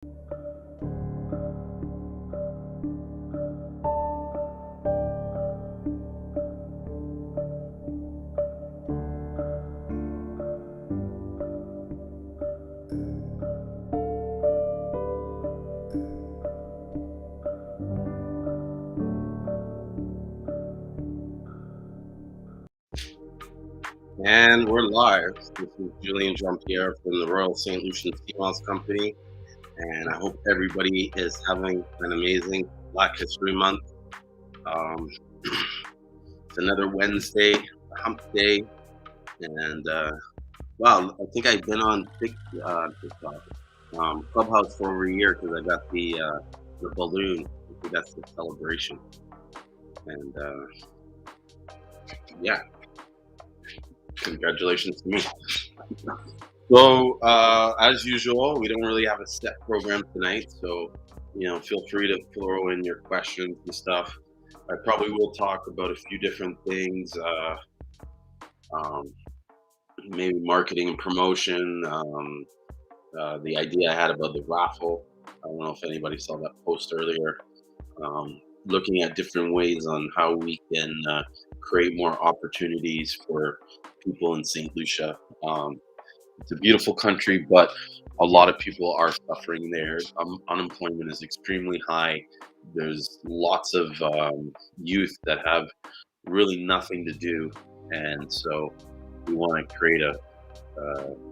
And we're live. This is Julian Jean-Pierre from the Royal St. Lucian Seamoss Company, and I hope everybody is having an amazing Black History Month. It's another Wednesday, hump day, and wow, I think I've been on TikTok, Clubhouse for over a year because I got the balloon. I think that's the celebration, and yeah, congratulations to me. So, as usual, we don't really have a set program tonight, so, feel free to throw in your questions and stuff. I probably will talk about a few different things, um, maybe marketing and promotion, the idea I had about the raffle. I don't know if anybody saw that post earlier. Looking at different ways on how we can create more opportunities for people in St. Lucia. It's a beautiful country, but a lot of people are suffering there. Unemployment is extremely high. There's lots of youth that have really nothing to do, and so we want to create I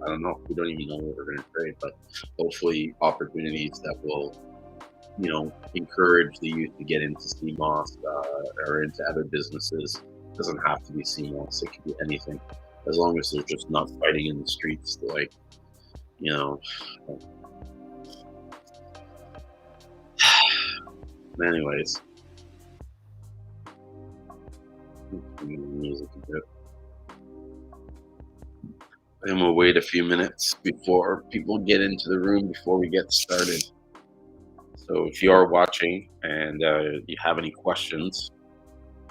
don't know, we don't even know what we're going to create, but hopefully opportunities that will, encourage the youth to get into Seamoss or into other businesses. It doesn't have to be Seamoss; it could be anything, as long as they're just not fighting in the streets, like, you know. Anyways, music a bit, and we'll wait a few minutes before people get into the room before we get started. So if you are watching and you have any questions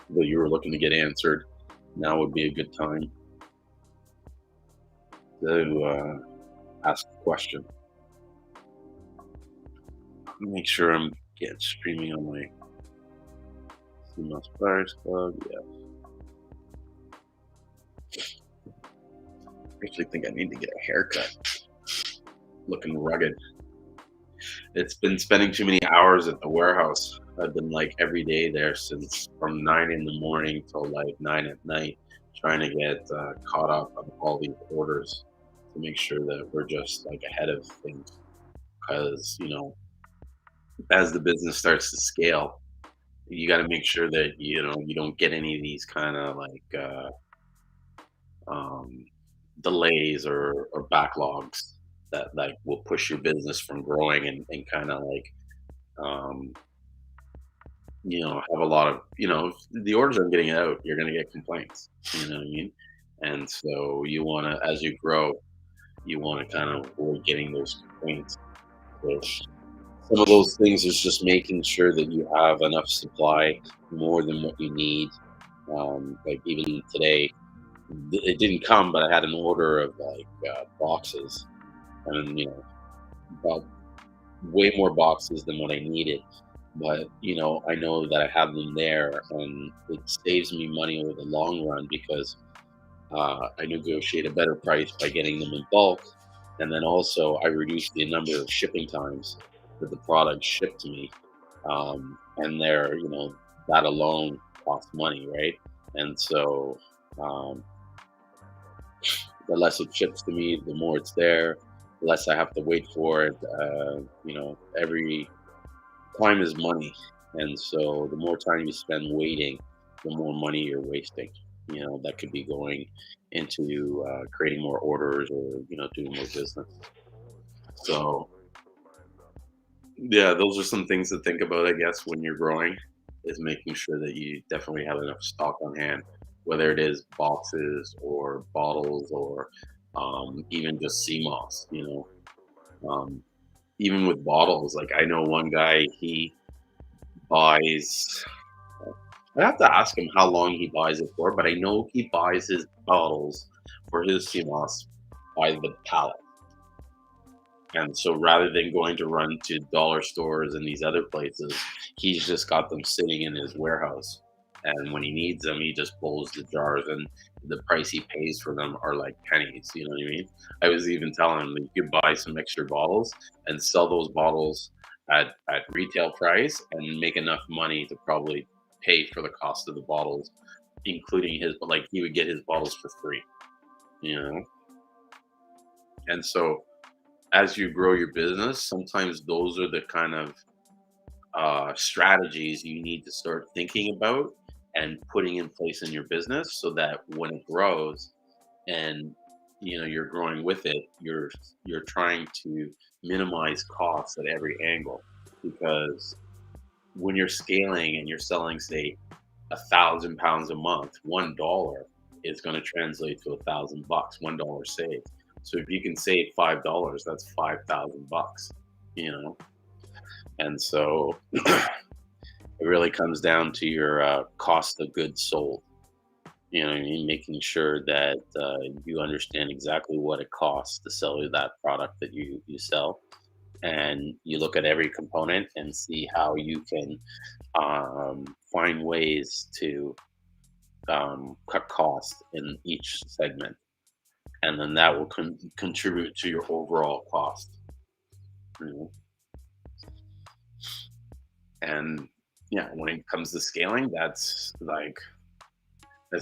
that you were looking to get answered, now would be a good time to ask a question. Make sure I'm getting streaming on my Seamoss Buyers Club. Yeah. I actually think I need to get a haircut. Looking rugged. It's been spending too many hours at the warehouse. I've been like every day there since from 9 in the morning till like 9 at night, trying to get caught up on all these orders to make sure that we're just like ahead of things. Because, as the business starts to scale, you got to make sure that, you don't get any of these kind of like um, delays or backlogs that like will push your business from growing and kind of like um, have a lot of, if the orders aren't getting out, you're going to get complaints, you know what I mean? And so you want to, as you grow, you want to kind of avoid getting those complaints. So some of those things is just making sure that you have enough supply, more than what you need. Like even today, it didn't come, but I had an order of like boxes, and about way more boxes than what I needed. But I know that I have them there, and it saves me money over the long run because I negotiate a better price by getting them in bulk, and then also I reduce the number of shipping times that the product shipped to me. And that alone costs money, right? And so um, the less it ships to me, the more it's there, the less I have to wait for it. Every time is money, and so the more time you spend waiting, the more money you're wasting. That could be going into creating more orders or doing more business. So yeah, those are some things to think about, I guess, when you're growing, is making sure that you definitely have enough stock on hand, whether it is boxes or bottles or even just sea moss. Um, Even with bottles, like I know one guy, he buys. I have to ask him how long he buys it for, but I know he buys his bottles for his Seamoss by the pallet. And so rather than going to run to dollar stores and these other places, he's just got them sitting in his warehouse. And when he needs them, he just pulls the jars, and the price he pays for them are like pennies. You know what I mean? I was even telling him that you could buy some extra bottles and sell those bottles at retail price and make enough money to probably pay for the cost of the bottles, including his, but like he would get his bottles for free, you know? And so as you grow your business, sometimes those are the kind of strategies you need to start thinking about and putting in place in your business so that when it grows and you're growing with it, you're trying to minimize costs at every angle, because when you're scaling and you're selling, say, 1,000 pounds a month, $1 is going to translate to $1,000. $1 saved. So if you can save $5, that's $5,000. You know, and so it really comes down to your cost of goods sold. You know what I mean? Making sure that you understand exactly what it costs to sell you that product that you sell, and you look at every component and see how you can find ways to cut costs in each segment, and then that will contribute to your overall cost. You know? And yeah, when it comes to scaling, that's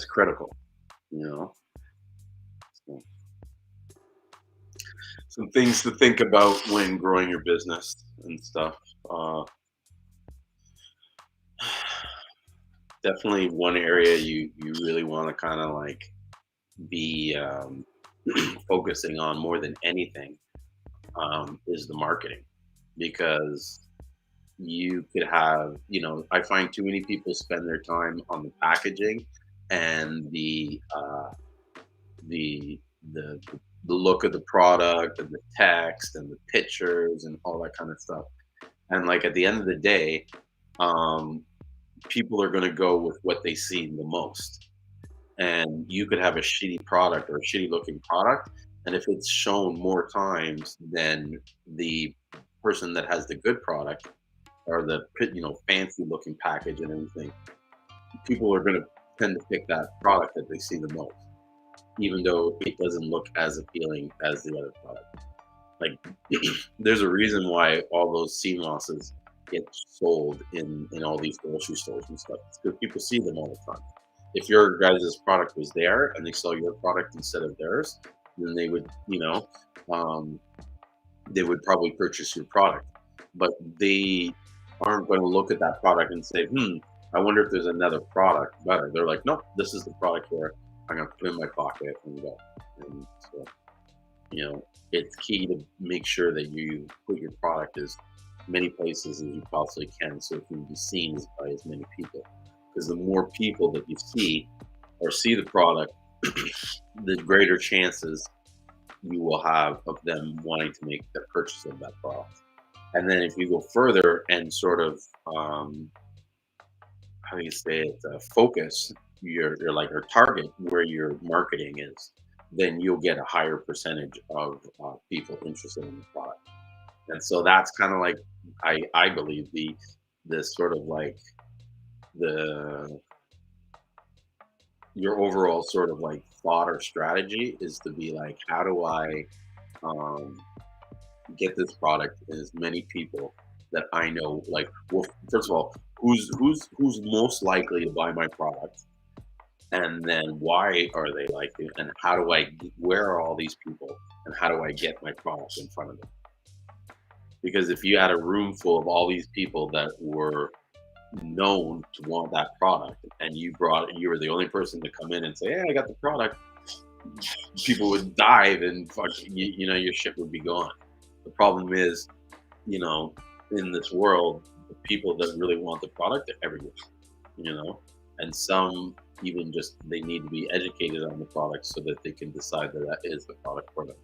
critical. You know, so, some things to think about when growing your business and stuff. Uh, Definitely one area you really want to kind of like be focusing on more than anything is the marketing, because you could have, I find too many people spend their time on the packaging and the the the look of the product and the text and the pictures and all that kind of stuff. And like at the end of the day, um, people are going to go with what they see the most. And you could have a shitty product or a shitty looking product, and if it's shown more times than the person that has the good product or the fancy looking package and everything, people are going to tend to pick that product that they see the most, even though it doesn't look as appealing as the other product. Like, there's a reason why all those Seamosses get sold in all these grocery stores and stuff. It's because people see them all the time. If your guys' product was there and they sell your product instead of theirs, then um, they would probably purchase your product. But they aren't going to look at that product and say, I wonder if there's another product better. They're like, nope, this is the product here. I'm going to put it in my pocket and go. And so, it's key to make sure that you put your product as many places as you possibly can so it can be seen by as many people. Because the more people that you see or see the product, the greater chances you will have of them wanting to make the purchase of that product. And then if you go further and sort of, how do you say it, focus your like your target where your marketing is, then you'll get a higher percentage of people interested in the product. And so that's kind of like I believe the sort of like the your overall sort of like thought or strategy is to be like, how do I um, get this product in as many people that I know? Like, well, first of all, who's most likely to buy my product, and then why are they likely, and how do where are all these people, and how do I get my product in front of them? Because if you had a room full of all these people that were known to want that product, and you were the only person to come in and say, hey, I got the product, people would dive and your ship would be gone. The problem is, you know in this world, the people that really want the product are everywhere, you know and some even just they need to be educated on the product so that they can decide that that is the product for them.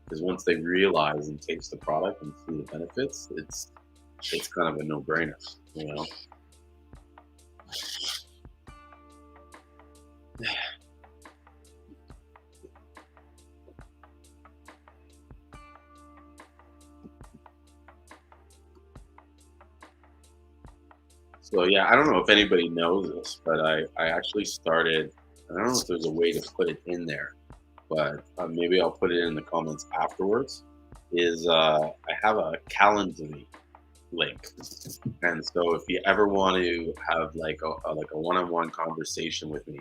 Because once they realize and taste the product and see the benefits, it's kind of a no-brainer, you know. So yeah, I don't know if anybody knows this, but I actually started. I don't know if there's a way to put it in there, but maybe I'll put it in the comments afterwards. Is I have a Calendly link, and so if you ever want to have like a one-on-one conversation with me,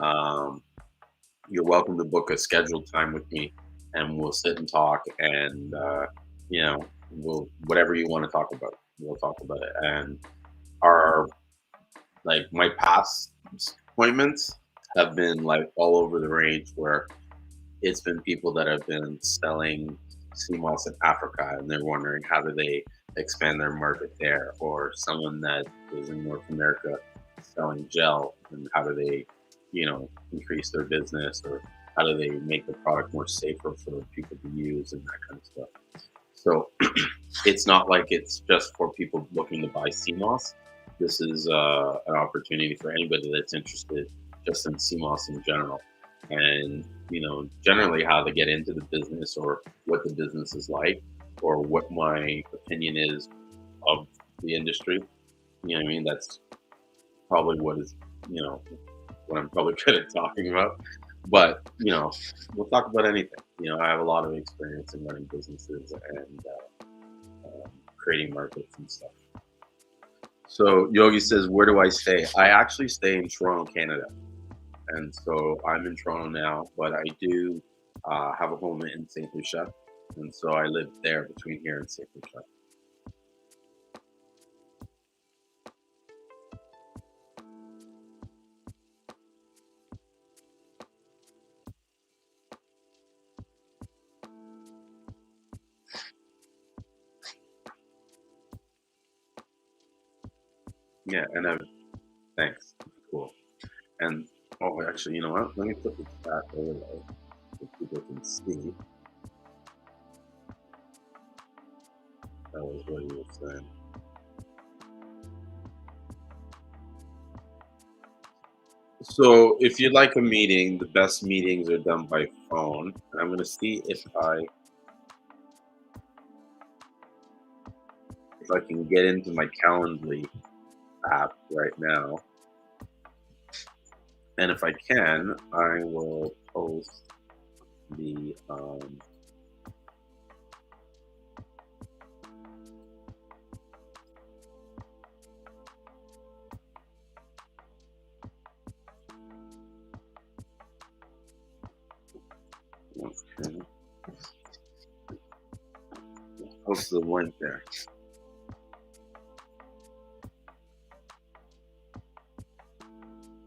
um, you're welcome to book a scheduled time with me, and we'll sit and talk, and you know, we'll whatever you want to talk about, we'll talk about it. And our like my past appointments have been like all over the range where it's been people that have been selling Seamoss in Africa and they're wondering how do they expand their market there, or someone that is in North America selling gel and how do they, increase their business, or how do they make the product more safer for people to use and that kind of stuff. So it's not like it's just for people looking to buy CMOS. This is an opportunity for anybody that's interested just in CMOS in general. And, generally how to get into the business, or what the business is like, or what my opinion is of the industry. You know what I mean? That's probably you know, what I'm probably good at talking about. But, we'll talk about anything. I have a lot of experience in running businesses and creating markets and stuff. So Yogi says, where do I stay? I actually stay in Toronto, Canada. And so I'm in Toronto now, but I do have a home in St. Lucia. And so I live there between here and St. Lucia. Yeah, and thanks. Cool. And actually, you know what? Let me put the chat overlay so people can see. That was what you were saying. So if you'd like a meeting, the best meetings are done by phone. And I'm going to see if I can get into my Calendly app right now. And if I can, I will post the okay. Post the link there.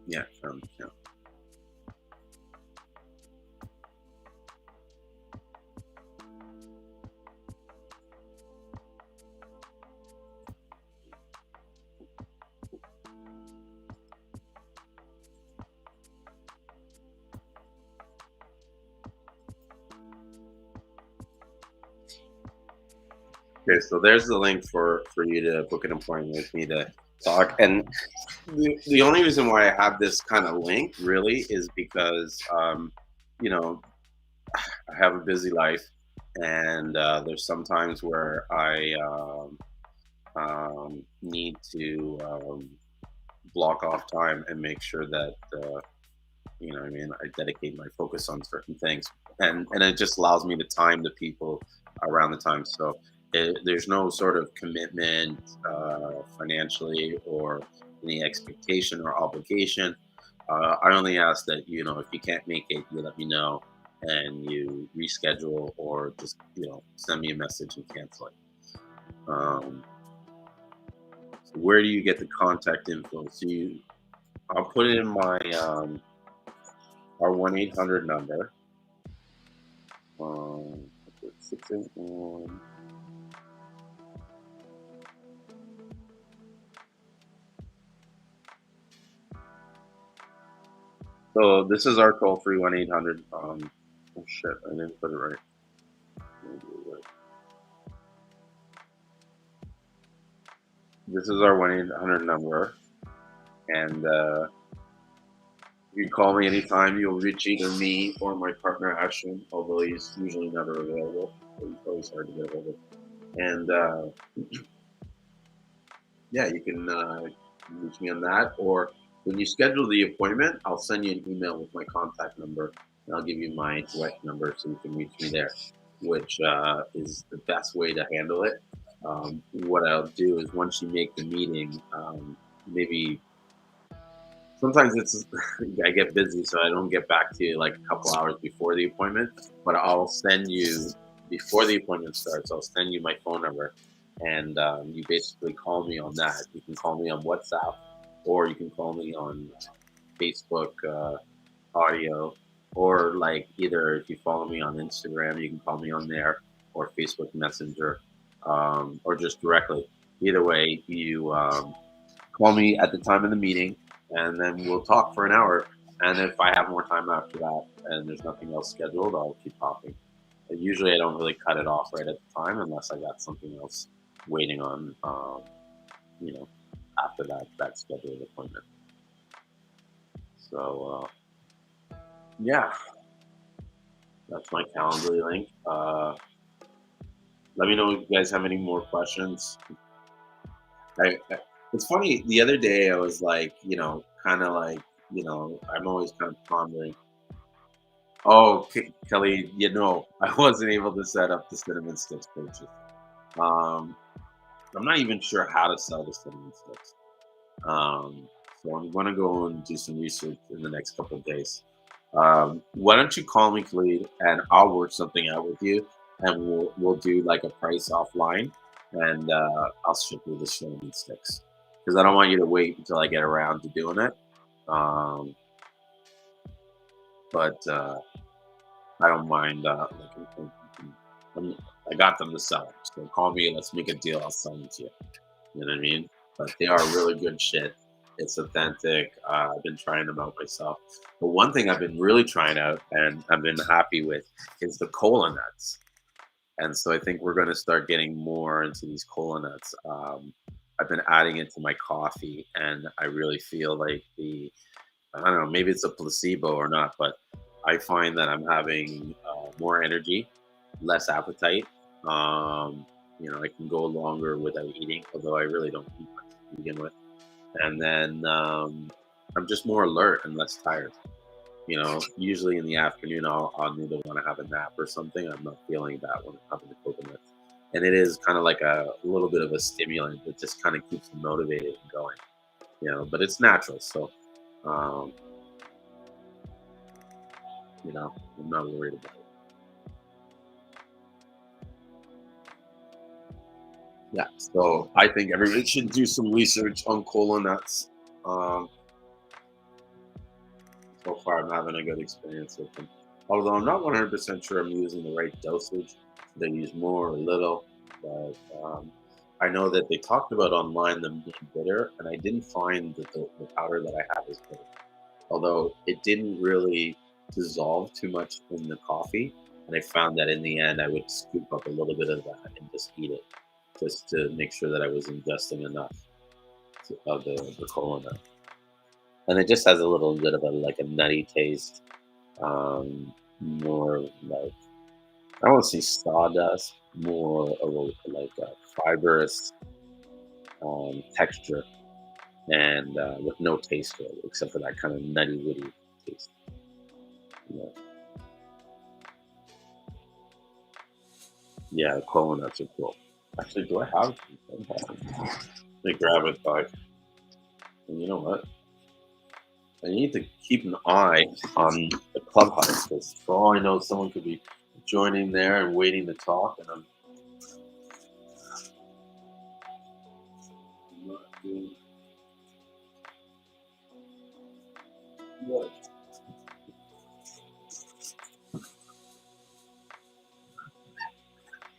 Yeah, yeah. Okay, so there's the link for you to book an appointment with me to talk. And the only reason why I have this kind of link really is because you know I have a busy life, and there's some times where I need to block off time and make sure that I mean, I dedicate my focus on certain things, and it just allows me to time the people around the time. So there's no sort of commitment financially, or any expectation or obligation. I only ask that if you can't make it, you let me know, and you reschedule, or just send me a message and cancel it. Um, so where do you get the contact info? I'll put it in my our 1-800 number. 681. So this is our toll free 1-800. Oh shit, I didn't put it right. This is our 1-800 number, and you can call me anytime. You'll reach either me or my partner Ashwin, although he's usually never available. He's always hard to get hold of. And yeah, you can reach me on that. Or when you schedule the appointment, I'll send you an email with my contact number, and I'll give you my direct number so you can reach me there, which is the best way to handle it. What I'll do is once you make the meeting, maybe sometimes it's I get busy, so I don't get back to you like a couple hours before the appointment. But I'll send you before the appointment starts. I'll send you my phone number, and you basically call me on that. You can call me on WhatsApp, or you can call me on Facebook audio, or like either if you follow me on Instagram, you can call me on there, or Facebook Messenger, or just directly. Either way, you call me at the time of the meeting, and then we'll talk for an hour. And if I have more time after that, and there's nothing else scheduled, I'll keep talking. And usually, I don't really cut it off right at the time unless I got something else waiting on, you know, after that scheduled appointment. So yeah, that's my Calendly link. Let me know if you guys have any more questions. It's funny. The other day, I was like, kind of like, I'm always kind of pondering. Oh, Kelly, I wasn't able to set up the cinnamon sticks purchase. Um, I'm not even sure how to sell the cinnamon sticks. Um, so I'm going to go and do some research in the next couple of days. Why don't you call me, Khalid, and I'll work something out with you, and we'll do like a price offline, and I'll ship you the cinnamon sticks because I don't want you to wait until I get around to doing it. Um, but I don't mind. I got them to sell them. So call me. Let's make a deal. I'll sell them to you. You know what I mean? But they are really good shit. It's authentic. I've been trying them out myself. But one thing I've been really trying out and I've been happy with is the cola nuts. And so I think we're going to start getting more into these cola nuts. I've been adding it to my coffee, and I really feel like I don't know, maybe it's a placebo or not, but I find that I'm having more energy, less appetite. I can go longer without eating, although I really don't eat much to begin with. And then I'm just more alert and less tired. Usually in the afternoon, I'll either want to have a nap or something. I'm not feeling that when I'm having the coconut. And it is kind of like a little bit of a stimulant that just kind of keeps me motivated and going, but it's natural. So, um, I'm not worried about it. Yeah. So I think everybody should do some research on cola nuts. Um, so far, I'm having a good experience with them. Although I'm not 100% sure I'm using the right dosage. They use more or little, but I know that they talked about online them being bitter, and I didn't find that the powder that I have is bitter. Although it didn't really dissolve too much in the coffee, and I found that in the end I would scoop up a little bit of that and just eat it, just to make sure that I was ingesting enough of the cola nut. And it just has a little bit of a nutty taste, more like I don't want to say sawdust, more of a fibrous texture, and with no taste to it except for that kind of nutty woody taste. Yeah, yeah, the cola nuts are cool. Actually, do I have? Let me grab it back. And you know what? I need to keep an eye on the clubhouse because for all I know, someone could be joining there and waiting to talk, and I'm not doing what.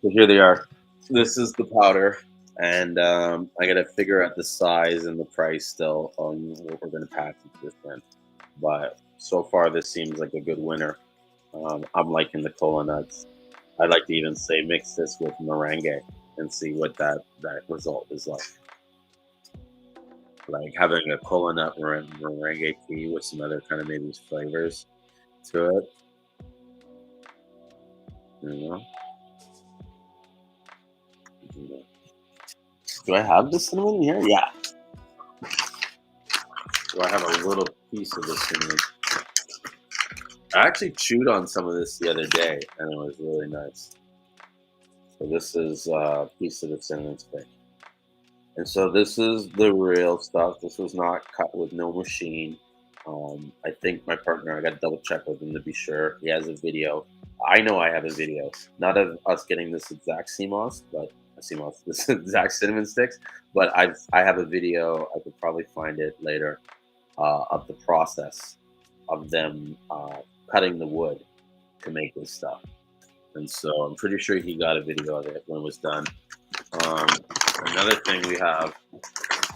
So here they are. This is the powder, and I got to figure out the size and the price still on what we're going to package this in. But so far, this seems like a good winner. I'm liking the cola nuts. I'd like to even say mix this with meringue and see what that result is like. Like having a cola nut meringue tea with some other kind of maybe flavors to it. You know? Do I have the cinnamon here? Yeah. So I have a little piece of this cinnamon. I actually chewed on some of this the other day, and it was really nice. So this is a piece of the cinnamon stick. And so this is the real stuff. This was not cut with no machine. I think my partner, I got to double check with him to be sure. He has a video. I know I have a video, not of us getting this exact Seamoss, but Seamoss, this exact cinnamon sticks. But I have a video. I could probably find it later of the process of them cutting the wood to make this stuff. And so I'm pretty sure he got a video of it when it was done. Um, Another thing we have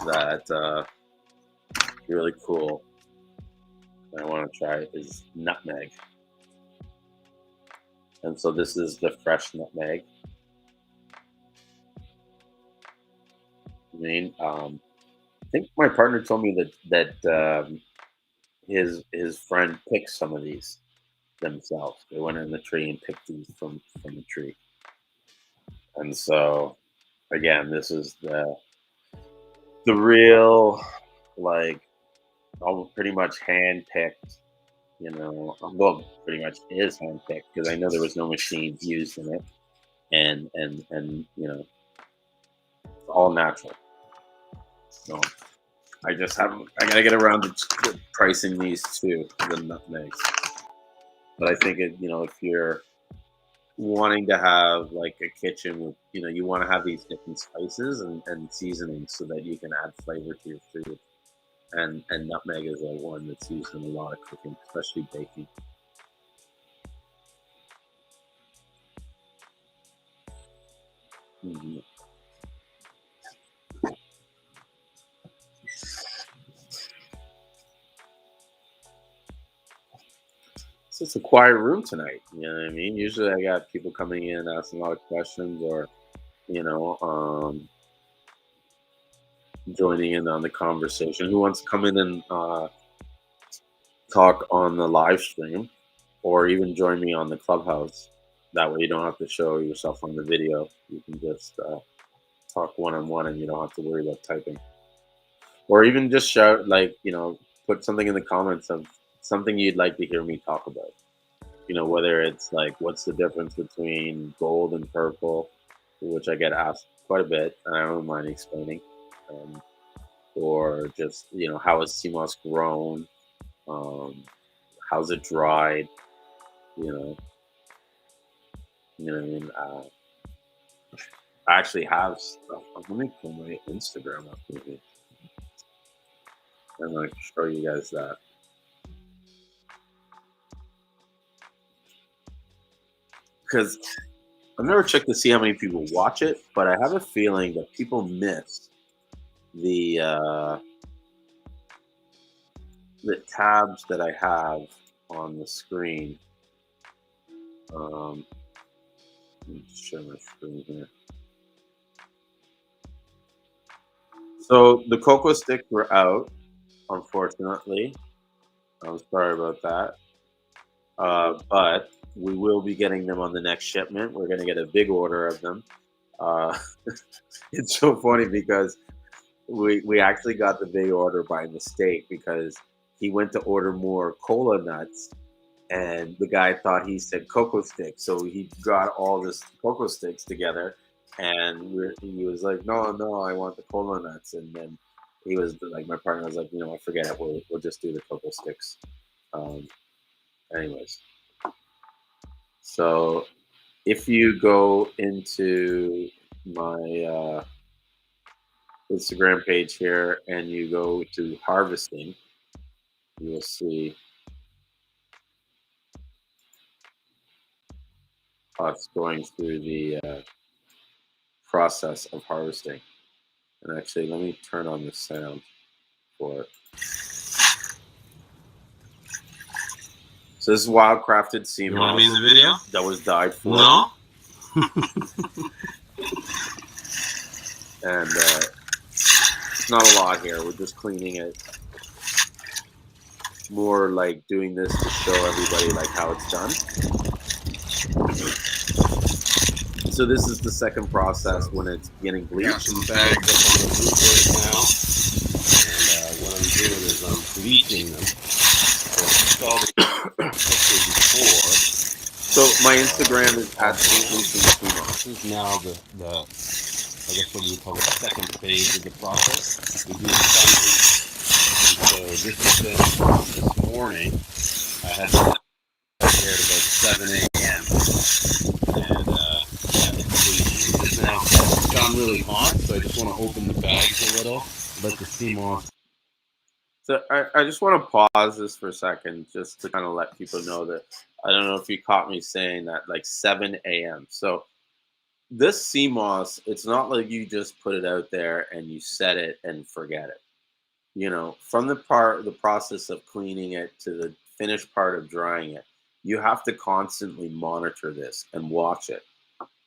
that really cool I want to try is nutmeg. And so this is the fresh nutmeg. I think my partner told me that his friend picked some of these themselves. They went in the tree and picked these from the tree. And so again, this is the real, like, all pretty much hand picked. Well, pretty much is hand picked because I know there was no machine used in it, and it's all natural. So I gotta get around to pricing these too, the nutmegs. But I think if you're wanting to have like a kitchen with, you want to have these different spices and seasonings so that you can add flavor to your food. And nutmeg is one that's used in a lot of cooking, especially baking. Mhm. It's just a quiet room tonight. You know what I mean? Usually I got people coming in asking a lot of questions, or you know, um, joining in on the conversation. Who wants to come in and talk on the live stream, or even join me on the clubhouse? That way you don't have to show yourself on the video. You can just talk one on one, and you don't have to worry about typing. Or even just shout, like, put something in the comments of something you'd like to hear me talk about. Whether it's like, what's the difference between gold and purple, which I get asked quite a bit, and I don't mind explaining. Um, or just, how is CMOS grown? Um, how's it dried? You know, what I mean? I actually have stuff. Let me pull my Instagram up maybe. I'm going to show you guys that. Because I've never checked to see how many people watch it, but I have a feeling that people miss the tabs that I have on the screen. Let me share my screen here. So the cocoa sticks were out, unfortunately. I'm sorry about that. But we will be getting them on the next shipment. We're going to get a big order of them. Uh, it's so funny because we actually got the big order by mistake because he went to order more cola nuts, and the guy thought he said cocoa sticks, so he got all this cocoa sticks together, and he was like, no, I want the cola nuts, and then he was like, my partner was like, I forget it, we'll just do the cocoa sticks. Anyways, so if you go into my Instagram page here and you go to harvesting, you'll see us going through the process of harvesting. And actually, let me turn on the sound for it. So this is wildcrafted Seamoss. You want me in the video? That was dyed for. No. And it's not a lot here. We're just cleaning it. More like doing this to show everybody like how it's done. So this is the second process when it's getting bleached. Got some bags up on the roof right now. And what I'm doing is as I'm bleaching them. So I saw the picture before. So my Instagram is at Seamoss. This is now the I guess what you would call the second phase of the process. We do the sun bleach. And so this has been this morning. I had to here at about 7 a.m. And it's now gone really hot, so I just want to open the bags a little, let the Seamoss. So I just want to pause this for a second just to kind of let people know that I don't know if you caught me saying that like 7 a.m. So this Seamoss, it's not like you just put it out there and you set it and forget it. From the process of cleaning it to the finished part of drying it, you have to constantly monitor this and watch it.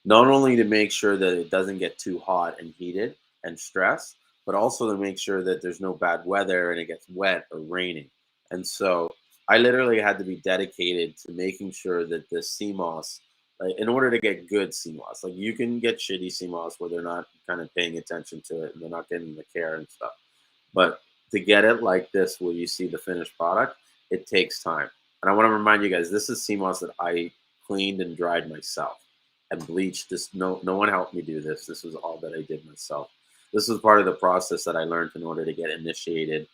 Not only to make sure that it doesn't get too hot and heated and stressed, but also to make sure that there's no bad weather and it gets wet or raining. And so I literally had to be dedicated to making sure that this sea moss, like, in order to get good sea moss, like you can get shitty sea moss where they're not kind of paying attention to it and they're not getting the care and stuff. But to get it like this, where you see the finished product, it takes time. And I want to remind you guys, this is sea moss that I cleaned and dried myself and bleached. This no one helped me do this. This was all that I did myself. This was part of the process that I learned in order to get initiated,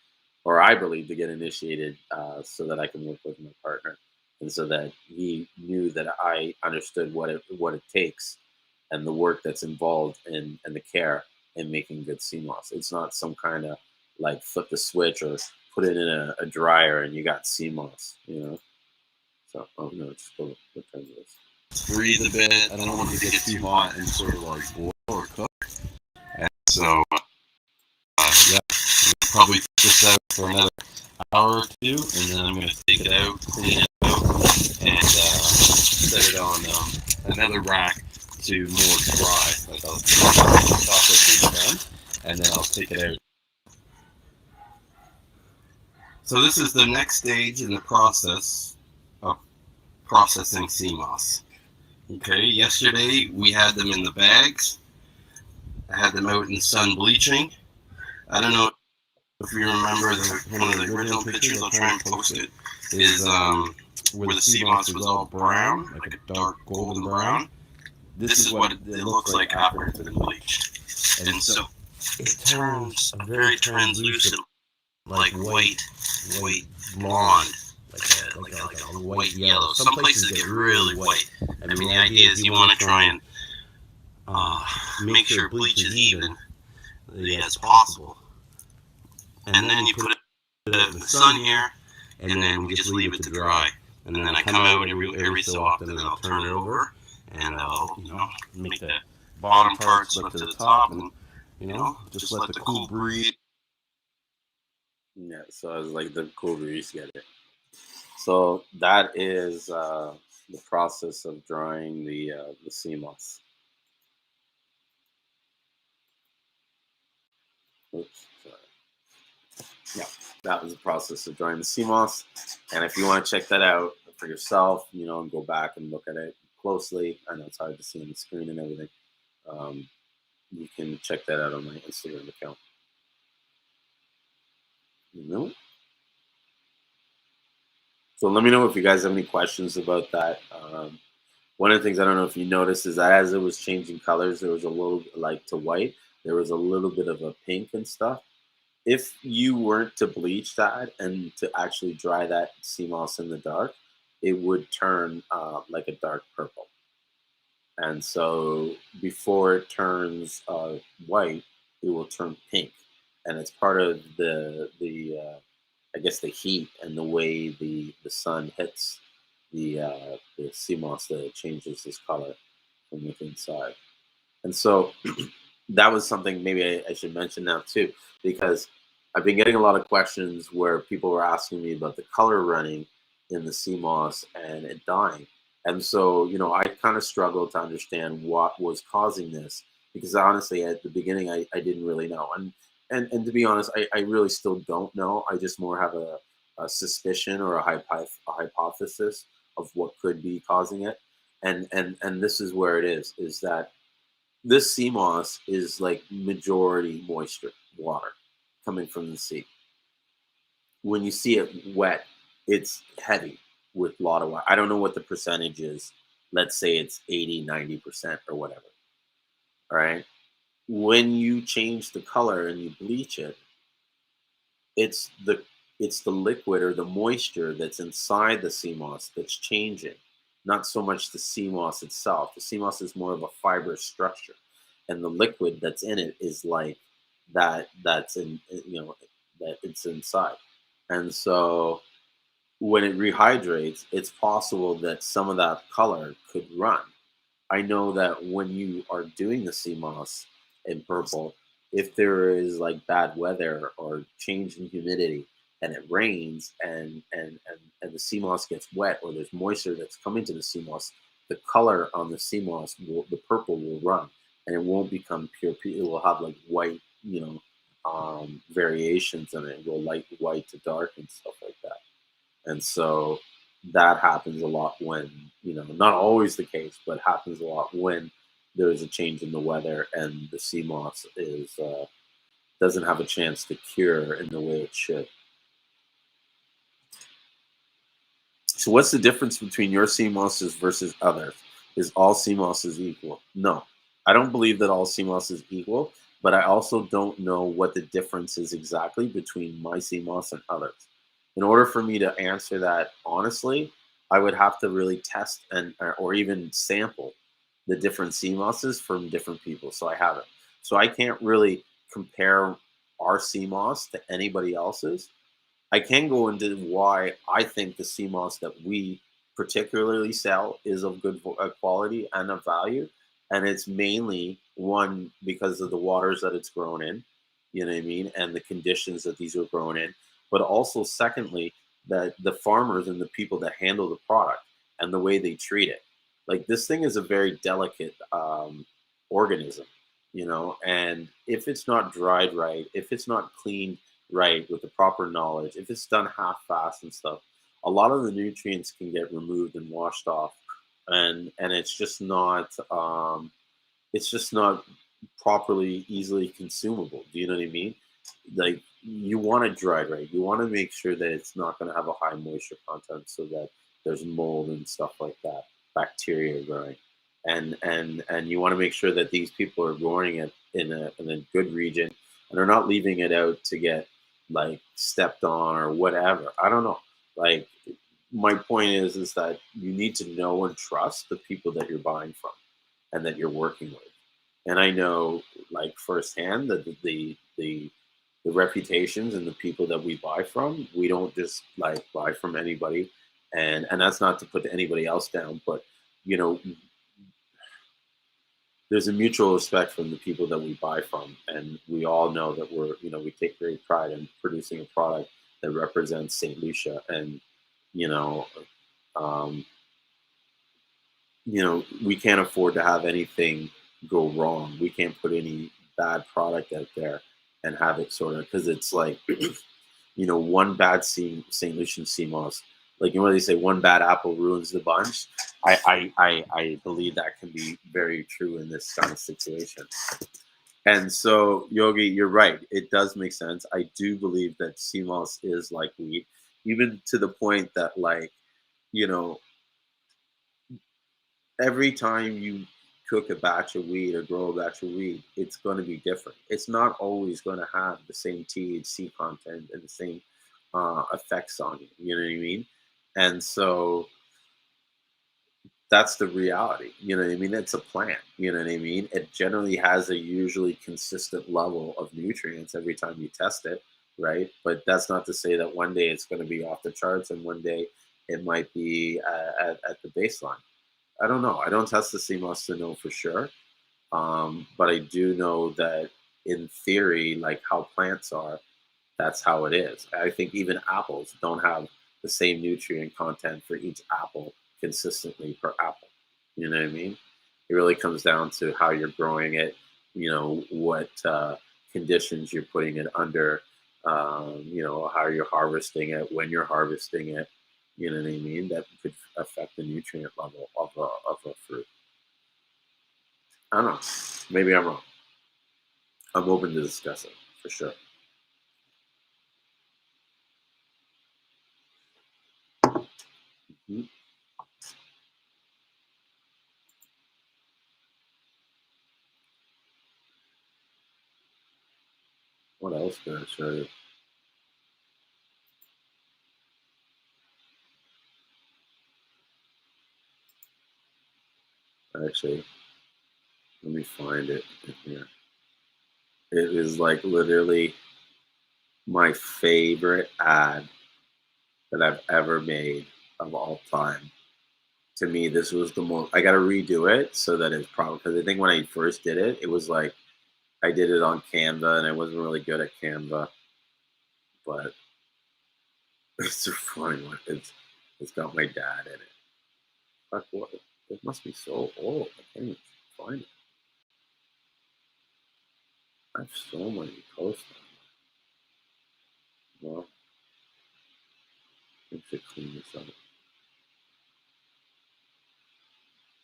or I believe to get initiated, so that I can work with my partner, and so that he knew that I understood what it takes, and the work that's involved and the care in making good sea moss. It's not some kind of like flip the switch or put it in a dryer and you got sea moss. So no, it's still what time it is. Breathe a bit. I don't want it to get too hot and sort of like boil or cook. And so, yeah, I'll probably put this out for another hour or two, and then I'm going to take it out, clean it out, and set it on another rack to more dry. Like I'll chocolate done, and then I'll take it out. So this is the next stage in the process of processing sea moss. Okay, yesterday we had them in the bags. I had them out in the sun bleaching. I don't know if you remember one of the original pictures, I'll try and post it, is where the sea moss was all brown, like a dark golden brown. This is what it looks like after it's been bleached. And so it turns a very translucent, like white blonde, like a white yellow. Some places get really white. I mean, the idea is you want to try and make sure it bleaches even as possible. And then you put it in the sun here, and then we just leave it to dry. And then I come out every so often, and I'll turn it over, and I'll make the bottom parts look to the top, and just let the cool breeze. Yeah, so I was like the cool breeze get it. So that is the process of drying the sea moss. Oops, sorry. Yeah, that was the process of drying the sea moss. And if you want to check that out for yourself, and go back and look at it closely, I know it's hard to see on the screen and everything. You can check that out on my Instagram account. So let me know if you guys have any questions about that. One of the things I don't know if you noticed is that as it was changing colors, there was a little like to white. There was a little bit of a pink and stuff. If you weren't to bleach that and to actually dry that sea moss in the dark, it would turn like a dark purple. And so before it turns white, it will turn pink, and it's part of the I guess the heat and the way the sun hits the sea moss that it changes its color from the inside. And so that was something maybe I should mention now too, because I've been getting a lot of questions where people were asking me about the color running in the sea moss and it dying. And so, I kind of struggled to understand what was causing this, because honestly, at the beginning, I didn't really know. And to be honest, I really still don't know. I just more have a suspicion or a hypothesis of what could be causing it. And this is where it is that this sea moss is like majority moisture, water coming from the sea. when you see it wet, it's heavy with a lot of water. I don't know what the percentage is. Let's say it's 80, 90% or whatever. All right. When you change the color and you bleach it, it's the it's the liquid or the moisture that's inside the sea moss that's changing, not so much the sea moss itself. The sea moss is more of a fibrous structure, and the liquid that's in it is like that's in that it's inside. And so when it rehydrates, it's possible that some of that color could run. I know that when you are doing the sea moss in purple, if there is like bad weather or change in humidity and it rains and the sea moss gets wet or there's moisture that's coming to the sea moss, the color on the sea moss will the purple will run and it won't become pure. It will have like white, variations in it. It will light white to dark and stuff like that. And so that happens a lot when, not always the case, but happens a lot when there's a change in the weather and the sea moss is doesn't have a chance to cure in the way it should. So what's the difference between your sea mosses versus others? Is all sea mosses equal? No. I don't believe that all sea moss is equal, but I also don't know what the difference is exactly between my sea moss and others. In order for me to answer that honestly, I would have to really test and or even sample the different sea mosses from different people. So I haven't. So I can't really compare our sea moss to anybody else's. I can go into why I think the CMOS that we particularly sell is of good quality and of value. And it's mainly one because of the waters that it's grown in, you know what I mean, and the conditions that these are grown in. But also, secondly, that the farmers and the people that handle the product and the way they treat it. Like this thing is a very delicate organism, and if it's not dried right, if it's not cleaned right with the proper knowledge, if it's done half fast and stuff, a lot of the nutrients can get removed and washed off, and it's just not properly easily consumable. Do you know what I mean? Like you want it dried right. You want to make sure that it's not going to have a high moisture content, so that there's mold and stuff like that, bacteria growing, and you want to make sure that these people are growing it in a good region, and they're not leaving it out to get like stepped on or whatever. I don't know. Like my point is that you need to know and trust the people that you're buying from and that you're working with. And I know like firsthand that the reputations and the people that we buy from, we don't just like buy from anybody. And that's not to put anybody else down, but you know, there's a mutual respect from the people that we buy from. And we all know that we take great pride in producing a product that represents St. Lucia. And, you know, um, we can't afford to have anything go wrong. We can't put any bad product out there and have it sort of because it's like, one bad St. Lucian sea moss, like what they say, one bad apple ruins the bunch. I believe that can be very true in this kind of situation. And so, Yogi, you're right. It does make sense. I do believe that sea moss is like weed, even to the point that, like, you know, every time you cook a batch of weed or grow a batch of weed, it's going to be different. It's not always going to have the same THC content and the same effects on you. You know what I mean? And so that's the reality. You know what I mean? It's a plant. You know what I mean? It generally has a usually consistent level of nutrients every time you test it, right? But that's not to say that one day it's going to be off the charts and one day it might be at the baseline. I don't know. I don't test the CMOS to know for sure. But I do know that in theory, like how plants are, that's how it is. I think even apples don't have the same nutrient content for each apple consistently per apple. You know what I mean? It really comes down to how you're growing it, what conditions you're putting it under, how you're harvesting it, when you're harvesting it. You know what I mean? That could affect the nutrient level of a fruit. I don't know. Maybe I'm wrong. I'm open to discussing for sure. Mhm. What else can I show you? Actually, let me find it in here. It is like literally my favorite ad that I've ever made of all time. To me, this was the most. I got to redo it so that it's probably because I think when I first did it, it was like I did it on Canva and I wasn't really good at Canva, but it's a funny one. It's got my dad in it. Fuck what? It must be so old. I can't even find it. I have so many posts. Well, I should clean this up.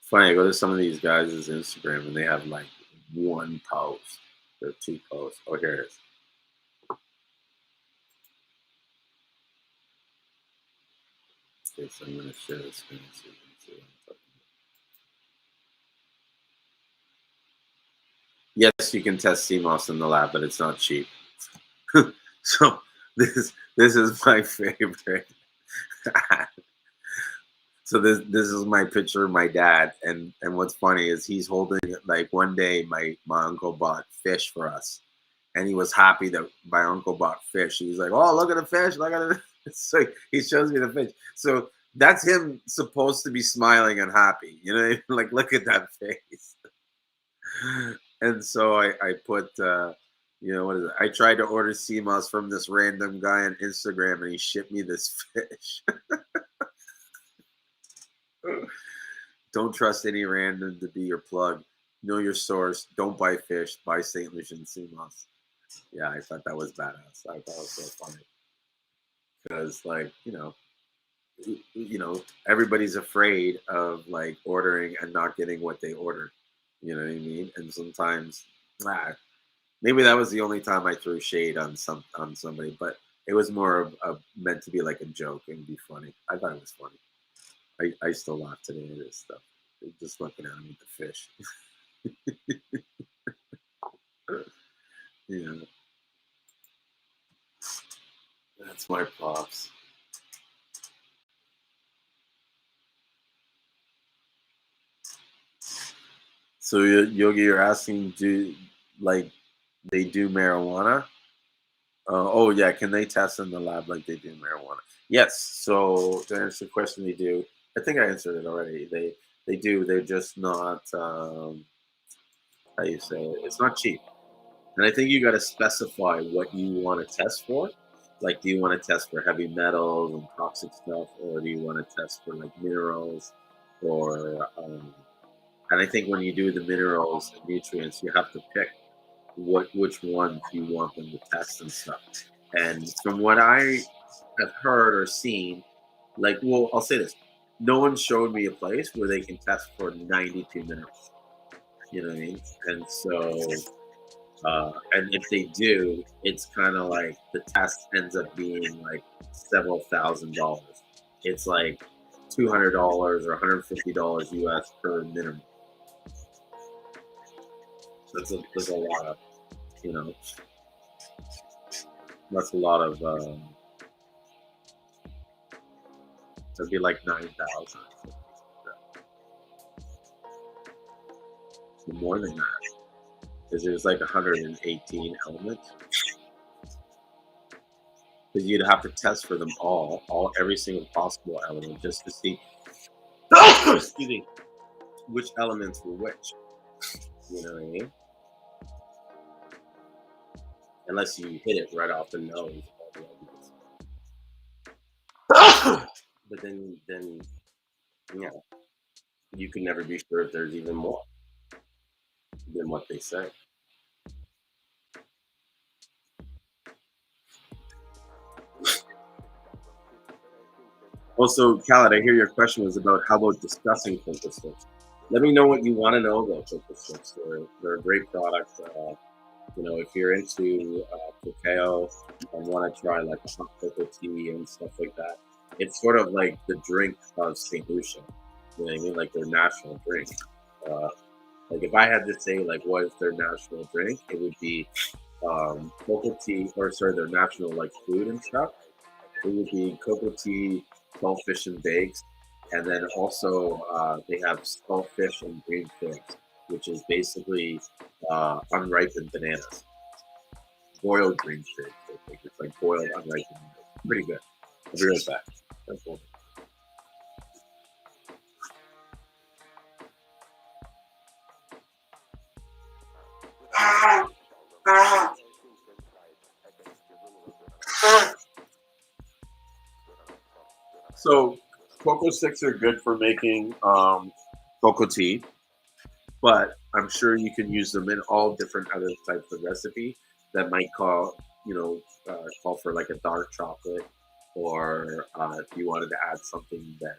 Funny, I go to some of these guys' Instagram and they have like one post or two posts. Oh, here it is. Okay, so I'm going to share the screen so you can see what I'm talking about. Yes, you can test Seamoss in the lab, but it's not cheap. So this is my favorite. So this is my picture of my dad, and what's funny is he's holding it. Like one day my uncle bought fish for us, and he was happy that my uncle bought fish. He was like, "Oh, look at the fish! Look at it!" So he shows me the fish. So that's him supposed to be smiling and happy, you know? Like, look at that face. And so I put, you know, what is it? I tried to order sea moss from this random guy on Instagram, and he shipped me this fish. Don't trust any random to be your plug. Know your source. Don't buy fish. Buy St. Lucian sea moss. Yeah, I thought that was badass. I thought it was so funny because, like, everybody's afraid of like ordering and not getting what they ordered. You know what I mean? And sometimes, maybe that was the only time I threw shade on somebody, but it was more of meant to be like a joke and be funny. I thought it was funny. I still laugh today at this stuff. Just looking at him with the fish. Yeah, that's my props. So Yogi, you're asking, do like they do marijuana? Oh yeah, can they test in the lab like they do marijuana? Yes. So to answer the question, they do. I think I answered it already. They do. They're just not. How you say it? It's not cheap. And I think you got to specify what you want to test for. Like, do you want to test for heavy metals and toxic stuff, or do you want to test for like minerals, or and I think when you do the minerals and nutrients, you have to pick which ones you want them to test and stuff. And from what I have heard or seen, like, well, I'll say this: no one showed me a place where they can test for 92 minerals. You know what I mean? And so, and if they do, it's kind of like the test ends up being like several $1,000s. It's like $200 or $150 US per minimum. So that's a lot of, you know, that's a lot of, it'd be like 9,000. So more than that, because there's like 118 elements. Because you'd have to test for them all every single possible element just to see, excuse me, which elements were which. You know what I mean? Unless you hit it right off the nose. But then yeah, you can never be sure if there's even more than what they say. Also, Khaled, I hear your question was about how about discussing Cocoa Sticks. Let me know what you want to know about Cocoa Sticks. They're a great product. If you're into cacao and want to try like a hot cocoa tea and stuff like that, It's sort of like the drink of St. Lucia. You know what I mean? Like their national drink. Uh, like if I had to say like what is their national drink, it would be cocoa tea, or sorry, their national like food and stuff. It would be cocoa tea, saltfish and bakes, and then also they have saltfish and green figs, which is basically unripened bananas, boiled green figs. I think it's like boiled unripened bananas. Pretty good. I'll be right back. That's all. So cocoa sticks are good for making cocoa tea, but I'm sure you can use them in all different other types of recipe that might call for like a dark chocolate, or if you wanted to add something that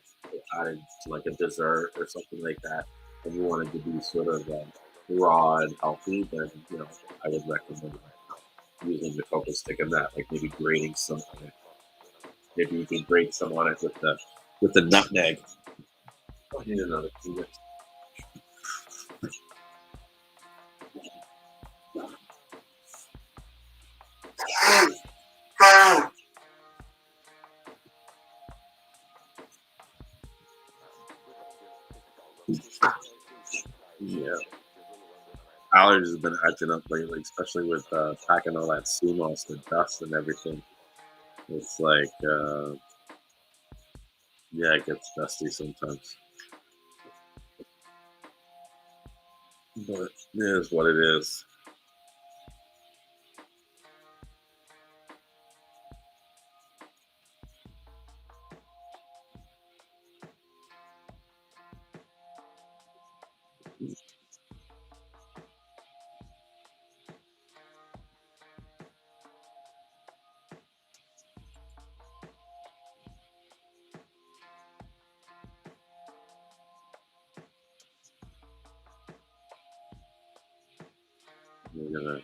added to like a dessert or something like that, and you wanted to be sort of raw and healthy, then I would recommend using the cocoa stick in that, like maybe grating some on it. Maybe you can grate some on it with the nutmeg. I need another key. Yeah, allergies have been acting up lately, especially with packing all that Seamoss, the dust and everything. It's like, yeah, it gets dusty sometimes, but it is what it is. We're gonna,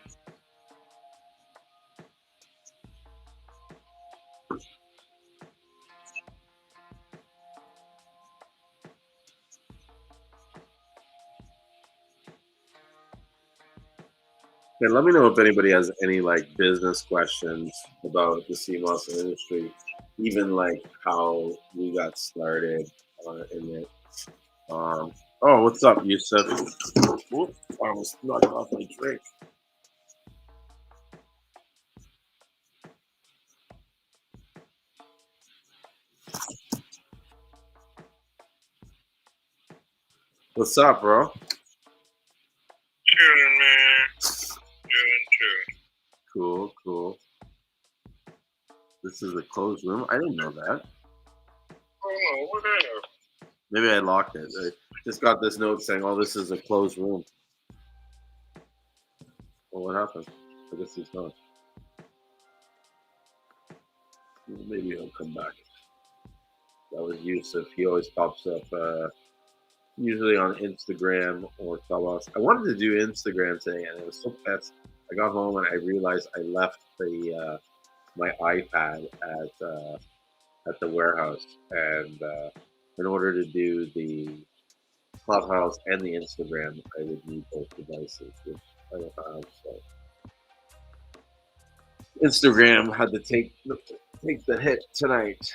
and let me know if anybody has any like business questions about the Seamoss industry, even like how we got started in it. Oh, what's up, Yusuf? Whoop, I almost knocked off my drink. What's up, bro? Chilling, man. Chilling. Cool, cool. This is a closed room. I didn't know that. Oh, what else? Maybe I locked it. I just got this note saying, "Oh, this is a closed room." Well, what happened? I guess he's gone. Maybe he'll come back. That was Yusuf. He always pops up, usually on Instagram or Clubhouse. I wanted to do Instagram today, and I was so pissed. I got home and I realized I left the my iPad at the warehouse, and in order to do the Clubhouse and the Instagram, I would need both devices, which I don't have. So Instagram had to take the hit tonight,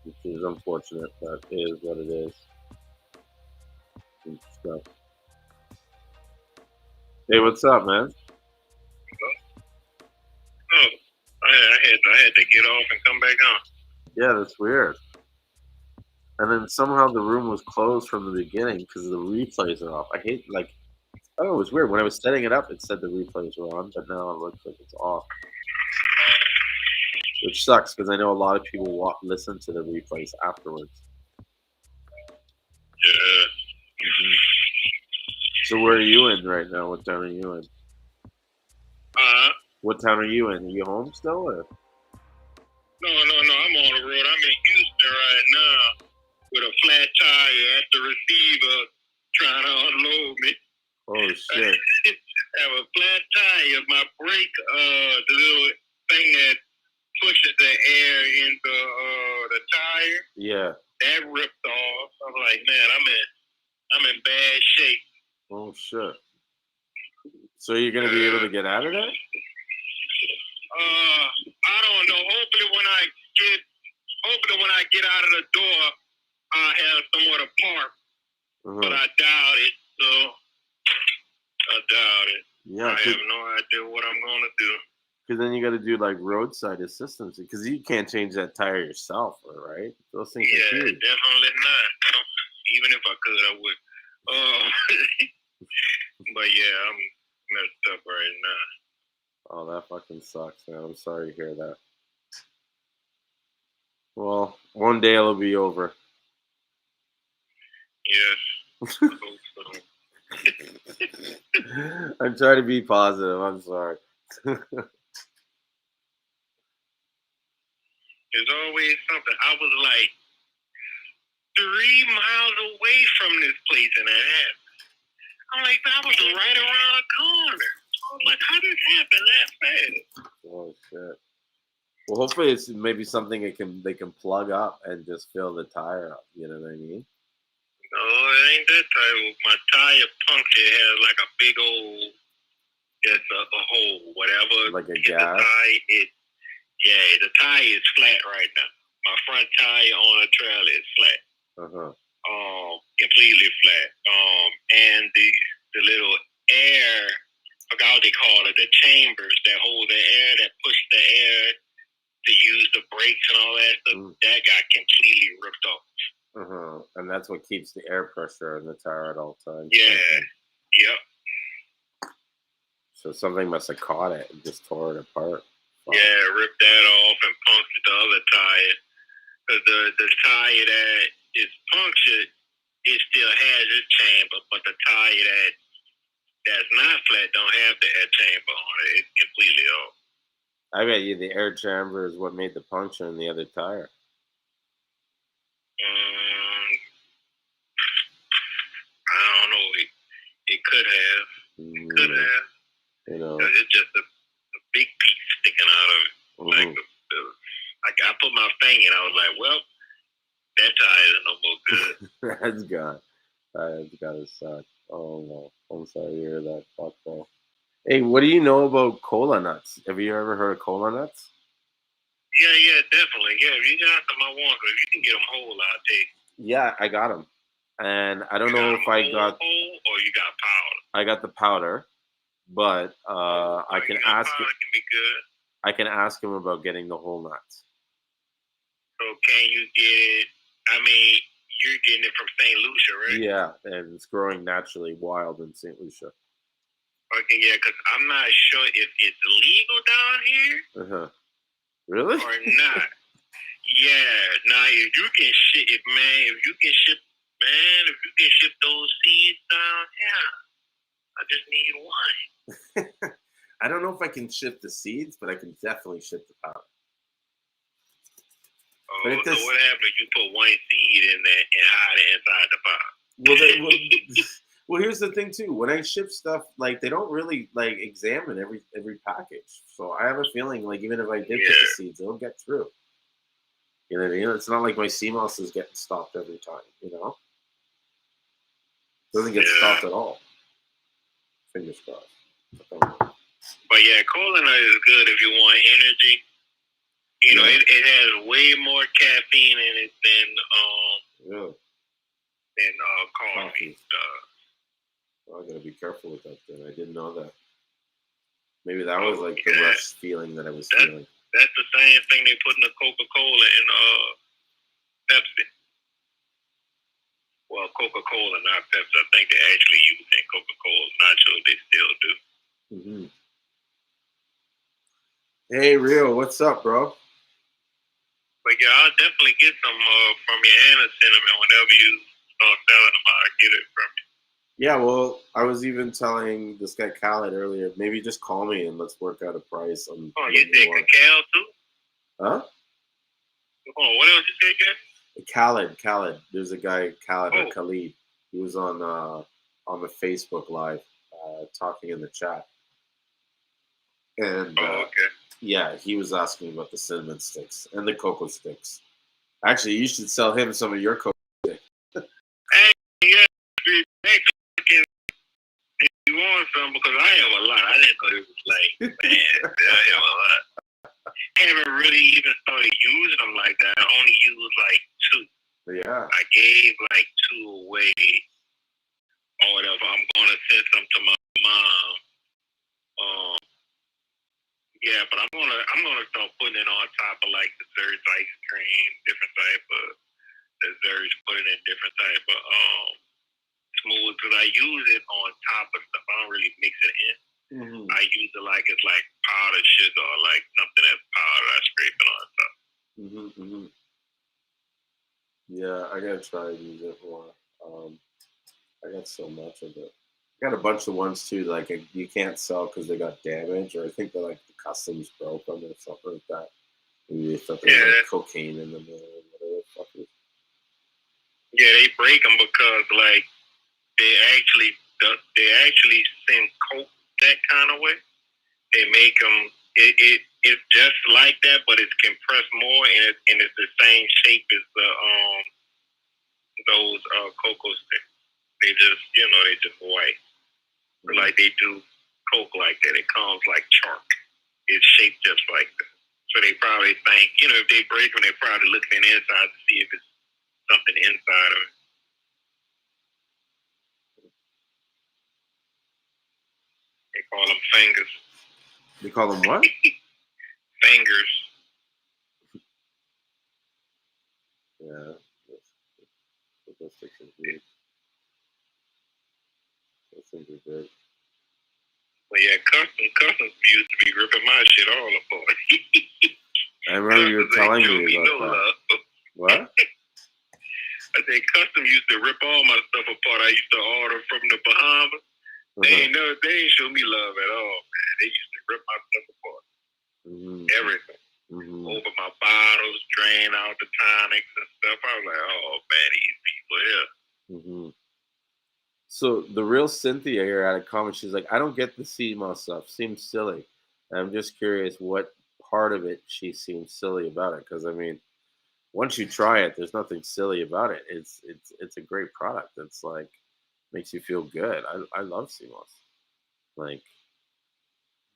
which is unfortunate, but it is what it is. And stuff. Hey, what's up, man? Oh, I had to get off and come back on. Yeah, that's weird. And then somehow the room was closed from the beginning because the replays are off. I hate oh, it was weird. When I was setting it up, it said the replays were on, but now it looks like it's off, which sucks because I know a lot of people listen to the replays afterwards. Yeah. Mm-hmm. So where are you in right now? What town are you in? What town are you in? Are you home still? Or? No. I'm on the road. I'm in Houston right now with a flat tire at the receiver trying to unload me. Oh shit! I have a flat tire. My brake, the little thing air in the tire. Yeah. That ripped off. I'm like, man, I'm in bad shape. Oh shit. So you're gonna be able to get out of there? I don't know. Hopefully when I get out of the door, I'll have somewhere to park. But I doubt it. So I doubt it. Yeah. I have no idea what I'm gonna do. Because then you got to do like roadside assistance because you can't change that tire yourself, right? Those things are huge. Definitely not. Even if I could, I would. But yeah, I'm messed up right now. Oh, that fucking sucks, man. I'm sorry to hear that. Well, one day it'll be over. Yes. I hope so. I'm trying to be positive. I'm sorry. There's always something. I was like 3 miles away from this place and it happened. I'm like, I was right around the corner. I was like, how did this happen that fast? Oh shit. Well, hopefully it's maybe something they can plug up and just fill the tire up. You know what I mean? No, it ain't that tire. My tire puncture has like a big old, just a hole, whatever. Like a gas. The tire is flat right now. My front tire on a trailer is flat. Completely flat. And the little air, I forgot what they call it, the chambers that hold the air, that push the air to use the brakes and all that stuff, that got completely ripped off. And that's what keeps the air pressure in the tire at all times. Yeah. Yep. So something must have caught it and just tore it apart. Wow. Yeah, ripped that off and punctured the other tire. Because the tire that is punctured, it still has its chamber, but the tire that's not flat don't have the air chamber on it. It's completely off. I bet you the air chamber is what made the puncture in the other tire. I don't know. It could have. It could have. You know. It's just a big piece sticking out of it. Like I put my finger and I was like, well, that tire isn't no more good. That's gotta suck. Oh no. I'm sorry to hear that. Fuck though. Hey, what do you know about cola nuts? Have you ever heard of cola nuts? Yeah, definitely. Yeah, if you got them, I want them. If you can get them whole, I'll take. Yeah, I got them. And I don't know if I got whole or you got powder. I got the powder, but I can ask him. Can be good. I can ask him about getting the whole nuts. So can you get it? I mean, you're getting it from St. Lucia, right? Yeah, and it's growing naturally wild in St. Lucia. Okay, yeah, because I'm not sure if it's legal down here. Really? Or not. Yeah. Now, if you can ship those seeds down, yeah. I just need one. I don't know if I can ship the seeds, but I can definitely ship the powder. So what happens if you put one seed in there and hide it inside the powder? Well, here's the thing too. When I ship stuff, like they don't really like examine every package. So I have a feeling like even if I did put the seeds, it'll get through. You know what I mean? It's not like my Seamoss is getting stopped every time. You know, it doesn't get stopped at all. Fingers crossed. But yeah, cola nut is good if you want energy. You know, it has way more caffeine in it than coffee stuff. Well, I gotta be careful with that then. I didn't know that. Maybe that was like the rush feeling that I was feeling. That's the same thing they put in the Coca-Cola and Pepsi. Well, Coca-Cola, not Pepsi. I think they actually use it in Coca-Cola. Not sure they still do. Hey, Rio, what's up, bro? But yeah, I'll definitely get some from you and send them, and whenever you start selling them, I'll get it from you. Yeah, well, I was even telling this guy Khaled earlier, maybe just call me and let's work out a price on. Oh, you take cacao too? Huh? Oh, what else you take, Khaled. There's a guy, Khaled or Khalid. He was on the Facebook Live, talking in the chat. And Yeah, he was asking about the cinnamon sticks and the cocoa sticks. Actually, you should sell him some of your cocoa. Hey, yeah, hey, if you want some, because I have a lot. I didn't know it was like, man, I have a lot. I haven't really even started using them like that. I only use like 2. Yeah. I gave like 2 away or whatever. I'm gonna send some to my mom. Yeah, but I'm gonna start putting it on top of like desserts, ice cream, different type of desserts, put it in different type of smooth, because I use it on top of stuff. I don't really mix it in. Mm-hmm. I use it like it's like powdered sugar or like something that's powdered. I scrape it on top. Mm-hmm, mm-hmm. Yeah, I gotta try to use it more. I got so much of it. I got a bunch of ones too, like you can't sell because they got damaged, or I think they're like the customs broke them or something like that. Maybe they thought there was like cocaine in the middle or whatever the fuck it is. Yeah, they break them because like they actually send coke that kind of way. They make them. It's just like that, but it's compressed more, and it's the same shape as the those cocoa sticks. They just they just white. Mm-hmm. Like they do coke like that. It comes like chalk. It's shaped just like that. So they probably think, if they break them, they probably look in the inside to see if it's something inside of it. They call them fingers. They call them what? Fingers. Yeah. Those sticks are good. Those things are good. Well, yeah, customs used to be ripping my shit all apart. I remember you were telling me about that. Love. What? I said custom used to rip all my stuff apart. I used to order from the Bahamas. They ain't show me love at all, man. They used to rip my stuff apart. Mm-hmm. Everything. Mm-hmm. Open my bottles, drain out the tonics and stuff. I was like, oh man, these people here. Mm-hmm. So the real Cynthia here had a comment. She's like, I don't get the Seamoss stuff. Seems silly. And I'm just curious what part of it she seems silly about it. Because I mean, once you try it, there's nothing silly about it. It's a great product. It's like makes you feel good. I love Seamoss. Like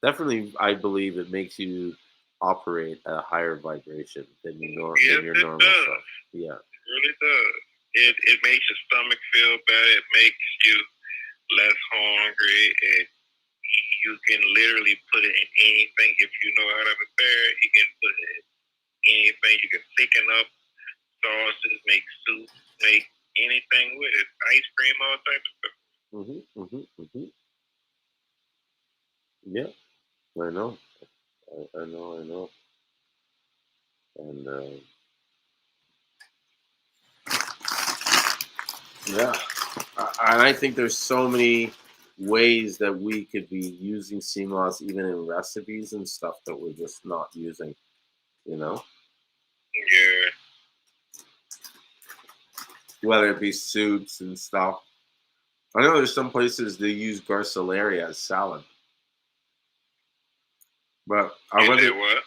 definitely, I believe it makes you operate at a higher vibration than your normal stuff. Yeah, it really does. It makes your stomach feel better. It makes you less hungry. You can literally put it in anything if you know how to prepare it. You can put it in anything. You can thicken up sauces, make soup, make anything with it. Ice cream, all types of stuff. Yeah, I know. I know. And yeah, and I think there's so many ways that we could be using Seamoss even in recipes and stuff that we're just not using. Yeah. Whether it be soups and stuff. I know there's some places they use garceleria as salad. But I whether what?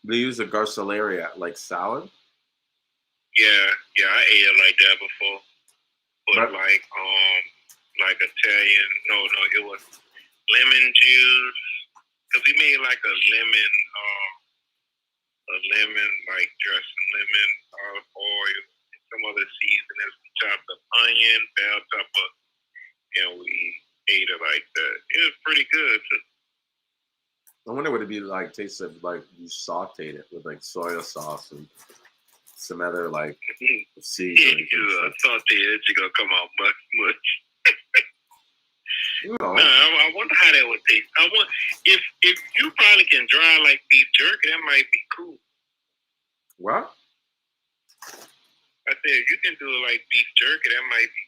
They use a garceleria like salad. Yeah, I ate it like that before. But like Italian. No, it was lemon juice. Cause we made like a lemon like dressing, lemon olive oil, and some other seasonings. We chopped up onion, bell pepper, and we ate it like that. It was pretty good too. I wonder what it'd be like. Taste of like you sauteed it with like soy sauce and some other like seasonings. You sauteed it, you're gonna come out much. No. I wonder how that would taste. I want if you probably can dry like beef jerky, that might be cool. What? I said if you can do it like beef jerky, that might be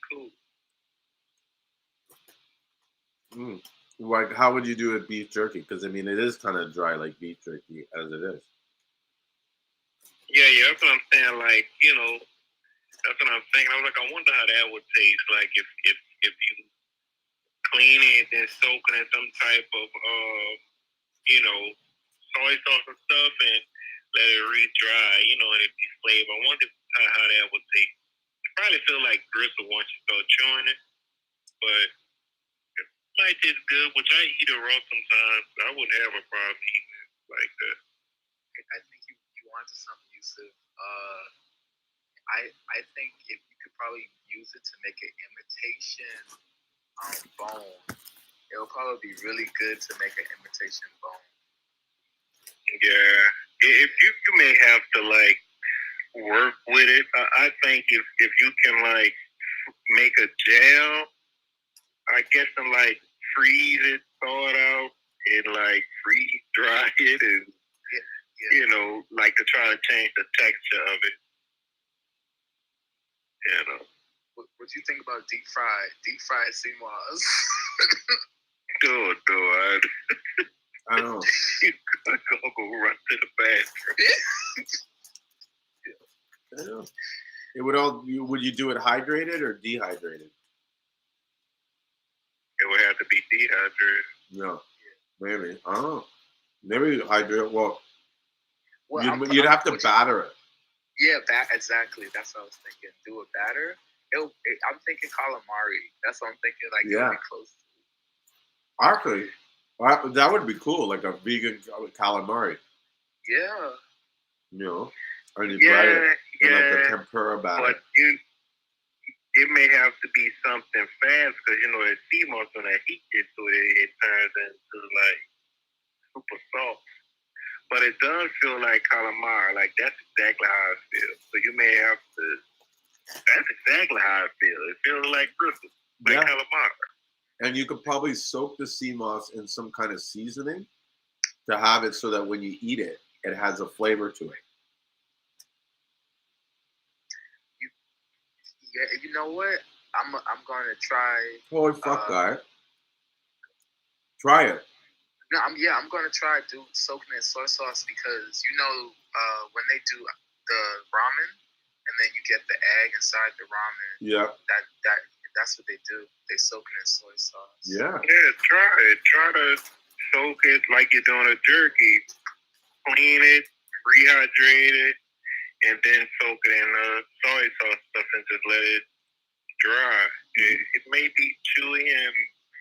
cool. Like, how would you do it beef jerky? Because I mean, it is kind of dry like beef jerky as it is. Yeah, that's what I'm saying. Like, that's what I'm thinking. I was like, I wonder how that would taste. Like if you clean it and soak it in some type of soy sauce and stuff and let it re-dry, and it be flavored. I wonder how that would taste. It probably feel like gristle once you start chewing it, but it might taste good, which I eat it raw sometimes. I wouldn't have a problem eating it like that. I think you onto something, Yusuf. I think if you could probably use it to make an imitation bone, it will probably be really good to make an imitation bone. Yeah, if you may have to like work with it. I think if you can like make a gel, I guess, and like freeze it, thaw it out, and like freeze dry it, and like to try to change the texture of it. What you think about deep fried Seamoss? Good. I don't know. You gotta go run to the bathroom. I don't know. It would you do it hydrated or dehydrated? It would have to be dehydrated. No, maybe. I don't know. Maybe hydrate. Well, you'd I'm have to batter it. Yeah, exactly. That's what I was thinking. Do a batter. I'm thinking calamari. That's what I'm thinking. Like, it'll be close to. Actually, that would be cool. Like a vegan calamari. Yeah. And you dry it in like a tempura batter. But it may have to be something fast because the Seamoss, when I heat it to it turns into like super soft. But it does feel like calamari. Like that's exactly how I feel. So you may have to. That's exactly how I feel. It feels like bristle, like calamari. And you could probably soak the Seamoss in some kind of seasoning to have it so that when you eat it, it has a flavor to it. You know what? I'm gonna try. Holy fuck, guy! Try it. No, I'm gonna try soaking in soy sauce because when they do the ramen and then you get the egg inside the ramen. Yeah. That's what they do. They soak it in soy sauce. Yeah. Yeah, try it. Try to soak it like you're doing a jerky. Clean it, rehydrate it, and then soak it in soy sauce stuff and just let it dry. It may be chewy and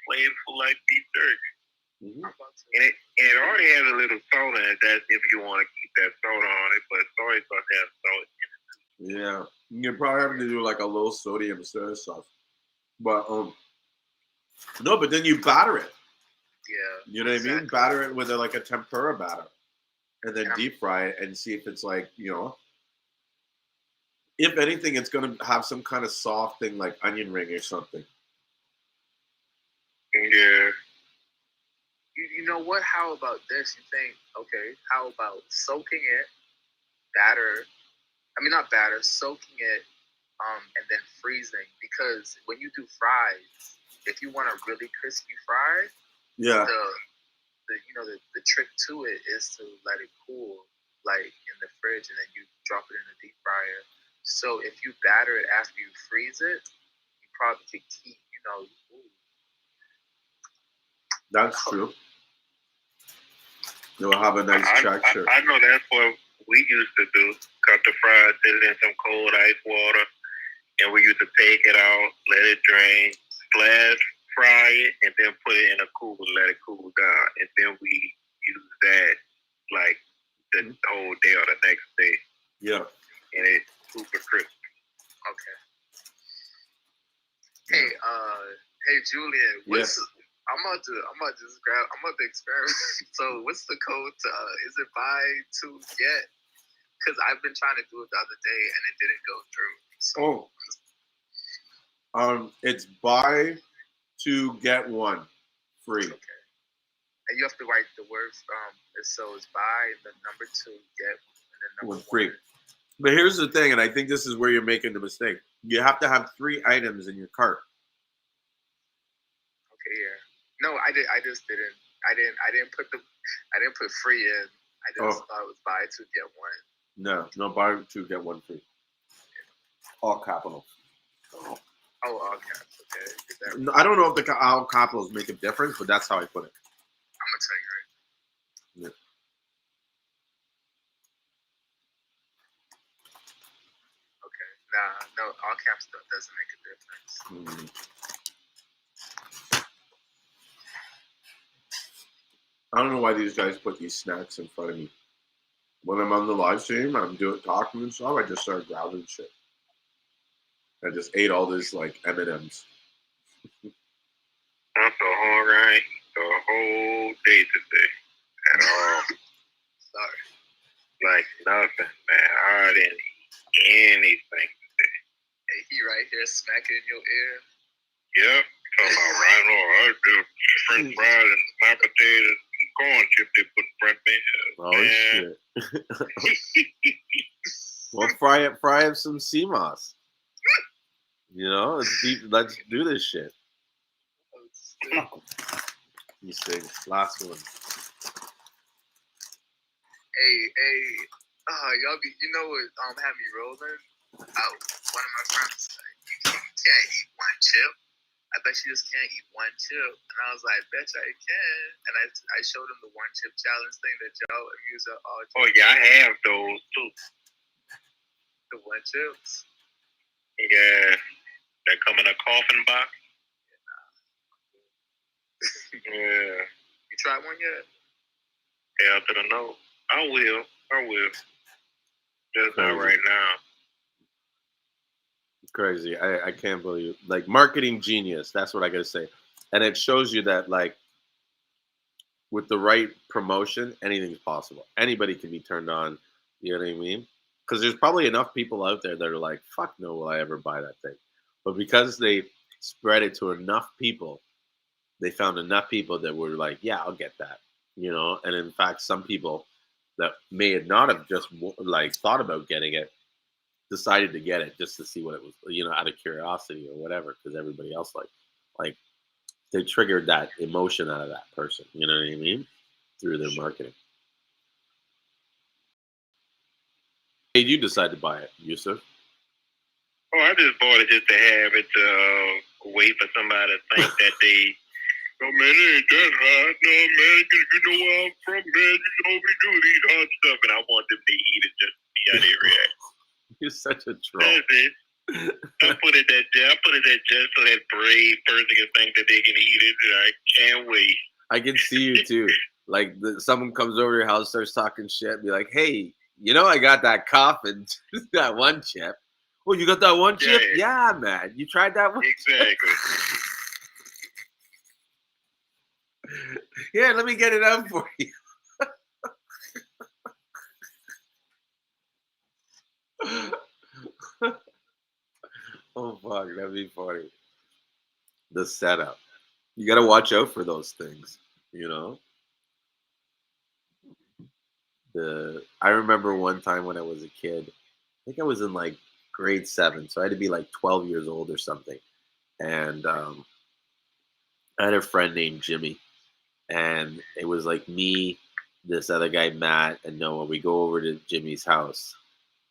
flavorful like beef jerky. Mm-hmm. And it already has a little salt in it. That's if you want to keep that salt on it, but soy sauce has salt in it. Yeah, you probably have to do like a low sodium soy sauce, but no, but then you batter it. Yeah, you know what I mean. Batter it with like a tempura batter, and then deep fry it and see if it's like if anything, it's gonna have some kind of soft thing like onion ring or something. Yeah. You know what? How about this? You think, okay, how about soaking it, not batter, soaking it, and then freezing? Because when you do fries, if you want a really crispy fry, the trick to it is to let it cool, like in the fridge, and then you drop it in the deep fryer. So if you batter it after you freeze it, you probably could keep, That's true. You'll have a nice texture. I know that's what we used to do. Cut the fries, put it in some cold ice water, and we used to take it out, let it drain, fry it, and then put it in a cooler, let it cool down. And then we use that like the whole day or the next day. Yeah. And it's super crispy. Okay. Hey, Julian, I'm about to experiment. So what's the code to, is it buy to get? Because I've been trying to do it the other day and it didn't go through. So. It's buy to get one free. Okay. And you have to write the words, so it's buy, the number 2, get, and then number 1. Free. But here's the thing, and I think this is where you're making the mistake. You have to have 3 items in your cart. Okay, yeah. No, I just didn't. I didn't put free in. I just thought it was buy 2 get 1. No, buy 2 get 1 free. All capitals. Oh, all caps. Okay. I don't know if the all capitals make a difference, but that's how I put it. I'm gonna tell you right. Yeah. No, all camp stuff doesn't make a difference. I don't know why these guys put these snacks in front of me. When I'm on the live stream, I'm talking and stuff. I just start grabbing shit. I just ate all this like M&Ms. I'm so hungry. I ain't eat the whole day today at all. Sorry. Like nothing, man. I didn't eat anything today. Hey, he right here smacking in your ear. Yep. Talking about right now, I do French fries and mashed potatoes and corn chips they put in front of me. Oh Man. shit! Well, fry up some Seamoss. You know, let's do this shit. These things. Last one. Hey, y'all be, you know what had me rolling? One of my friends said, you can't eat one chip. I bet you just can't eat one chip. And I was like, bet you I can. And I showed him the one chip challenge thing that y'all use all. Oh yeah, I have those too. The one chips. Yeah, that come in a coffin box. Yeah. You tried one yet? Hell to the no. I will. Just not right now. Crazy. I can't believe, like, marketing genius. That's what I gotta say. And it shows you that, like, with the right promotion, anything's possible. Anybody can be turned on. You know what I mean? Because there's probably enough people out there that are like, fuck no, will I ever buy that thing? But because they spread it to enough people, they found enough people that were like, yeah, I'll get that. You know? And in fact, some people that may not have just like thought about getting it decided to get it just to see what it was, you know, out of curiosity or whatever, because everybody else like they triggered that emotion out of that person, you know what I mean, through their marketing. Hey, you decide to buy it, Yusuf? Oh, I just bought it just to have it to wait for somebody to think that they, oh man, it ain't that hot. No, man, you know where I'm from, man. You know we do these hot stuff, and I want them to eat it just to see how they react. You're such a troll. That's it. I put it there just so that brave person can think that they can eat it. And I can't wait. I can see you too. Like someone comes over to your house, starts talking shit, be like, "Hey, you know I got that coffin, that one chip. Oh, you got that one chip? Yeah, man. You tried that one? Exactly. Yeah, let me get it out for you." Oh fuck, that'd be funny. The setup. You gotta watch out for those things, you know? I remember one time when I was a kid, I think I was in like grade 7, so I had to be like 12 years old or something. And I had a friend named Jimmy, and it was like me, this other guy, Matt, and Noah. We go over to Jimmy's house,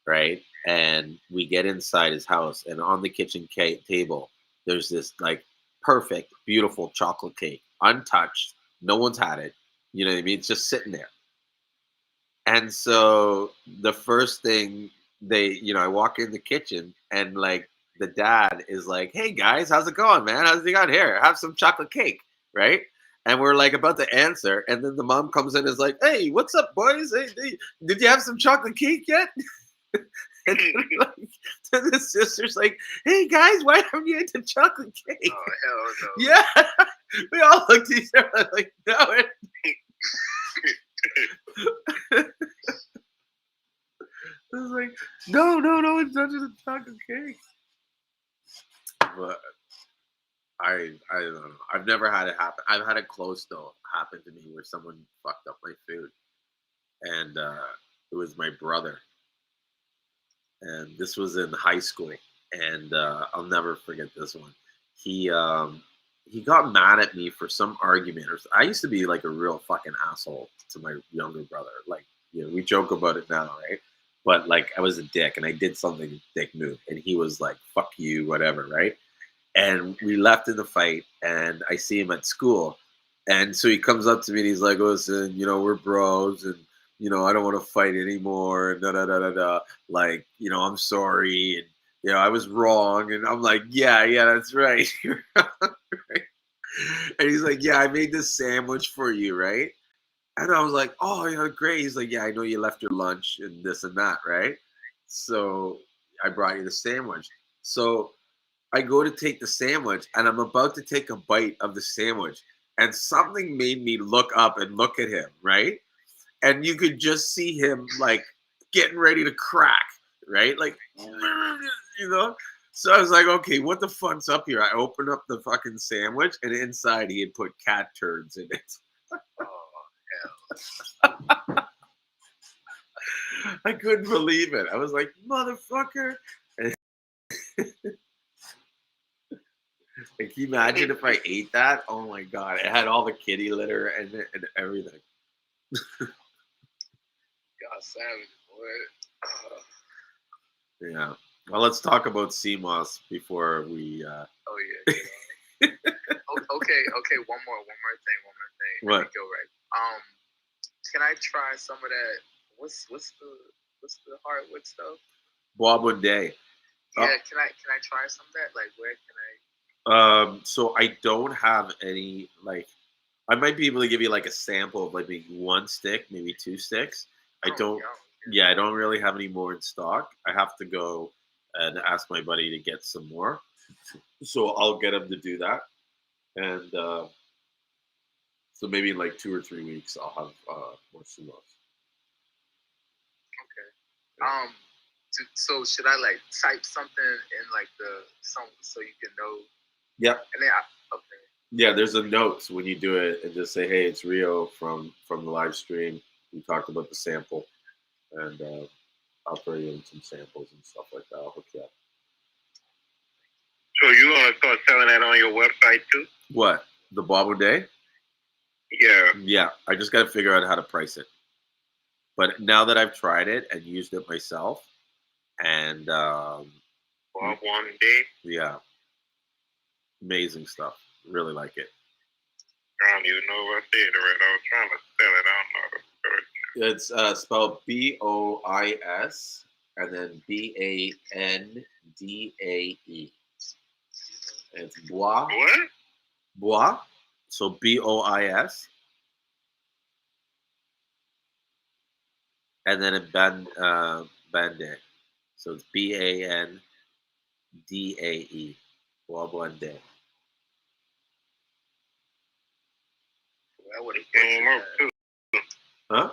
right? And we get inside his house, and on the kitchen table, there's this like perfect, beautiful chocolate cake, untouched. No one's had it. You know what I mean? It's just sitting there. And so the first thing I walk in the kitchen, and like the dad is like, "Hey guys, how's it going, man? How's it going here? Have some chocolate cake," right? And we're like about to answer, and then the mom comes in and is like, "Hey, what's up, boys? Hey, did you have some chocolate cake yet?" And then the sister's like, "Hey guys, why haven't you eaten chocolate cake?" Oh hell no! Yeah, we all looked at each other like, "No." I was like, no, it's not just a chocolate cake. But I don't know. I've never had it happen. I've had it close though happen to me where someone fucked up my food, and it was my brother. And this was in high school, and I'll never forget this one. He got mad at me for some argument. I used to be like a real fucking asshole to my younger brother. Like, you know, we joke about it now, right? But like, I was a dick, and I did something dick move, and he was like, "Fuck you," whatever, right? And we left in the fight, and I see him at school, and so he comes up to me and he's like, "Listen, you know, we're bros, and you know, I don't want to fight anymore, and da da da da da. Like, you know, I'm sorry, and I was wrong. And I'm like, yeah, that's right. You're right. And he's like, yeah, I made this sandwich for you, right? And I was like, oh, yeah, great. He's like, yeah, I know you left your lunch and this and that, right? So I brought you the sandwich. So I go to take the sandwich and I'm about to take a bite of the sandwich. And something made me look up and look at him, right? And you could just see him like getting ready to crack, right? Like, you know? So I was like, okay, what the fuck's up here? I opened up the fucking sandwich and inside he had put cat turds in it. I couldn't believe it. I was like, motherfucker. And can you imagine if I ate that? Oh my God. It had all the kitty litter and everything. Y'all savage, boy. Yeah. Well, let's talk about Seamoss before we. Oh yeah. Okay. One more thing. What? Let me go right. Can I try some of that? What's the hardwood stuff? Bois Day. Yeah. Can I try some of that? Like, where can I? So I don't have any, like, I might be able to give you like a sample of like maybe one stick, maybe two sticks. I don't really have any more in stock. I have to go and ask my buddy to get some more. So I'll get him to do that. And so maybe in like 2 or 3 weeks, I'll have more Seamoss. Okay. So should I like type something in like so you can know? Yep. And then okay. Yeah, there's a note when you do it and just say, hey, it's Rio from the live stream. We talked about the sample. And I'll throw you in some samples and stuff like that. I'll hook you up. So you want to start selling that on your website too? What? The Bois Day? Yeah. Yeah, I just got to figure out how to price it. But now that I've tried it and used it myself, and Bois Day? Yeah, amazing stuff. Really like it. I don't even know if I said it right. I was trying to spell it. I don't know how to spell it. It's spelled BOIS and then BANDAE. It's Bois. What? Bois. So BOIS. And then a Bande. So it's BANDAE. Bois Bande. That would have Came up too. Huh?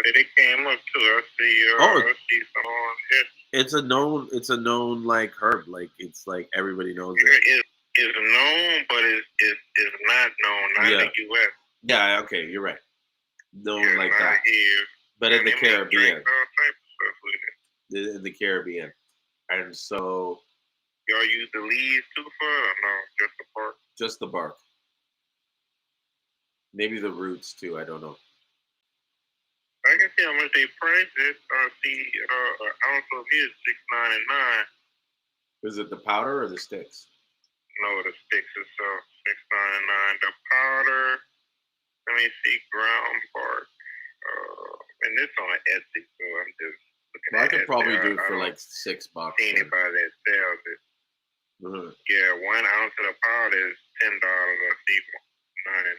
It came up too. I see. I see some on it. It's a known like herb. Like it's like everybody knows it. It's known, but it's not known. Not in the U.S. Yeah. Okay, you're right. Known like that. Here. But in the Caribbean. All type of stuff with it. In the Caribbean. And so. Y'all use the leaves too for it or no? Just the bark? Just the bark. Maybe the roots too. I don't know. I can see how much they price it. I see an ounce of it is $6.99. Is it the powder or the sticks? No, the sticks is $6.99. The powder, let me see, ground bark. And this on Etsy, so I'm just looking at it. I could probably do it for like $6. See anybody that sells it. Mm-hmm. Yeah, 1 ounce of the powder is $10. I see $9.99.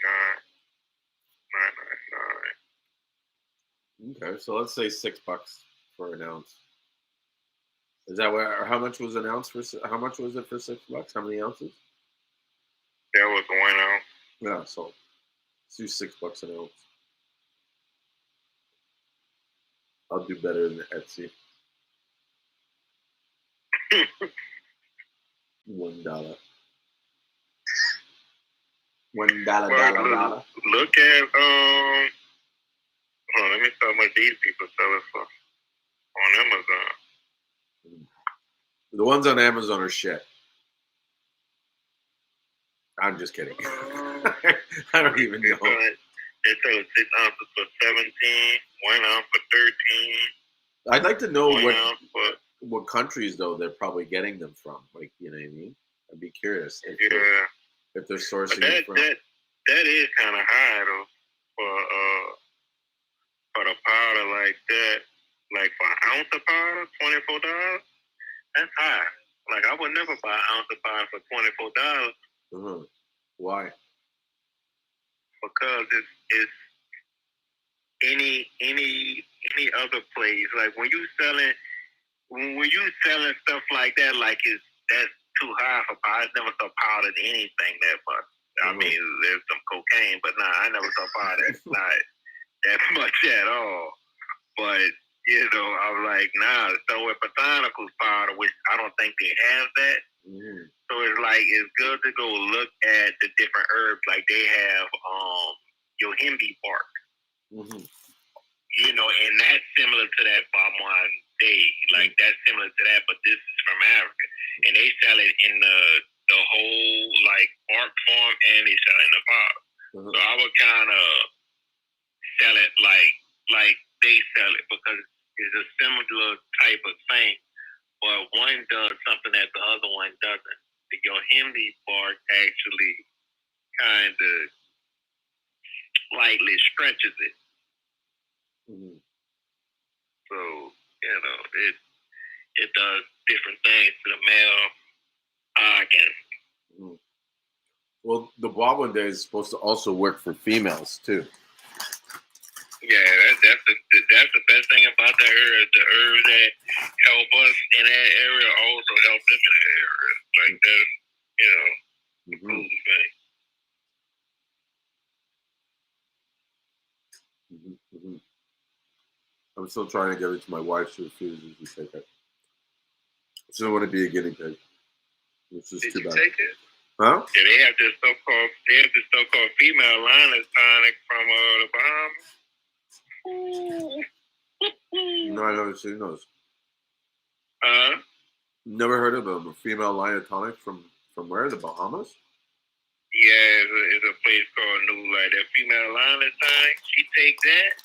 Okay, so let's say $6 for an ounce. Is that what? How much was an ounce for? How much was it for $6? How many ounces? That was 1 ounce. Yeah, so let's do $6 an ounce. I'll do better than Etsy. $1. $1. Look at let me see how much these people sell it for on Amazon. The ones on Amazon are shit. I'm just kidding. I don't even know. They sell 6 ounces for 17, 1 ounce for 13. I'd like to know what countries though they're probably getting them from. Like, you know what I mean? I'd be curious if they're sourcing it from. That is kind of high though for the powder like that. Like for an ounce of powder, $24. That's high. Like I would never buy an ounce of pine for $24 Why? because it's any other place. Like when you selling stuff like that, like that's too high for powder. I never saw powdered anything that much. I mean, there's some cocaine, but nah, I never saw powder that's not that much at all. But you know, I'm like, nah. So with botanicals powder, which I don't think they have that. So it's like it's good to go look at the different herbs. Like they have yohimbe bark. You know, and that's similar to that Balmond Day. Like that's similar to that, but this is from Africa, and they sell it in the whole like bark form, and they sell it in the powder. So I would kind of sell it like they sell it because it's a similar type of thing, but one does something that the other one doesn't. The yohimbe bark actually kind of lightly stretches it. So, you know, it does different things to the male organ. Well, the Boblin Day is supposed to also work for females too. Yeah, that's the best thing about the herbs. The herbs that help us in that area also help them in that area. Like that's, you know, the cool thing. I'm still trying to give it to my wife. She refuses to take it. She doesn't want to be a guinea pig. Which is too bad. Did you take it? Huh? Yeah, they have this so-called female liners tonic from the Bahamas. No, I never seen those. Uh-huh. Never heard of them. A female line tonic from where? The Bahamas? Yeah, it's a place called New Light. That female liner tonic, she take that,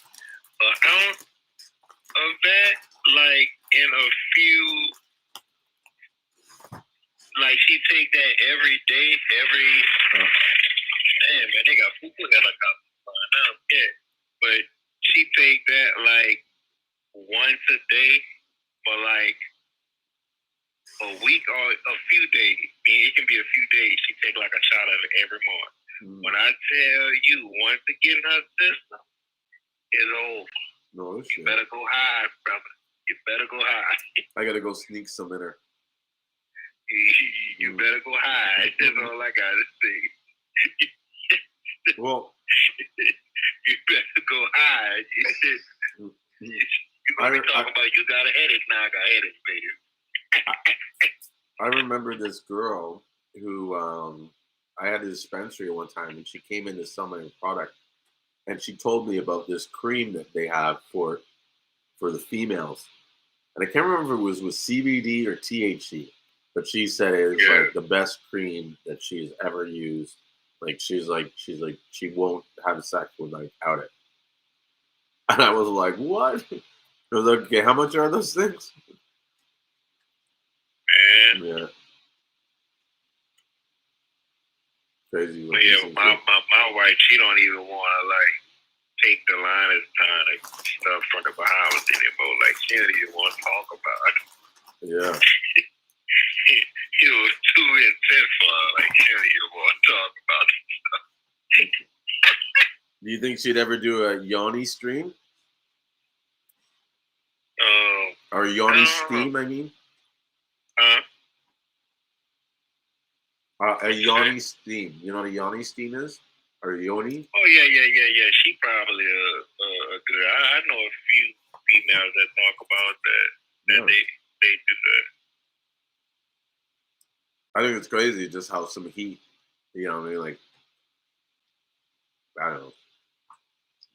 an ounce of that, like in a few, like she take that every day, man, they got poo helicopters flying out, yeah. But she take that like once a day for like a week or a few days. It can be a few days. She take like a shot of it every morning. When I tell you, once it get in her system, it's over. No shit. You better go high, brother. You better go high. I gotta go sneak some in her. You better go high. That's all I gotta say. Well, you better go high. You gonna be talking about you got a headache now. I got a headache, baby. I remember this girl who I had a dispensary one time, and she came in to sell my product, and she told me about this cream that they have for the females, and I can't remember if it was with CBD or THC, but she said it was like the best cream that she's ever used. Like she's like she won't have sex without it, and I was like, what? I was like, okay, how much are those things? Man. Yeah. Crazy. But yeah, my wife, she don't even want to like take the liners tonic stuff from the Bahamas anymore. Like she don't even want to talk about it. Yeah. It was too intense for her. Like she don't even want to talk about it stuff. Do you think she'd ever do a yoni stream? Or a yoni steam, I mean? A yoni steam. You know what a yoni steam is? Or yoni? Oh, yeah. She probably good. I know a few females that talk about that they do that. I think it's crazy just how some heat, you know what I mean? Like, I don't know.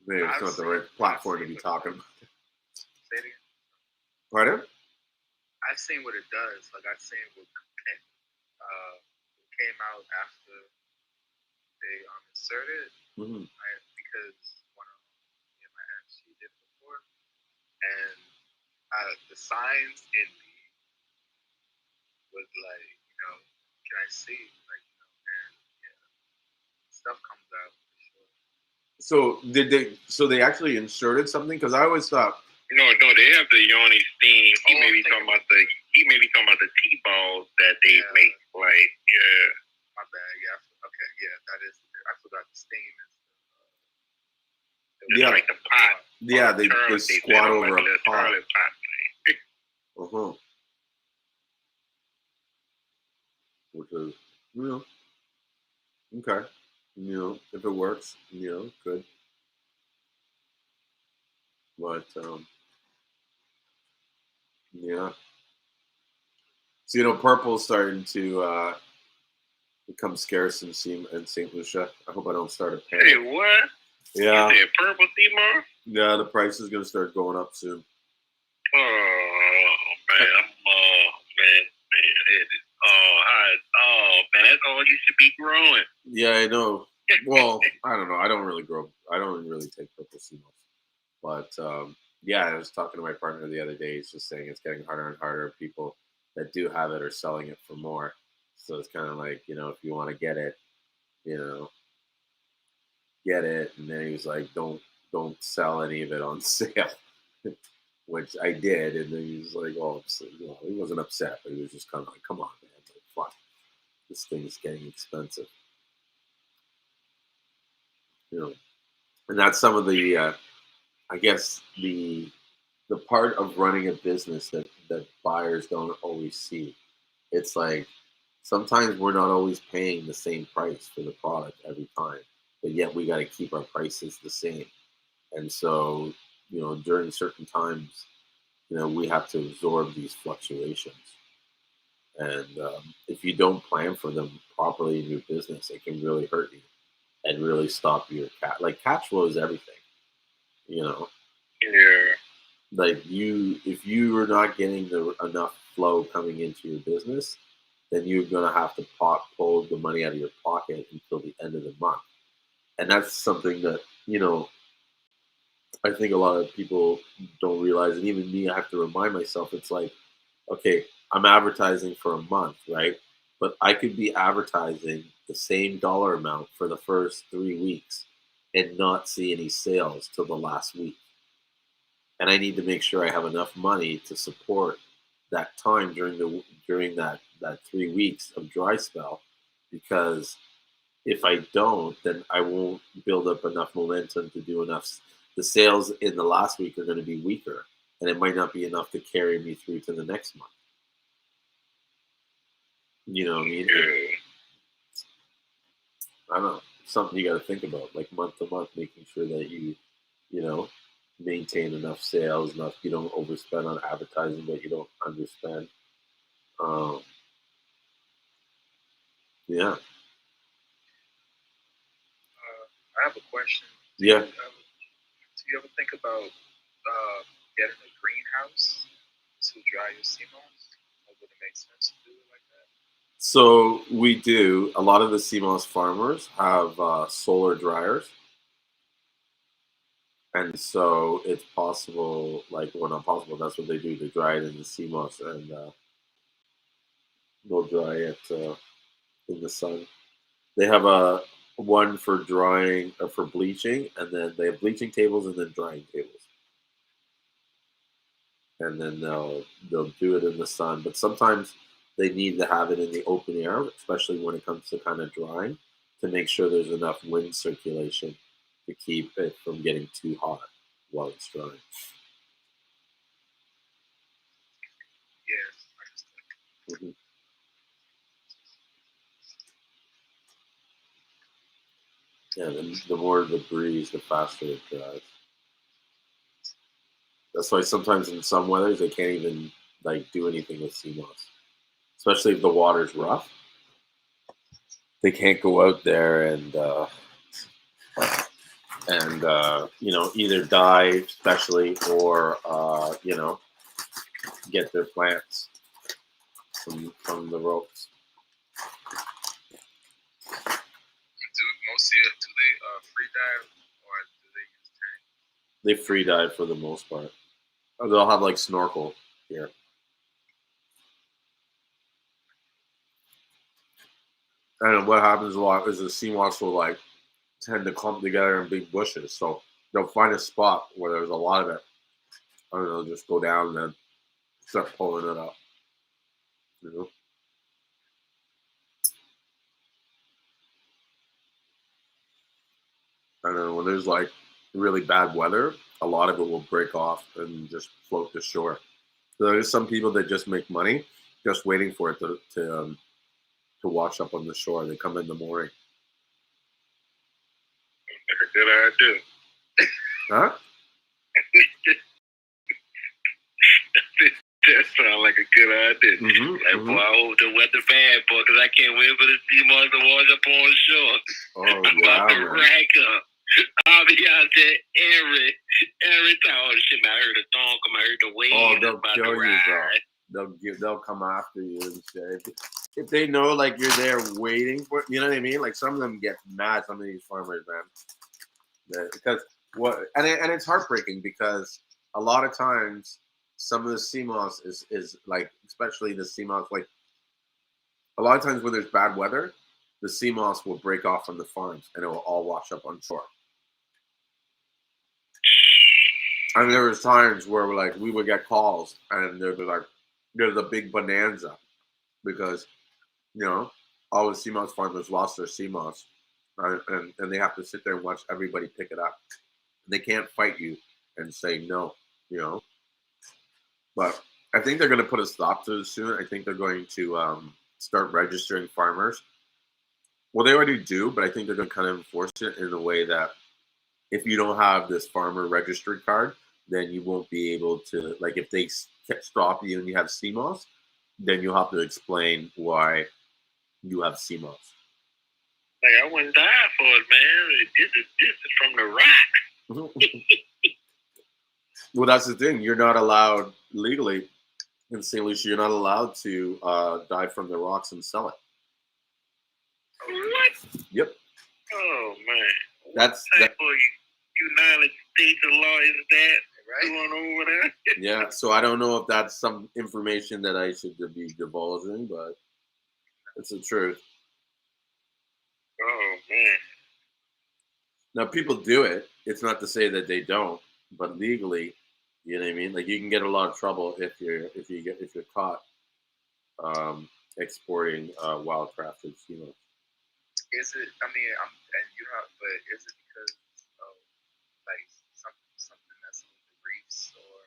Maybe it's not the right platform to be talking about. Say it again. Pardon? I've seen what it does. Like I've seen what came out after they inserted, because one of me and my aunt, she did it before, and the signs in me was like, you know, can I see? Like, you know, and stuff comes out for sure. So So they actually inserted something? Because I always thought. No, they have the yoni steam. He may be talking about the He may be talking about the T-balls that they make. Like, yeah. My bad. Yeah. Okay. Yeah. That is. I forgot the steam is. Just like the pot. Yeah, they squat over a pot. Which is, okay. If it works, good. But yeah. So purple's starting to become scarce in St. Lucia. I hope I don't start a panic. Hey, what? Yeah. You said purple Seamoss? Yeah, the price is gonna start going up soon. Oh man, man. Man, that's all used to be growing. Yeah, I know. Well, I don't know. I don't really take purple Seamoss. But yeah, I was talking to my partner the other day. He's just saying it's getting harder and harder. People that do have it are selling it for more. So it's kind of like, if you want to get it, get it. And then he was like, don't sell any of it on sale, which I did. And then he was like, oh, he wasn't upset, but he was just kind of like, come on, man, like, fuck, this thing is getting expensive. And that's some of the, I guess the part of running a business that buyers don't always see. It's like sometimes we're not always paying the same price for the product every time, but yet we got to keep our prices the same. And so, during certain times, we have to absorb these fluctuations. And if you don't plan for them properly in your business, it can really hurt you and really stop your cash flow is everything, Yeah. Like if you are not getting enough flow coming into your business, then you're gonna have to pull the money out of your pocket until the end of the month, and that's something that I think a lot of people don't realize, and even me, I have to remind myself. It's like, okay, I'm advertising for a month, right? But I could be advertising the same dollar amount for the first 3 weeks and not see any sales till the last week. And I need to make sure I have enough money to support that time during that 3 weeks of dry spell, because if I don't, then I won't build up enough momentum to do enough. The sales in the last week are going to be weaker, and it might not be enough to carry me through to the next month. You know what I mean? I don't know. It's something you got to think about, like month to month, making sure that you maintain enough sales, enough. You don't overspend on advertising, but you don't underspend. Yeah. I have a question. Yeah. Do you ever think about getting a greenhouse to dry your Seamoss? Would it make sense to do it like that? So we do. A lot of the Seamoss farmers have solar dryers. And so it's possible, not possible, that's what they do. They dry it in the Seamoss, and they'll dry it in the sun. They have a one for drying, for bleaching, and then they have bleaching tables and then drying tables. And then they'll do it in the sun. But sometimes they need to have it in the open air, especially when it comes to kind of drying, to make sure there's enough wind circulation to keep it from getting too hot while it's drying. Yes, Mm-hmm. Yeah, the more the breeze, the faster it dries. That's why sometimes in some weathers they can't even do anything with Seamoss, especially if the water's rough. They can't go out there and either dive, especially, or get their plants from the ropes. Do they free dive, or do they use tank? They free dive for the most part. Or they'll have snorkel here. And what happens a lot is the Seamoss will tend to clump together in big bushes. So they'll find a spot where there's a lot of it, and they'll just go down and then start pulling it up. You know, and then when there's like really bad weather, a lot of it will break off and just float to shore. So there's some people that just make money just waiting for it to wash up on the shore. They come in the morning. That's a good idea. Huh? That sounds like a good idea. Boy, I hope the weather bad, boy, because I can't wait for the Seamoss to wash up on shore. Oh, I'm yeah, about to man. rack up. I'll be out there every time. Oh, shit, man, I heard a thong come. I heard the wave. Oh, they'll about kill to you, bro. ride. They'll come after you and say, if they know like you're there waiting for, you know what I mean? Like some of them get mad. Some of these farmers, man, because and it's heartbreaking because a lot of times some of the Seamoss is like, especially the Seamoss, like a lot of times when there's bad weather, the Seamoss will break off from the farms and it will all wash up on shore. I mean, there was times where we would get calls and there'd be like, there's a big bonanza because, you know, all the Seamoss farmers lost their Seamoss, and they have to sit there and watch everybody pick it up. They can't fight you and say no, you know. But I think they're going to put a stop to it soon. I think they're going to start registering farmers. Well, they already do, but I think they're going to kind of enforce it in a way that if you don't have this farmer registry card, then you won't be able to, like, if they stop you and you have Seamoss, then you'll have to explain why you have Seamoss. Like, I wouldn't die for it, man. This is from the rock. Well, that's the thing. You're not allowed legally in St. Lucia. You're not allowed to dive from the rocks and sell it. What? Yep. Oh man. That's what type of United States of law is that going over there? Yeah. So I don't know if that's some information that I should be divulging, but it's the truth. Oh man. Now people do it. It's not to say that they don't, but legally, you know what I mean. Like you can get a lot of trouble if you're caught exporting wildcrafted Seamoss. Is it? I mean, and you know, but is it because of like something that's with the reefs or?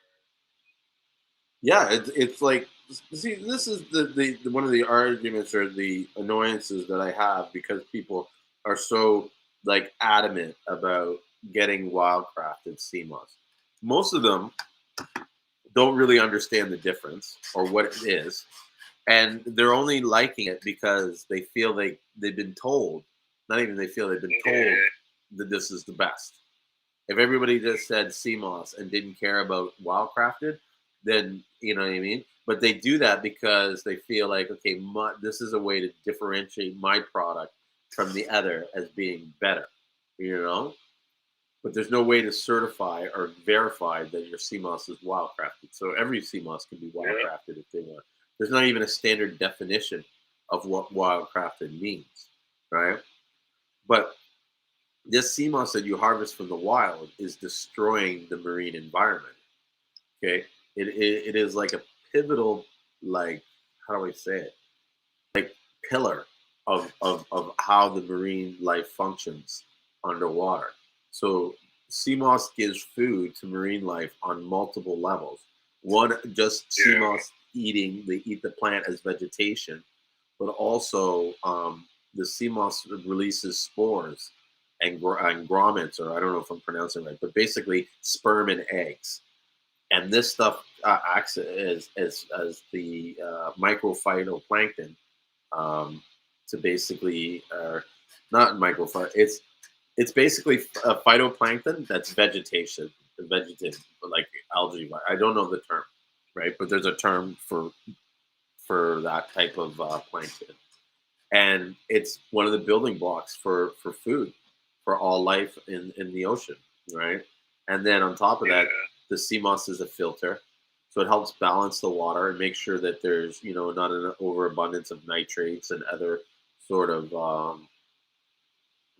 Yeah, it's like, see, this is the one of the arguments or the annoyances that I have because people are so like adamant about getting wildcrafted Seamoss. Most of them don't really understand the difference or what it is, and they're only liking it because they feel they've been told. Not even they feel they've been told that this is the best. If everybody just said Seamoss and didn't care about wildcrafted, then you know what I mean. But they do that because they feel like, okay, this is a way to differentiate my product from the other as being better, you know. But there's no way to certify or verify that your Seamoss is wildcrafted. So every Seamoss can be wildcrafted if they want. There's not even a standard definition of what wildcrafted means, right? But this Seamoss that you harvest from the wild is destroying the marine environment. Okay, it is like a pivotal, like, how do I say it? Like pillar of how the marine life functions underwater. So Seamoss gives food to marine life on multiple levels. One, just Seamoss they eat the plant as vegetation, but also the Seamoss releases spores and grommets, or I don't know if I'm pronouncing it right, but basically sperm and eggs. And this stuff acts as the microphytoplankton to basically, not microphyto. It's basically a phytoplankton that's vegetative, like algae. I don't know the term, right? But there's a term for that type of plankton, and it's one of the building blocks for food for all life in the ocean, right? And then on top of that, the Seamoss is a filter, so it helps balance the water and make sure that there's not an overabundance of nitrates and other sort of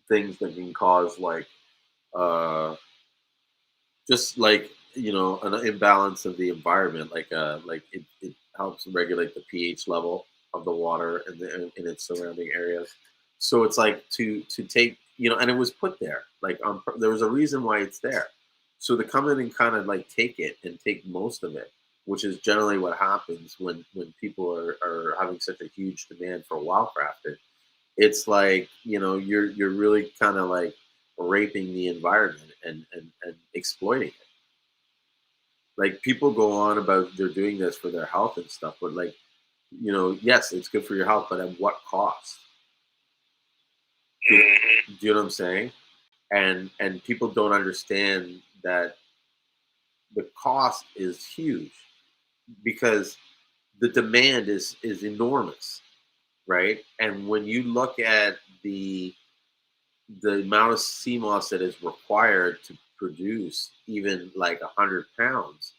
things that can cause like just like an imbalance of the environment, like it helps regulate the pH level of the water in its surrounding areas. So it's like to take, and it was put there. Like there was a reason why it's there. So to come in and kind of like take it and take most of it, which is generally what happens when people are having such a huge demand for wildcrafted. It's like, you're really kind of like raping the environment and exploiting it. Like people go on about they're doing this for their health and stuff, but like, yes, it's good for your health, but at what cost? Do you know what I'm saying? And people don't understand that the cost is huge because the demand is enormous, right? And when you look at the amount of Seamoss that is required to produce even like 100 pounds,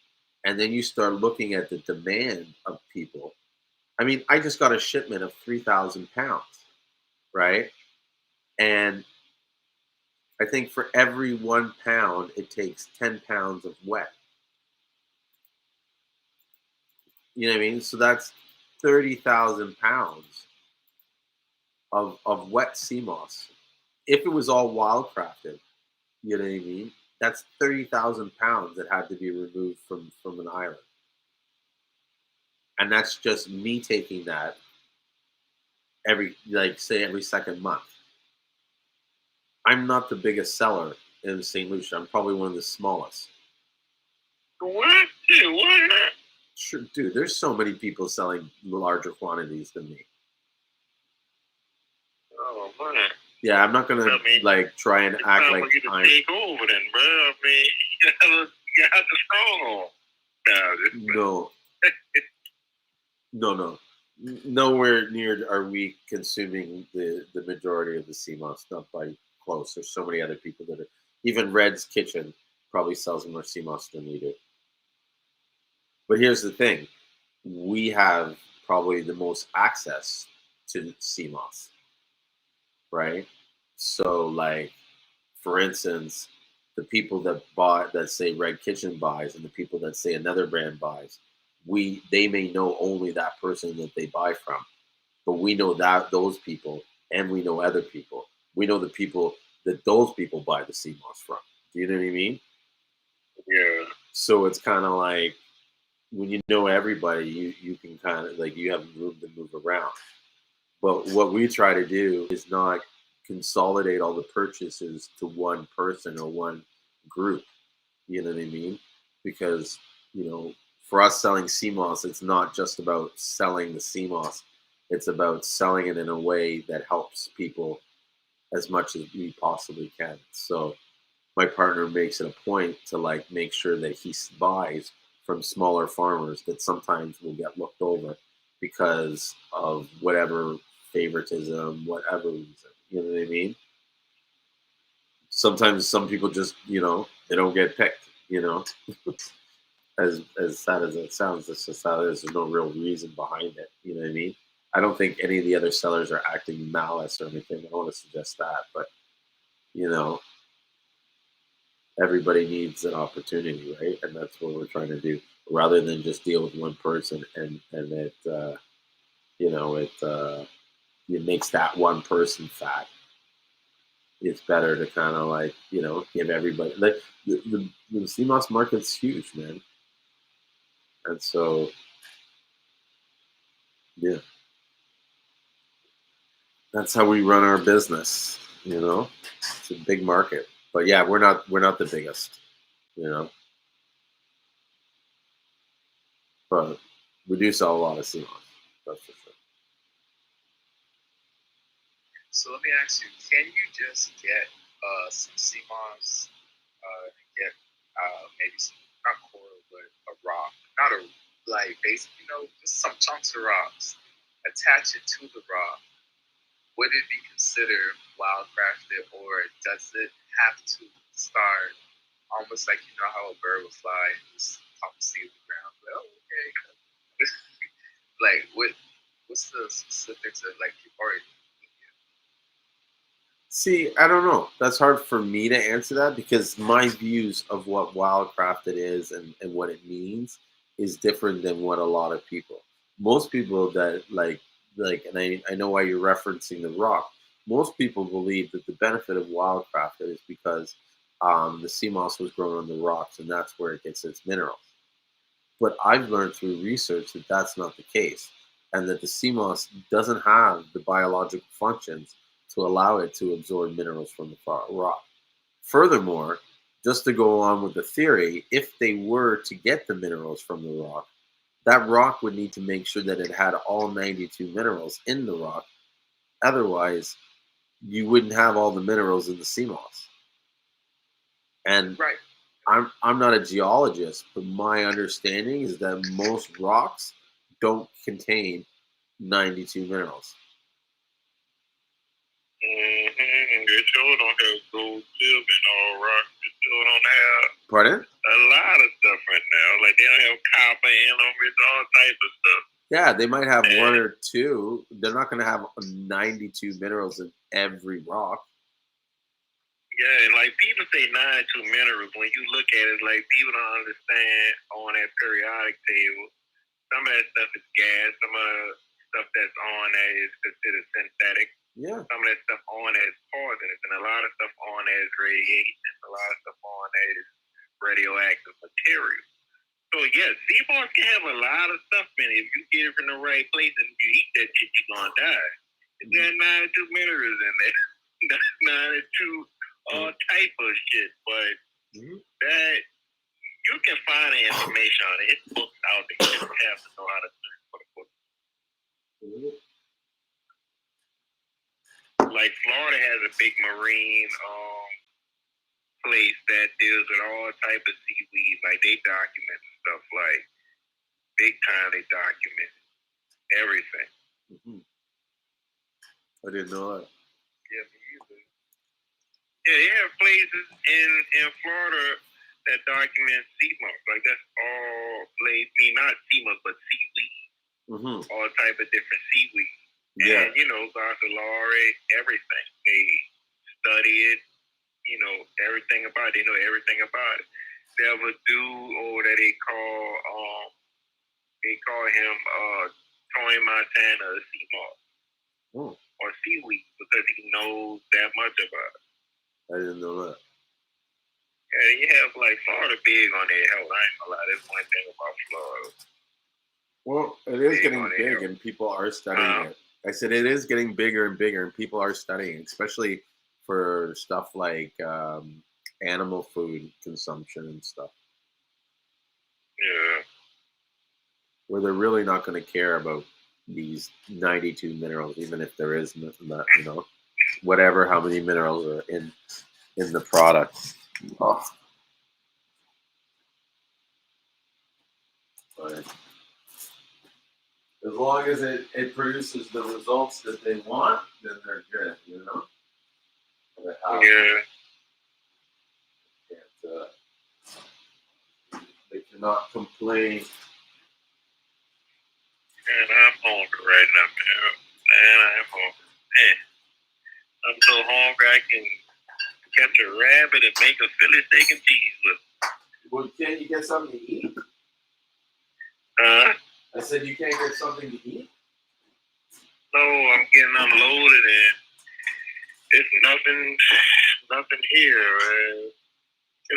and then you start looking at the demand of people. I mean, I just got a shipment of 3,000 pounds, right? And I think for every 1 pound, it takes 10 pounds of wet. You know what I mean? So that's 30,000 pounds of wet Seamoss. If it was all wildcrafted, you know what I mean? That's 30,000 pounds that had to be removed from an island. And that's just me taking that every second month. I'm not the biggest seller in St. Lucia. I'm probably one of the smallest. What? What? Sure, dude, there's so many people selling larger quantities than me. Oh man. Yeah, I'm not gonna like try and act like I'm take over then, bro. I mean, you got the strong on. No. Nowhere near are we consuming the majority of the Seamoss. Not by close. There's so many other people that are. Even Red's Kitchen probably sells more Seamoss than we do. But here's the thing: we have probably the most access to Seamoss, right? So, like, for instance, the people that say Red Kitchen buys, and the people that say another brand buys, they may know only that person that they buy from, but we know that those people, and we know other people. We know the people that those people buy the Seamoss from. Do you know what I mean? Yeah. So it's kind of like when you know everybody, you can kind of like you have room to move around. But what we try to do is not consolidate all the purchases to one person or one group. You know what I mean? Because, for us selling Seamoss, it's not just about selling the Seamoss. It's about selling it in a way that helps people as much as we possibly can. So my partner makes it a point to like make sure that he buys from smaller farmers that sometimes will get looked over because of whatever favoritism, whatever reason. You know what I mean? Sometimes some people just, they don't get picked, as sad as it sounds, that's just how it is. There's no real reason behind it. You know what I mean? I don't think any of the other sellers are acting malice or anything. I don't want to suggest that, but everybody needs an opportunity, right? And that's what we're trying to do, rather than just deal with one person and it it makes that one person fat. It's better to kind of like give everybody like the Seamoss market's huge, man, and so yeah, that's how we run our business. It's a big market, but yeah, we're not the biggest, but we do sell a lot of Seamoss. That's for sure. So let me ask you: can you just get some Seamoss, get maybe some not coral, but a rock, not a like basically just some chunks of rocks, attach it to the rock? Would it be considered wildcrafted, or does it have to start almost like how a bird would fly and just pop a seed in the ground? Well, okay. Like what's the specifics of like or See, I don't know. That's hard for me to answer that because my views of what wildcrafted is and what it means is different than what a lot of people. most people that and I know why you're referencing the rock. Most people believe that the benefit of wildcraft is because the sea moss was grown on the rocks, and that's where it gets its minerals. But I've learned through research that that's not the case, and that the sea moss doesn't have the biological functions to allow it to absorb minerals from the rock. Furthermore, just to go on with the theory, if they were to get the minerals from the rock, that rock would need to make sure that it had all 92 minerals in the rock. Otherwise, you wouldn't have all the minerals in the sea moss. And Right. I'm not a geologist, but my understanding is that most rocks don't contain 92 minerals. They sure don't have gold, silver, and all rock. They sure don't have Pardon? a lot of stuff right now. Like they don't have copper in them. It's all type of stuff. Yeah, they might have one or two. They're not going to have 92 minerals in every rock. Yeah, and like people say 92 minerals. When you look at it, like people don't understand on that periodic table. Some of that stuff is gas. Some of the stuff that's on there is considered synthetic. Yeah. Some of that stuff on there is poisonous, and a lot of stuff on there is radiation. A lot of stuff on there is radioactive material. So yeah, sea moss can have a lot of stuff in it. If you get it from the right place and you eat that shit, you're gonna die. It's got 92 minerals in there. That's 92 all type of shit. But that you can find the information on it. It's books out there. You just have to know how to search for the book. Like Florida has a big marine place that deals with all type of seaweed. Like they document stuff like big time. They document everything. I didn't know that. Yeah, me either. Yeah, they have places in Florida that document sea moss. Like that's all places, not sea moss, but seaweed. All type of different seaweed. Yeah. And, Garthilari, everything. They study it, everything about it. They know everything about it. They have a dude that they call him Tony Montana sea moss or seaweed because he knows that much about it. I didn't know that. Yeah, you have like Florida big on their health. I ain't gonna lie. That's one thing about Florida. Well, it is getting big, and people are studying it. I said it is getting bigger and bigger, and people are studying, especially for stuff like animal food consumption and stuff. Yeah. Where they're really not going to care about these 92 minerals, even if there is, whatever, how many minerals are in the product. Oh. But as long as it produces the results that they want, then they're good, Yeah. They cannot complain. Man, I'm hungry right now, man. I'm hungry. Man, I'm so hungry I can catch a rabbit and make a Philly steak and cheese with it. Well, can't you get something to eat? Huh? I said you can't get something to eat? No, I'm getting unloaded and it's nothing here, man.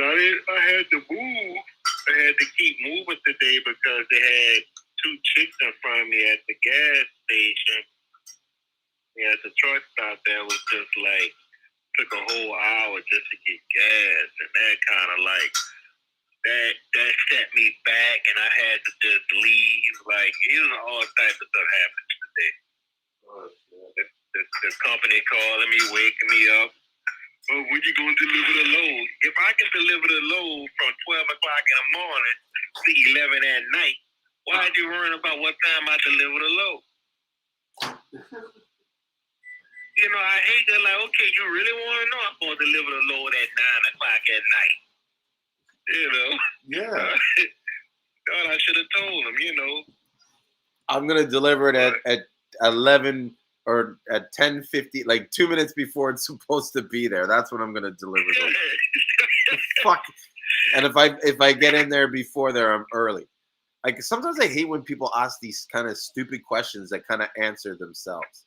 I had to move. I had to keep moving today because they had two chicks in front of me at the gas station. Yeah, the truck stop there was just like took a whole hour just to get gas, and that kind of like that set me back, and I had to just leave. Like it was all types of stuff happening today. The company calling me, waking me up. Oh, when you gonna deliver the load? If I can deliver the load from 12 o'clock in the morning to 11 at night, why are you worrying about what time I deliver the load? I hate that. Like, okay, you really want to know I'm going to deliver the load at 9 o'clock at night? Yeah. God, I should have told him. I'm gonna deliver it at 11 or at 10:50, like 2 minutes before it's supposed to be there. That's when I'm gonna deliver them. Fuck. And if I get in there before there, I'm early. Like sometimes I hate when people ask these kind of stupid questions that kind of answer themselves.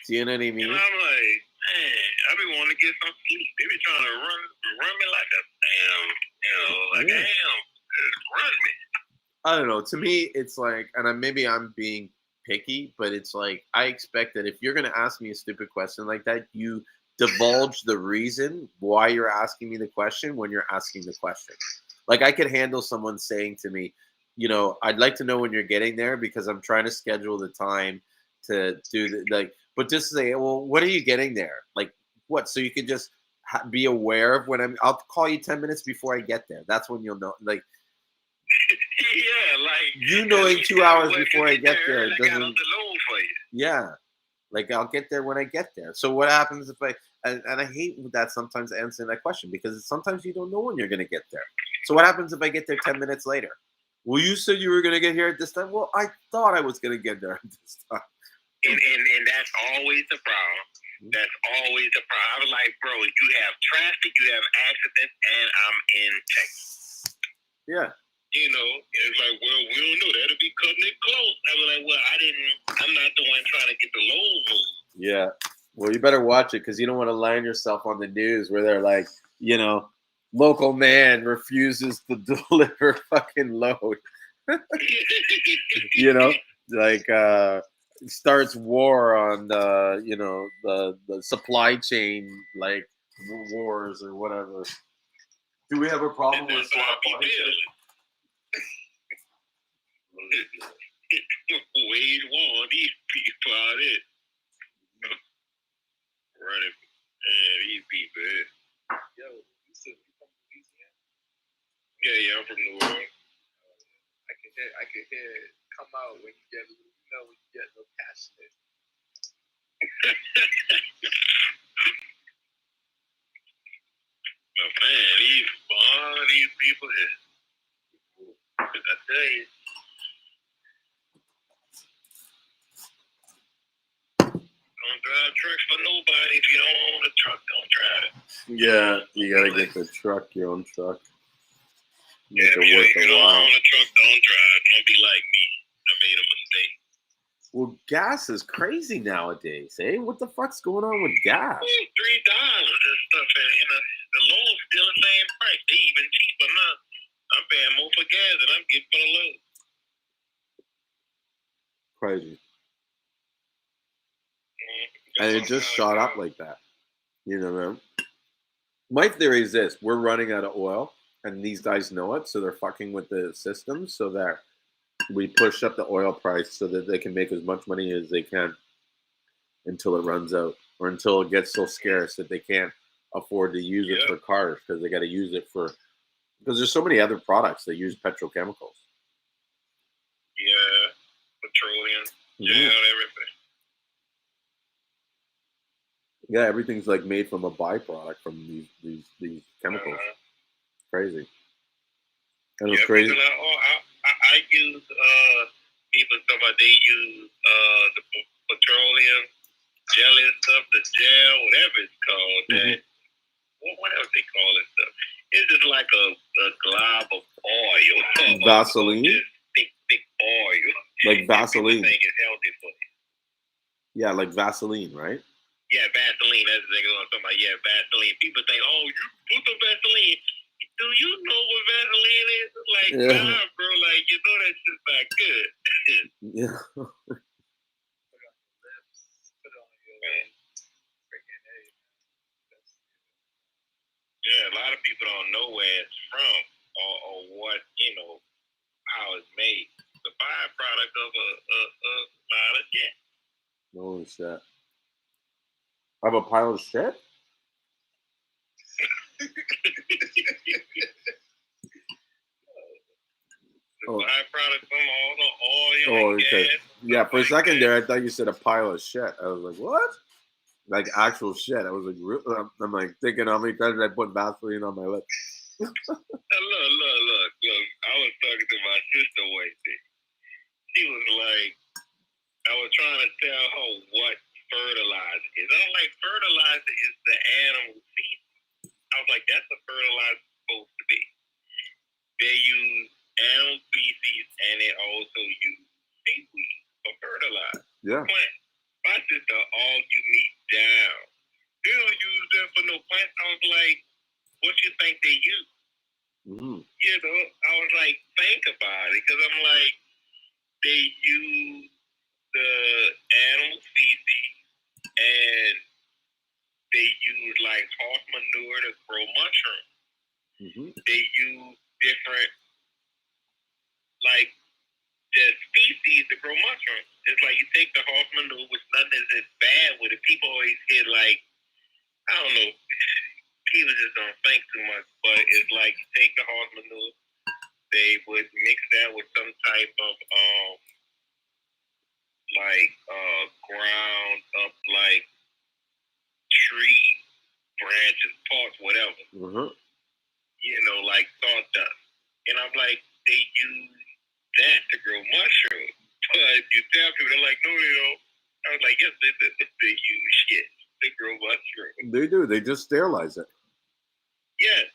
Do you know what I mean? And I'm like, man, I be wanting to get some sleep. They be trying to run me like a damn, run me. I don't know. To me, it's like, and maybe I'm being picky, but it's like I expect that if you're going to ask me a stupid question like that, you divulge the reason why you're asking me the question when you're asking the question. Like I could handle someone saying to me, I'd like to know when you're getting there because I'm trying to schedule the time to do but just say, well, what are you getting there? Like what? So you can just be aware of when I'll call you 10 minutes before I get there. That's when you'll know. Like, yeah, like knowing 2 hours before I get there I got doesn't. on the load for you. Yeah, like I'll get there when I get there. So what happens if and I hate that sometimes answering that question because sometimes you don't know when you're going to get there. So what happens if I get there 10 minutes later? Well, you said you were going to get here at this time. Well, I thought I was going to get there at this time. And that's always the problem. That's always the problem. I was like, bro, you have traffic, you have accidents, and I'm in Texas. Yeah. It's like, well, we don't know. That'll be cutting it close. I was like, well, I'm not the one trying to get the load moved. Yeah. Well, you better watch it because you don't want to land yourself on the news where they're like, local man refuses to deliver fucking load. Starts war on the supply chain like wars or whatever. Do we have a problem with swap Wage war on these people out there. Running. These people. Yo, you said you from Louisiana? Yeah, I'm from New Orleans. I can hear it come out when you get a little passionate. But man, these people is, I tell you. Don't drive trucks for nobody. If you don't own a truck, don't drive it. Yeah, you gotta get the truck, your own truck. Make it worth a while. If you don't own a truck, don't drive. Don't be like me. I made a mistake. Well, gas is crazy nowadays, eh? What the fuck's going on with gas? $3 and stuff, and the load's still the same price. They even cheaper now. I'm paying more for gas than I'm getting for the load. Crazy. And it just shot up like that. Man. My theory is this: we're running out of oil, and these guys know it, so they're fucking with the system, so that we push up the oil price so that they can make as much money as they can until it runs out, or until it gets so scarce that they can't afford to use it for cars because they got to use it because there's so many other products that use petrochemicals. Yeah, petroleum, everything. Yeah, everything's like made from a byproduct from these chemicals. Crazy. And it's crazy. I use people talk about they use the petroleum jelly and stuff, the gel, whatever it's called. That whatever they call it stuff. It's just like a glob of oil. Vaseline. Thick oil. Like Vaseline. Think it's healthy for you. Yeah, like Vaseline, right? Yeah, Vaseline. That's exactly what I'm talking about. Yeah, Vaseline. People think, oh, you put the Vaseline. Do you know what Vaseline is? Like, nah, bro. Like, that shit's not good. Yeah. Put on your freaking egg. Yeah, a lot of people don't know where it's from or what, how it's made. The byproduct of a lot of shit. Holy shit. Of a pile of shit? The byproduct from all the oil and okay. gas. Yeah, for a second there, I thought you said a pile of shit. I was like, what? Like actual shit. I was like, I'm like thinking how many times I put Vaseline on my lips. Look. I was talking to my sister one day. She was like, I was trying to tell her what fertilizer is. I'm like, fertilizer is the animal feed. I was like, that's what fertilizer is supposed to be. They use animal feces Yeah. plant. My sister argue me down. They don't use them for no plant. I was like, what you think they use? Mm-hmm. You know, I was like, think about it, because I'm like, they use the animal feces and they use like horse manure to grow mushrooms. Mm-hmm. They use different like the species to grow mushrooms. It's like you take the horse manure, which nothing is as bad with it. People always hear like, I don't know, people just don't think too much, but it's like you take the horse manure, they would mix that with some type of ground up like tree branches, parts, whatever. Mm-hmm. You know, like sawdust. And I'm like, they use that to grow mushrooms. But you tell people, they're like, no, they don't. I was like, yes, they use shit to grow mushrooms. They do. They just sterilize it. Yes.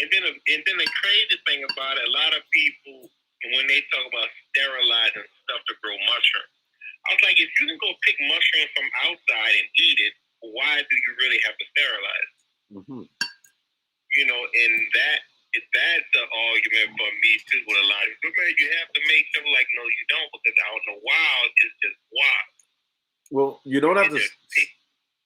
And then the crazy thing about it, a lot of people, when they talk about sterilizing stuff to grow mushrooms, I was like, if you can go pick mushrooms from outside and eat it, why do you really have to sterilize? Mm-hmm. You know, and that's the argument for me too with a lot of people. Man, you have to make something like, no, you don't, because out in the wild is just wild. Well, you don't have to. Just,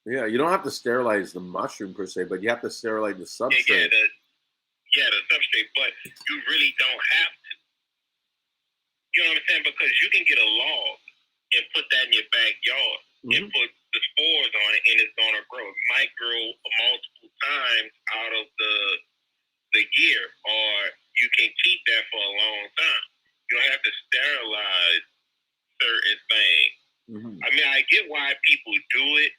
Yeah, you don't have to sterilize the mushroom per se, but you have to sterilize the substrate. the substrate, but you really don't have to. You know what I'm saying? Because you can get a log and put that in your backyard and put the spores on it, and it's gonna grow. It might grow multiple times out of the year, or you can keep that for a long time. You don't have to sterilize certain things. Mm-hmm. I mean, I get why people do it,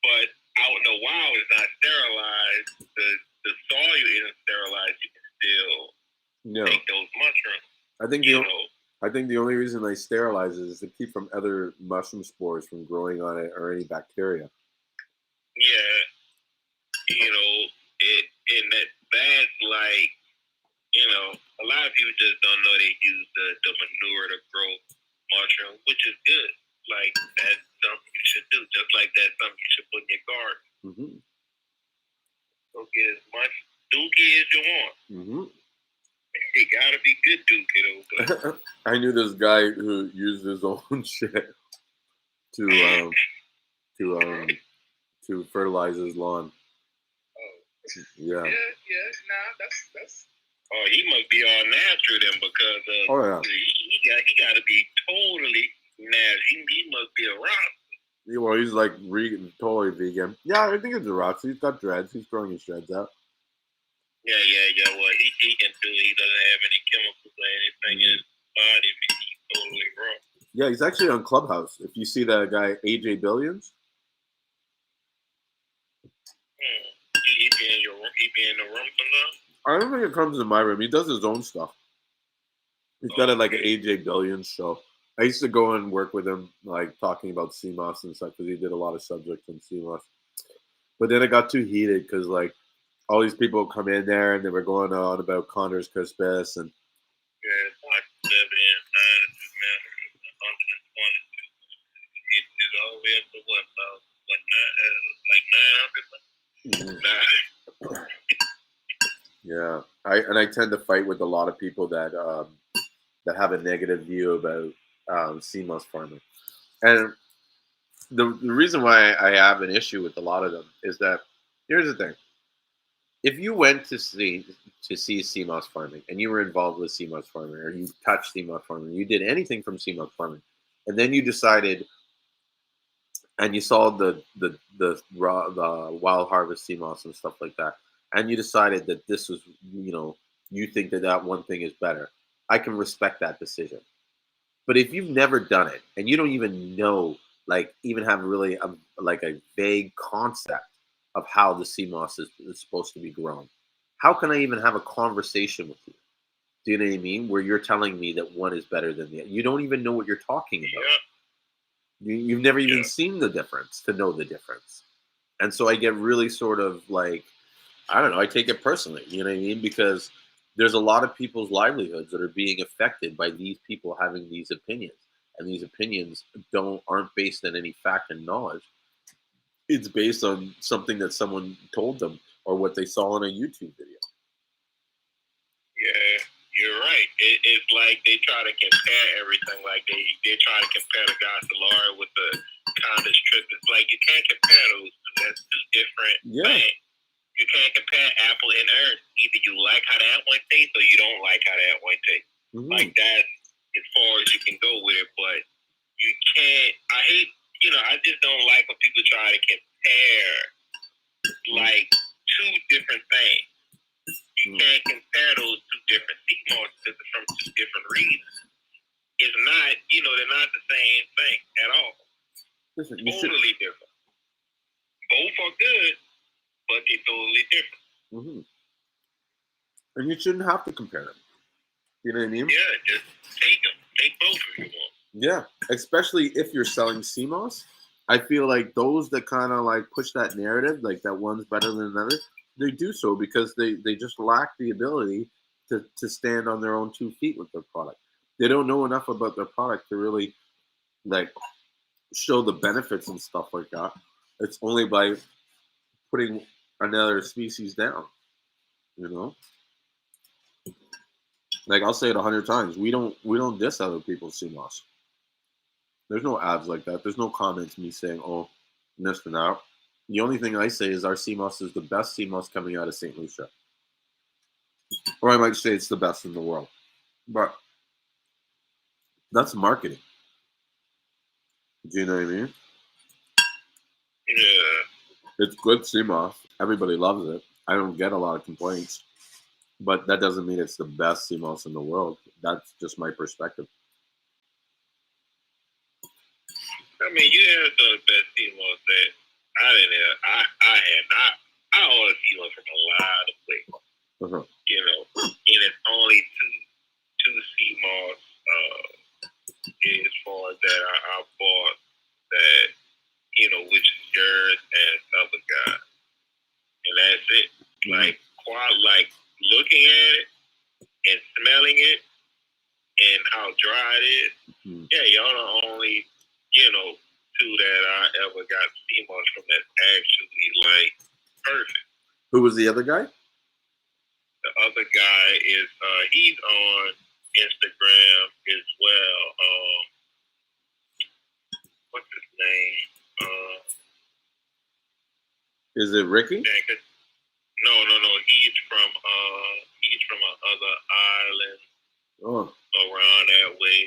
but out in the wild, it's not sterilized. The soil isn't sterilized. You can still take those mushrooms. I think the only reason they sterilize it is to keep from other mushroom spores from growing on it or any bacteria. Yeah, you know, that's like, you know, a lot of people just don't know they use the manure to grow mushrooms, which is good. Like, that's something you should do, just like that's something you should put in your garden. Mm-hmm. Go get as much dookie as you want. Mm-hmm. It gotta be good dookie though. But I knew this guy who used his own shit to fertilize his lawn. Yeah. Nah, that's. Oh, he must be all natural then, because he got to be totally natural. He must be a rock. Yeah, well, he's like totally vegan. Yeah, I think it's a rock. He's got dreads. He's growing his dreads out. Yeah. Well, he can do. He doesn't have any chemicals or anything in his body. He's totally raw. Yeah, he's actually on Clubhouse. If you see that guy AJ Billions. He be in the room sometimes. I don't think it comes in my room. He does his own stuff. He's got an AJ Billions show. I used to go and work with him, like talking about Seamoss and stuff, because he did a lot of subjects on Seamoss. But then it got too heated because like all these people would come in there and they were going on about Connor's Crispus and. Yeah, it's like 7 and 9, it's all the way up to what, like 900. Yeah, I tend to fight with a lot of people that have a negative view about Seamoss farming, and the reason why I have an issue with a lot of them is that here's the thing: if you went to see Seamoss farming and you were involved with Seamoss farming, or you touched Seamoss farming, you did anything from Seamoss farming, and then you decided and you saw the wild harvest Seamoss and stuff like that, and you decided that this was, you think that one thing is better, I can respect that decision. But if you've never done it and you don't even know, like, even have really a vague concept of how the Seamoss is supposed to be grown, how can I even have a conversation with you? Do you know what I mean? Where you're telling me that one is better than the other. You don't even know what you're talking about. Yeah. You've never even seen the difference to know the difference. And so I get really sort of like, I don't know, I take it personally, you know what I mean? Because there's a lot of people's livelihoods that are being affected by these people having these opinions. and these opinions aren't based on any fact and knowledge. It's based on something that someone told them or what they saw in a YouTube video. Yeah, you're right. It's like they try to compare everything. Like they try to compare the Gospel with the Conda strip. It's like you can't compare those two. That's two different things. You can't compare apple and earth. Either you like how that one tastes or you don't like how that one tastes. Mm-hmm. Like that's as far as you can go with it. But you can't. I hate. I just don't like when people try to compare like two different things. You can't compare those two different Seamoss because from two different reasons. It's not, they're not the same thing at all. Listen, totally different. Both are good, but they're totally different. Mm-hmm. And you shouldn't have to compare them. You know what I mean? Yeah, just take them. Take both if you want. Yeah, especially if you're selling Seamoss. I feel like those that kind of like push that narrative, like that one's better than another, they do so because they just lack the ability to stand on their own 2 feet with their product. They don't know enough about their product to really like show the benefits and stuff like that. It's only by putting another species down, Like I'll say it 100 times. We don't diss other people's Seamoss. There's no ads like that. There's no comments me saying, oh, this and that. The only thing I say is our Seamoss is the best Seamoss coming out of St. Lucia. Or I might say it's the best in the world. But that's marketing. Do you know what I mean? Yeah. It's good Seamoss. Everybody loves it. I don't get a lot of complaints. But that doesn't mean it's the best Seamoss in the world. That's just my perspective. I mean, you have the best Seamoss that I didn't have. I had not. I ordered Seamoss from a lot of places. Uh-huh. And it's only two Seamoss as far as that I bought that, which is yours and other guy. And that's it. Mm-hmm. Like looking at it and smelling it and how dry it is. Mm-hmm. Yeah, y'all the only, two that I ever got Seamoss from that's actually like perfect. Who was the other guy? The other guy is he's on Instagram as well. What's his name? Is it Ricky? No. He's from another island. Oh. Around that way.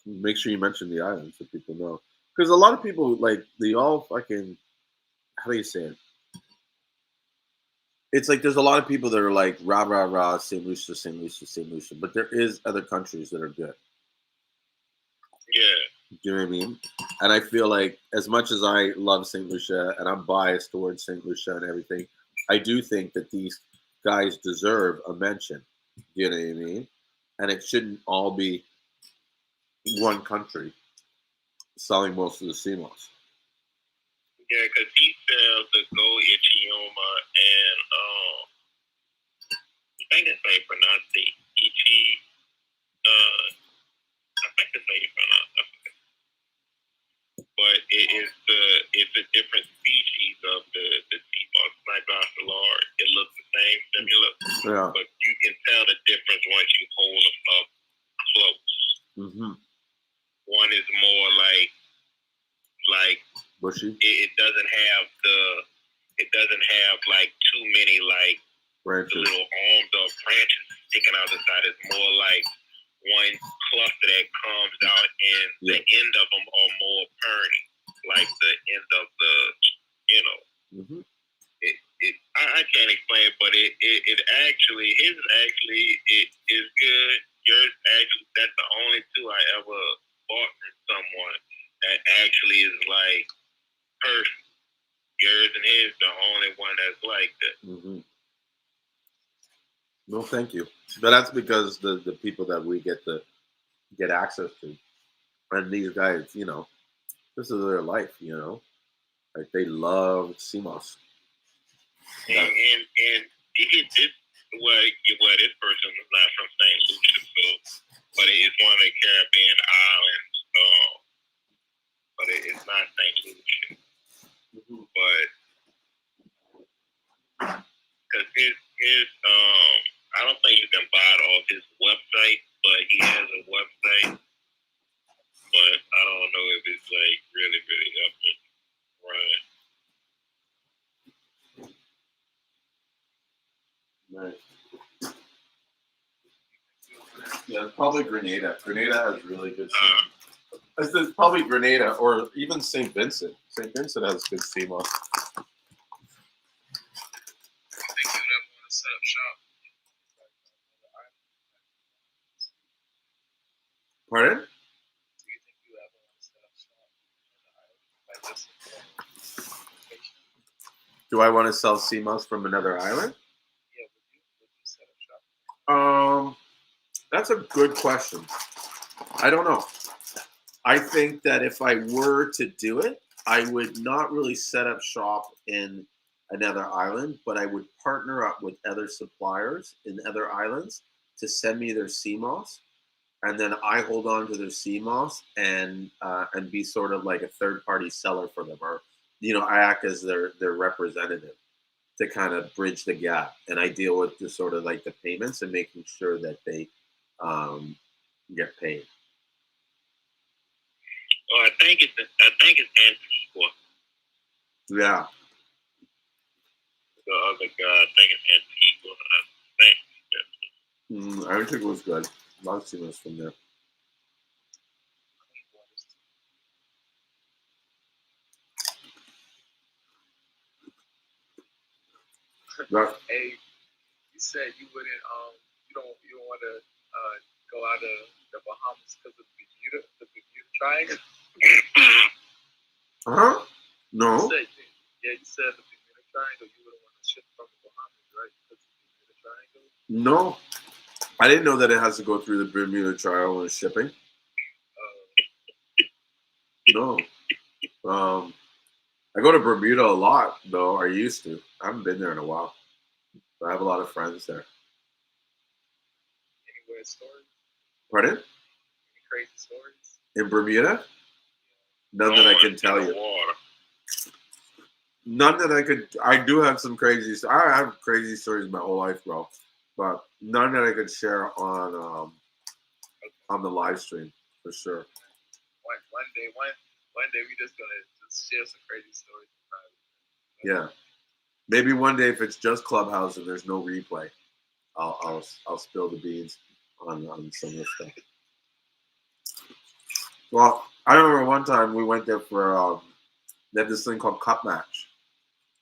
Make sure you mention the island so people know. Because a lot of people, like, they all fucking, how do you say it? It's like there's a lot of people that are like, rah, rah, rah, St. Lucia, St. Lucia, St. Lucia. But there is other countries that are good. Yeah. Do you know what I mean? And I feel like as much as I love St. Lucia and I'm biased towards St. Lucia and everything, I do think that these guys deserve a mention. Do you know what I mean? And it shouldn't all be one country selling most of the Seamoss. Yeah, because he sells the Go Ichioma and I think that's how you pronounce it. I think that's how you pronounce it. But it's a different species of the Seamoss, like Ocellar. It looks the same, similar. Yeah. But you can tell the difference once you hold them up close. Mm-hmm. One is more like bushy. It doesn't have like too many like branches. The little arms or branches sticking out the side. It's more like one cluster that comes out, and the end of them are more perny, like the end of the, Mm-hmm. I can't explain it, but it actually, his actually, it is good. Yours actually, that's the only two I ever bought from someone that actually is like perfect. Yours and his the only one that's like that. Mm-hmm. No, thank you. But that's because the people that we get access to, and these guys, this is their life, like they love Seamoss. And this person is not from St. Lucia, so, but it's one of the Caribbean I don't think you can buy it off his website, but he has a website. But I don't know if it's like really, really up and running. Right. Yeah, probably Grenada. Grenada has really good Seamoss. It's probably Grenada or even St. Vincent. St. Vincent has good Seamoss. I think you'd ever want to set up shop. Pardon? Do you think you ever want to set up shop on the island? Like this location? Do I want to sell Seamoss from another island? Yeah, would you set up shop? That's a good question. I don't know. I think that if I were to do it, I would not really set up shop in another island, but I would partner up with other suppliers in other islands to send me their Seamoss, and then I hold on to their Seamoss and be sort of like a third party seller for them, or I act as their representative to kind of bridge the gap, and I deal with the sort of like the payments and making sure that they get paid. Oh, I think it's Antigua. Yeah. The other guy, I think it's Antigua. I think. I think it was good. A lot of Seamoss from there. Right. Hey, you said you wouldn't you don't want to go out of the Bahamas because of the Bermuda Triangle. No. You said the Bermuda Triangle. You wouldn't want to ship from the Bahamas, right? Because of the Bermuda Triangle. No, I didn't know that it has to go through the Bermuda Triangle when shipping. No. I go to Bermuda a lot, though. I used to. I haven't been there in a while. But I have a lot of friends there. Any weird stories? Pardon? Any crazy stories? In Bermuda? None that I can tell you. None that I could. I do have some crazy. I have crazy stories my whole life, bro. But none that I could share on the live stream for sure. One day we just gonna share some crazy stories. Yeah, maybe one day if it's just Clubhouse and there's no replay, I'll spill the beans on some of the stuff. Well, I remember one time we went there for they have this thing called Cup Match,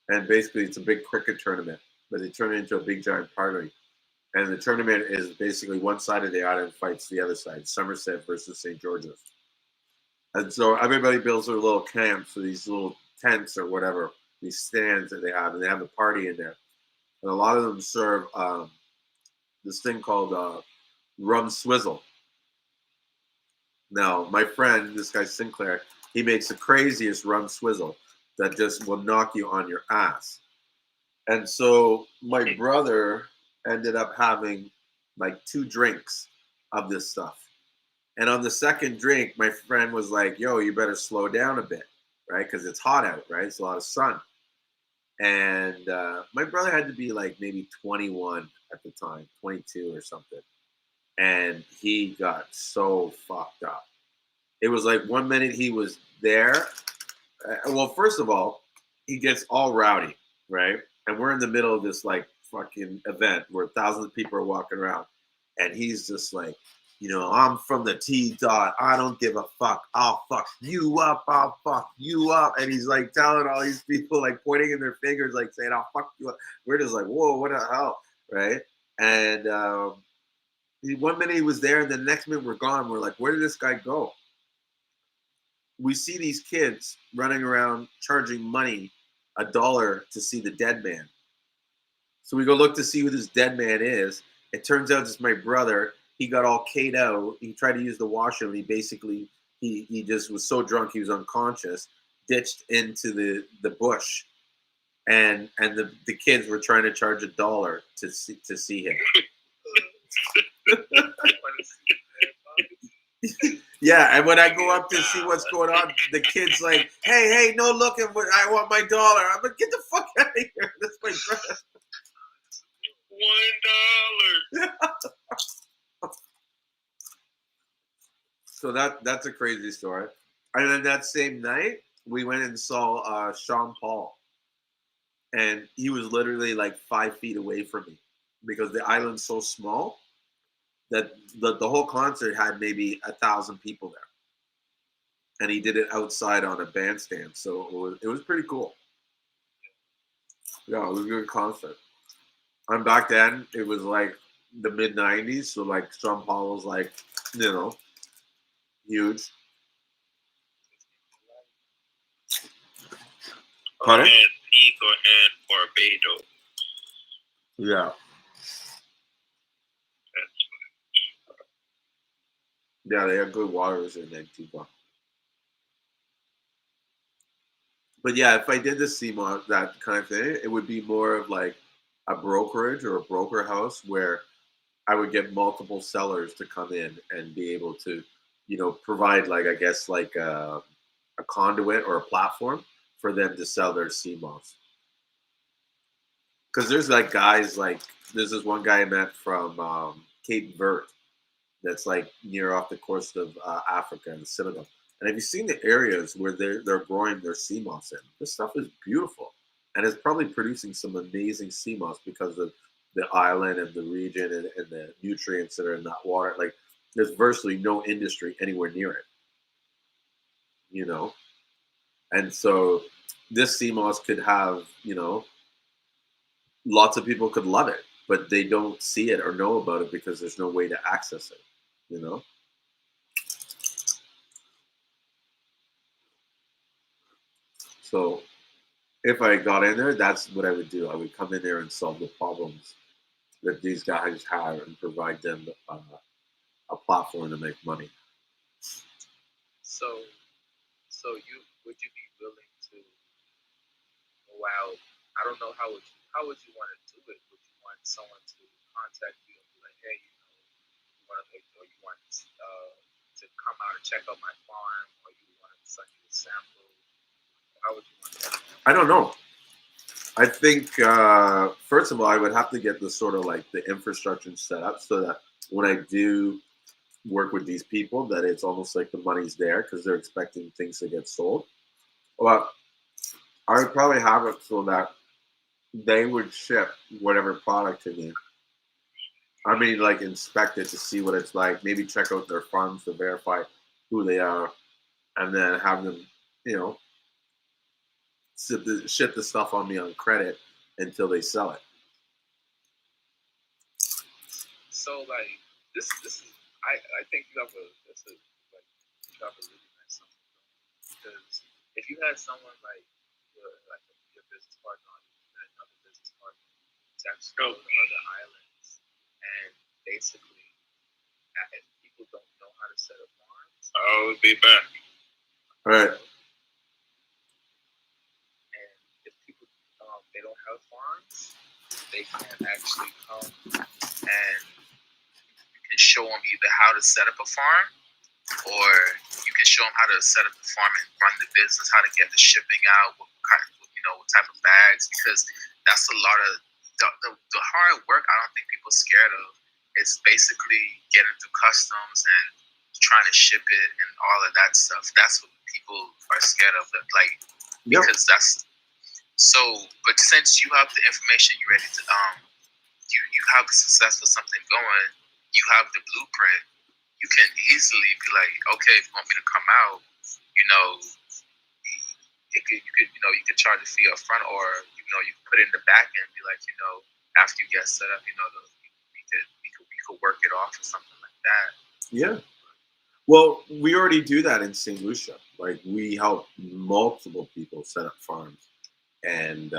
and basically it's a big cricket tournament, but they turn it into a big giant party. And the tournament is basically one side of the island fights the other side, Somerset versus St. George's. And so everybody builds their little camps, or these little tents or whatever, these stands that they have, and they have a party in there. And a lot of them serve this thing called rum swizzle. Now, my friend, this guy Sinclair, he makes the craziest rum swizzle that just will knock you on your ass. And so my brother ended up having like 2 drinks of this stuff. And on the second drink, my friend was like, yo, you better slow down a bit, right? Because it's hot out, right? It's a lot of sun. And my brother had to be like maybe 21 at the time, 22 or something. And he got so fucked up. It was like 1 minute he was there. Well, first of all, he gets all rowdy, right? And we're in the middle of this like fucking event where thousands of people are walking around. And he's just like, I'm from the T-Dot. I don't give a fuck. I'll fuck you up. I'll fuck you up. And he's like telling all these people, like pointing in their fingers, like saying, I'll fuck you up. We're just like, whoa, what the hell? Right? And 1 minute he was there, and the next minute we're gone. We're like, where did this guy go? We see these kids running around charging money, $1 to see the dead man. So we go look to see who this dead man is. It turns out it's my brother. He got all K'd out. He tried to use the washroom. He basically, he just was so drunk he was unconscious, ditched into the bush. And the kids were trying to charge $1 to see him. Yeah, and when I go up to see what's going on, the kid's like, hey, no looking, I want my $1. I'm like, get the fuck out of here. That's my brother. So that's a crazy story. And then that same night, we went and saw Sean Paul, and he was literally like 5 feet away from me because the island's so small that the whole concert had maybe 1,000 people there, and he did it outside on a bandstand. So it was pretty cool. Yeah, it was a good concert. And back then, it was like the mid '90s, so like Sean Paul was like, huge. Pardon? Antigua and Barbados. Yeah. Yeah, they have good waters in Antigua. But yeah, if I did the Seamoss, that kind of thing, it would be more of like a brokerage or a broker house where I would get multiple sellers to come in and be able to, provide like, I guess, like a conduit or a platform for them to sell their Seamoss. Because there's like guys like, there's this one guy I met from Cape Verde that's like near off the coast of Africa and Senegal. And have you seen the areas where they're growing their Seamoss in? This stuff is beautiful, and it's probably producing some amazing Seamoss because of the island and the region and the nutrients that are in that water. Like there's virtually no industry anywhere near it, And so this Seamoss could have, lots of people could love it, but they don't see it or know about it because there's no way to access it. So if I got in there, that's what I would do. I would come in there and solve the problems that these guys have and provide them a platform to make money. So would you be willing to go out? I don't know how would you want to do it? Would you want someone to contact you and be like, hey, you want to make, or you want to come out and check out my farm, or you want to send you a sample? How would you want to do that? I don't know. I think first of all, I would have to get the sort of like the infrastructure set up so that when I do work with these people, that it's almost like the money's there because they're expecting things to get sold. Well, I would probably have it so that they would ship whatever product to me. I mean, like inspect it to see what it's like. Maybe check out their farms to verify who they are, and then have them, ship the stuff on me on credit until they sell it. So like this is I think you have a really nice something because if you had someone like your business partner and another business partner to actually go to other islands and basically if people don't know how to set up farms, I'll be back. All right. and if people they don't have farms, they can actually come and you can show them either how to set up a farm or you can show them how to set up the farm and run the business, how to get the shipping out, what type of bags, because that's a lot of the hard work. I don't think people are scared of. It's basically getting through customs and trying to ship it and all of that stuff. That's what people are scared of. Because that's so. But since you have the information, you're ready to you have a successful something going. You have the blueprint. You can easily be like, okay, if you want me to come out, you could charge a fee up front, or you can put it in the back end and be like, after you get set up, we could work it off or something like that. Yeah. Well, we already do that in St. Lucia. Like we help multiple people set up farms, and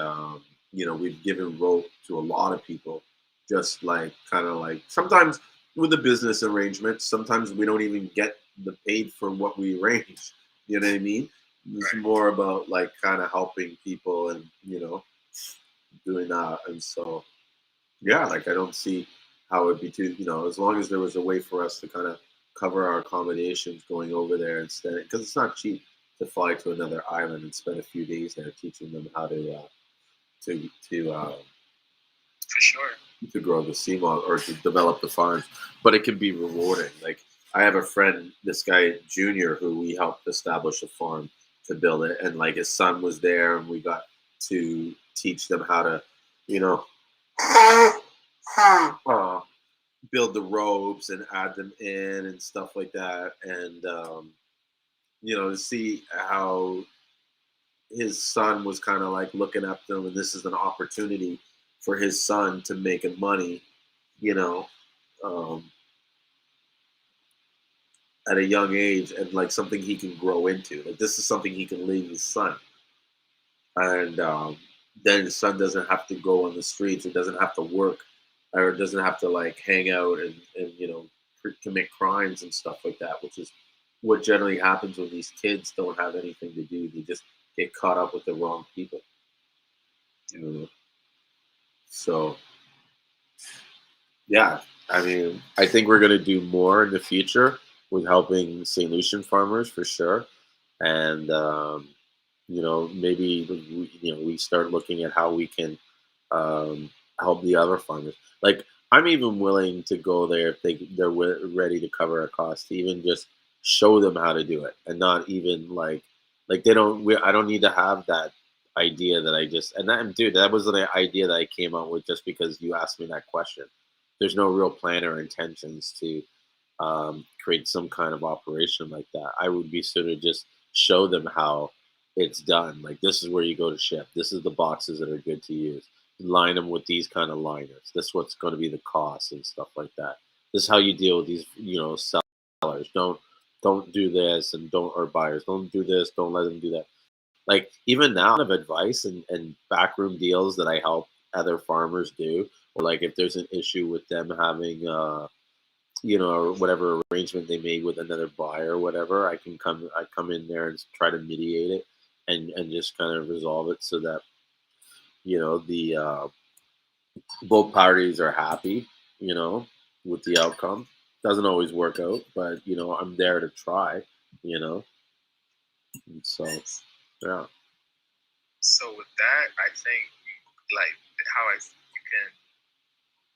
we've given rope to a lot of people. Just like kind of like sometimes with the business arrangements, sometimes we don't even get the paid for what we arrange. You know what I mean? It's more about like kind of helping people and doing that. And so yeah, like I don't see how it'd be too, as long as there was a way for us to kind of cover our accommodations going over there instead, because it's not cheap to fly to another island and spend a few days there teaching them how to for sure to grow the Seamoss or to develop the farms. But it can be rewarding. Like I have a friend, this guy Junior, who we helped establish a farm to build it, and like his son was there, and we got to teach them how to, you know, build the ropes and add them in and stuff like that, and to see how his son was kind of like looking up to him, and this is an opportunity for his son to make money, you know, um, at a young age, and like something he can grow into. Like this is something he can leave his son, and then his son doesn't have to go on the streets, or doesn't have to work, or doesn't have to like hang out and commit crimes and stuff like that, which is what generally happens when these kids don't have anything to do. They just get caught up with the wrong people. So, yeah, I mean, I think we're going to do more in the future with helping St. Lucian farmers for sure. And, maybe, we start looking at how we can help the other farmers. Like, I'm even willing to go there if they're ready to cover a cost, to even just show them how to do it, and not even like they don't. I don't need to have that idea that I just and that dude, that was an idea that I came up with just because you asked me that question. There's no real plan or intentions to create some kind of operation like that. I would be sort of just show them how it's done. Like this is where you go to ship. This is the boxes that are good to use. Line them with these kind of liners. This is what's going to be the cost and stuff like that. This is how you deal with these, sellers. Don't do this, and don't or buyers don't do this. Don't let them do that. Like even now, of advice and backroom deals that I help other farmers do, or like if there's an issue with them having or whatever arrangement they made with another buyer or whatever, I come in there and try to mediate it and just kind of resolve it so that the both parties are happy, with the outcome. Doesn't always work out, but I'm there to try, and so yeah. So with that, I think like how you can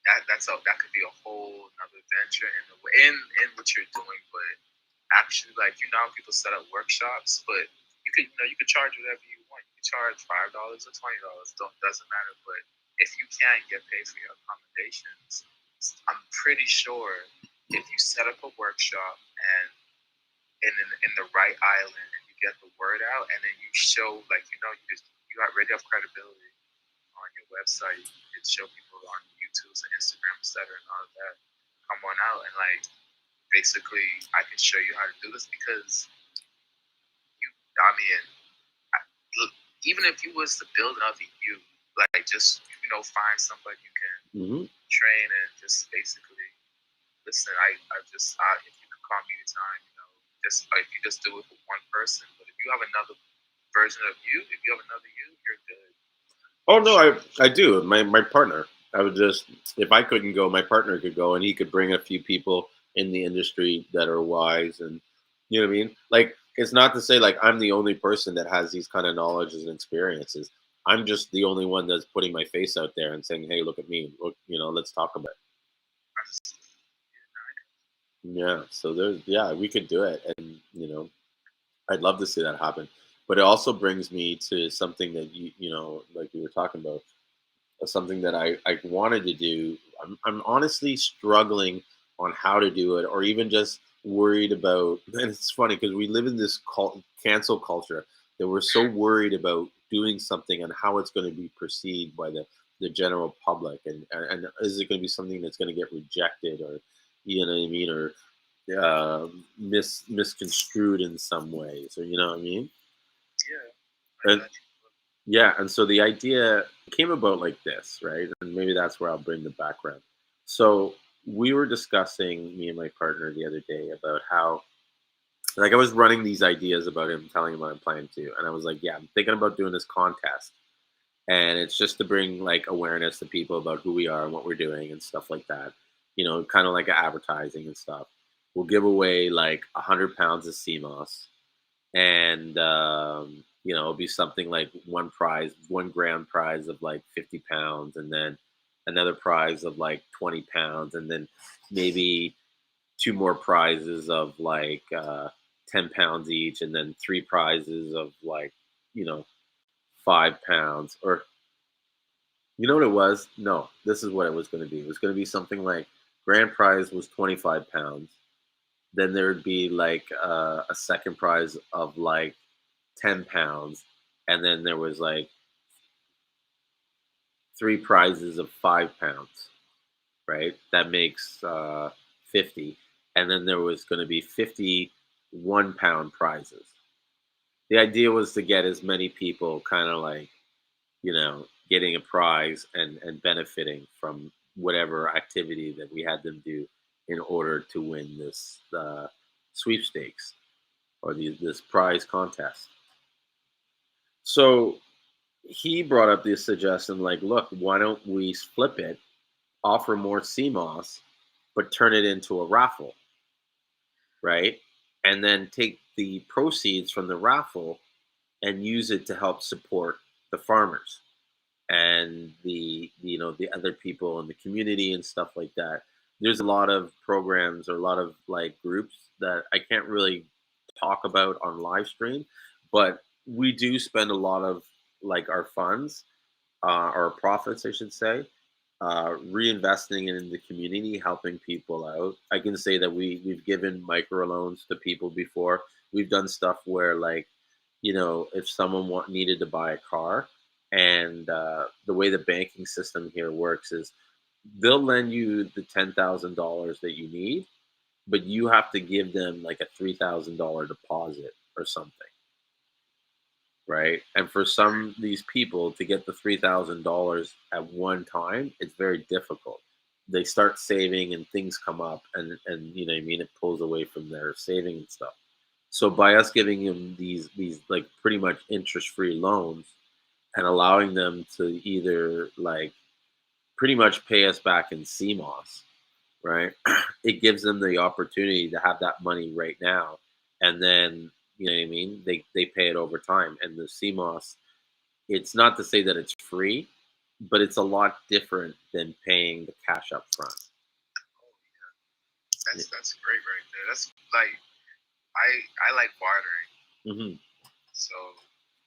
that could be a whole another venture in the way in what you're doing, but actually like how people set up workshops, but you could charge whatever you want. You can charge $5 or $20. Doesn't matter. But if you can't get paid for your accommodations, I'm pretty sure if you set up a workshop and in the right island and you get the word out, and then you show you already have credibility on your website. You can show people on YouTube and Instagram, etc., and all of that. Come on out and basically, I can show you how to do this because I mean, even if you was to build another you, just find somebody you can train and just basically listen. If you can call me anytime, just if you just do it for one person. But if you have another version of you, if you have another you, you're good. Oh no, I do. My partner. I would just, if I couldn't go, my partner could go, and he could bring a few people in the industry that are wise, and you know what I mean. Like it's not to say like I'm the only person that has these kind of knowledges and experiences. I'm just the only one that's putting my face out there and saying, "Hey, look at me. Look, let's talk about it." Yeah. So we could do it, and I'd love to see that happen. But it also brings me to something that like we were talking about, something that I wanted to do. I'm honestly struggling on how to do it, or even just worried about. And it's funny because we live in this cancel culture that we're so worried about doing something and how it's going to be perceived by the general public, and is it going to be something that's going to get rejected, or you know what I mean, or misconstrued in some ways, or you know what I mean? Yeah. And, yeah, and so the idea came about like this, right? And maybe that's where I'll bring the background. So we were discussing, me and my partner, the other day about how, like, I was running these ideas about him, telling him what I'm planning to, and I was like, yeah, I'm thinking about doing this contest, and it's just to bring like awareness to people about who we are and what we're doing and stuff like that. Kind of like advertising and stuff. We'll give away like 100 pounds of Seamoss, and it'll be something like one grand prize of like 50 pounds, and then another prize of like 20 pounds, and then maybe 2 more prizes of like 10 pounds each, and then 3 prizes of like, you know, 5 pounds. Or you know what it was? No, this is what it was going to be. It was going to be something like grand prize was 25 pounds. Then there would be like a second prize of like 10 pounds. And then there was like 3 prizes of 5 pounds, right? That makes 50. And then there was going to be 50 1 pound prizes. The idea was to get as many people kind of like, you know, getting a prize and benefiting from whatever activity that we had them do in order to win this sweepstakes or this prize contest. So he brought up this suggestion like, look, why don't we flip it, offer more Seamoss, but turn it into a raffle, right? And then take the proceeds from the raffle and use it to help support the farmers and the the other people in the community and stuff like that. There's a lot of programs or a lot of like groups that I can't really talk about on live stream, but we do spend a lot of like our funds, our profits, I should say, reinvesting it in the community, helping people out. I can say that we've given microloans to people before. We've done stuff where like, you know, if someone needed to buy a car, and the way the banking system here works is they'll lend you the $10,000 that you need, but you have to give them like a $3,000 deposit or something, right? And for some of these people to get the $3,000 at one time, it's very difficult. They start saving and things come up, and you know what I mean, it pulls away from their saving and stuff. So by us giving them these like pretty much interest-free loans and allowing them to either like pretty much pay us back in CMOS, right? It gives them the opportunity to have that money right now, and then you know what I mean. They pay it over time, and the CMOS. It's not to say that it's free, but it's a lot different than paying the cash up front. That's great right there. That's like I like bartering. Mm-hmm. So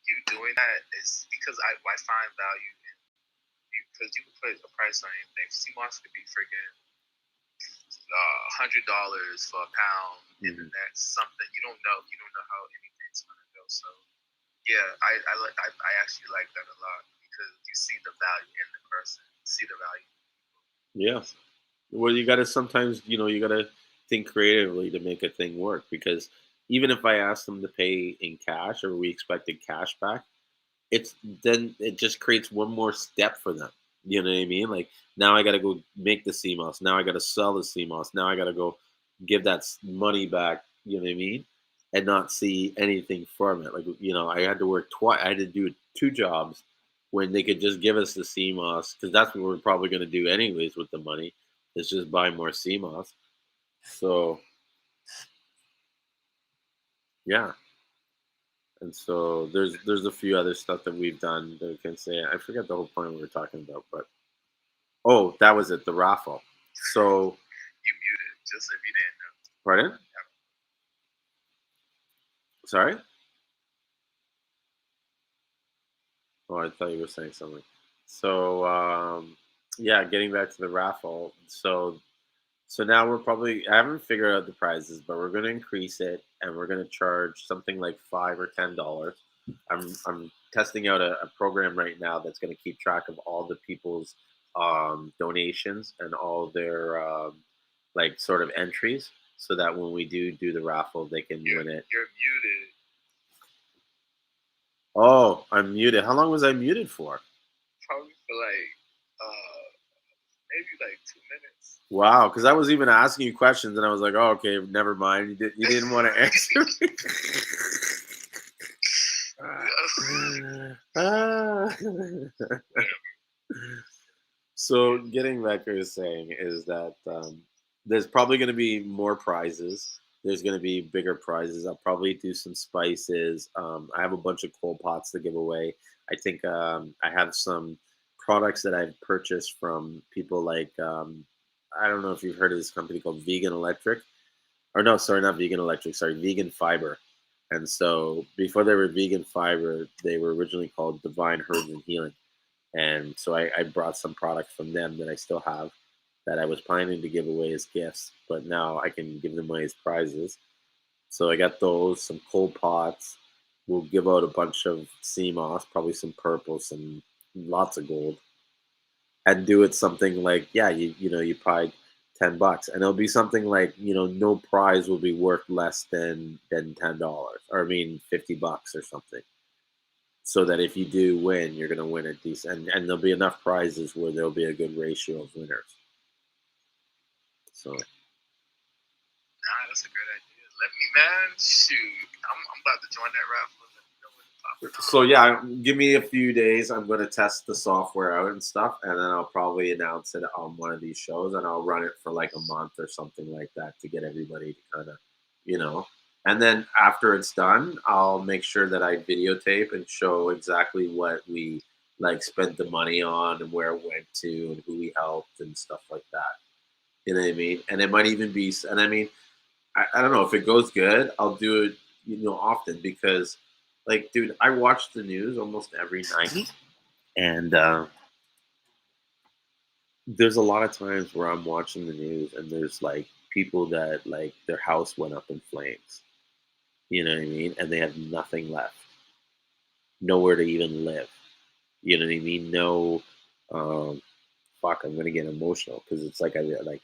you doing that is because I find value in because you can put a price on anything. Seamoss could be freaking $100 for a pound, and then that's something you don't know. You don't know how anything's gonna go. So yeah, I actually like that a lot because you see the value in the person, you see the value. Yeah. Well, you got to sometimes, you know, you got to think creatively to make a thing work, because even if I ask them to pay in cash or we expected cash back, it's then it just creates one more step for them. You know what I mean? Like now I got to go make the CMOS. Now I got to sell the CMOS. Now I got to go give that money back. You know what I mean? And not see anything from it. Like, you know, I had to work twice. I had to do 2 jobs when they could just give us the CMOS, because that's what we're probably going to do anyways with the money. Is just buy more CMOS. So yeah. And so there's a few other stuff that we've done that I can say. I forget the whole point we were talking about, but oh, that was it, the raffle. So You muted just if you didn't know. pardon? Sorry? Oh, I thought you were saying something. So yeah, getting back to the raffle. So now we're probably, I haven't figured out the prizes, but we're going to increase it and we're going to charge something like $5 or $10. I'm testing out a program right now that's going to keep track of all the people's donations and all their like sort of entries, so that when we do the raffle, they can win it. You're muted. Oh, I'm muted. How long was I muted for? Probably for like maybe like 2 minutes. Wow, because I was even asking you questions, and I was like, "Oh, okay, never mind." You didn't want to answer me. So, getting back to what I was saying is that there's probably going to be more prizes. There's going to be bigger prizes. I'll probably do some spices. I have a bunch of coal pots to give away. I think I have some products that I've purchased from people like I don't know if you've heard of this company called Vegan Electric. or no, sorry, not vegan electric, sorry, vegan fiber. And so before they were vegan fiber, they were originally called Divine Herbs and Healing. And so I brought some products from them that I still have that I was planning to give away as gifts, but now I can give them away as prizes. So I got those, some cold pots. We'll give out a bunch of Seamoss, probably some purple, some lots of gold, and do it something like, yeah, you probably $10, and it'll be something like, no prize will be worth less than $10, or I mean $50 or something, so that if you do win, you're gonna win a decent, and there'll be enough prizes where there'll be a good ratio of winners. So Nah, that's a great idea. Let me, man. Shoot, I'm about to join that raffle. Let me know what it's popping off. So yeah, give me a few days. I'm going to test the software out and stuff, and then I'll probably announce it on one of these shows, and I'll run it for like a month or something like that to get everybody to kind of, you know. And then after it's done, I'll make sure that I videotape and show exactly what we like spent the money on and where it went to and who we helped and stuff like that. You know what I mean? And it might even be, and I mean, I don't know if it goes good. I'll do it, often because, like, dude, I watch the news almost every night, and there's a lot of times where I'm watching the news and there's like people that like their house went up in flames. You know what I mean? And they have nothing left, nowhere to even live. You know what I mean? No, um, fuck, I'm gonna get emotional because it's like I like.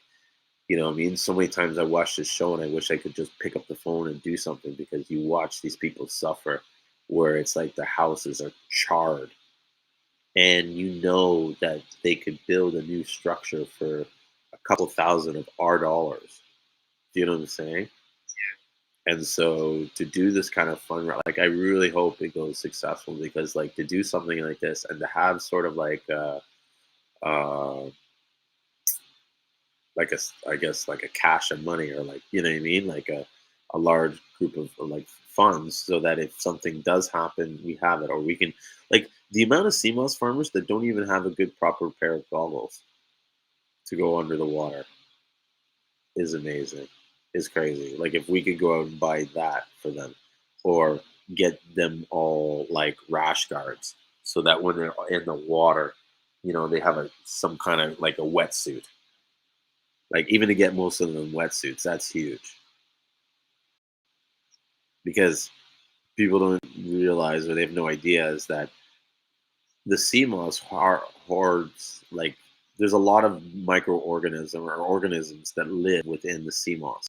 You know what I mean? So many times I watch this show and I wish I could just pick up the phone and do something because you watch these people suffer where it's like their houses are charred and you know that they could build a new structure for a couple thousand of our dollars. Do you know what I'm saying? And so to do this kind of fun, like I really hope it goes successful because like to do something like this and to have sort of uh, like a, I guess like a cache of money or like, you know what I mean? Like a large group of like funds so that if something does happen, we have it, or we can like the amount of CMOS farmers that don't even have a good proper pair of goggles to go under the water is amazing. Is crazy. Like if we could go out and buy that for them or get them all like rash guards so that when they're in the water, they have some kind of like a wetsuit. Like even to get most of them wetsuits, that's huge because people don't realize or they have no idea is that the sea moss hoards like there's a lot of microorganism or organisms that live within the sea moss,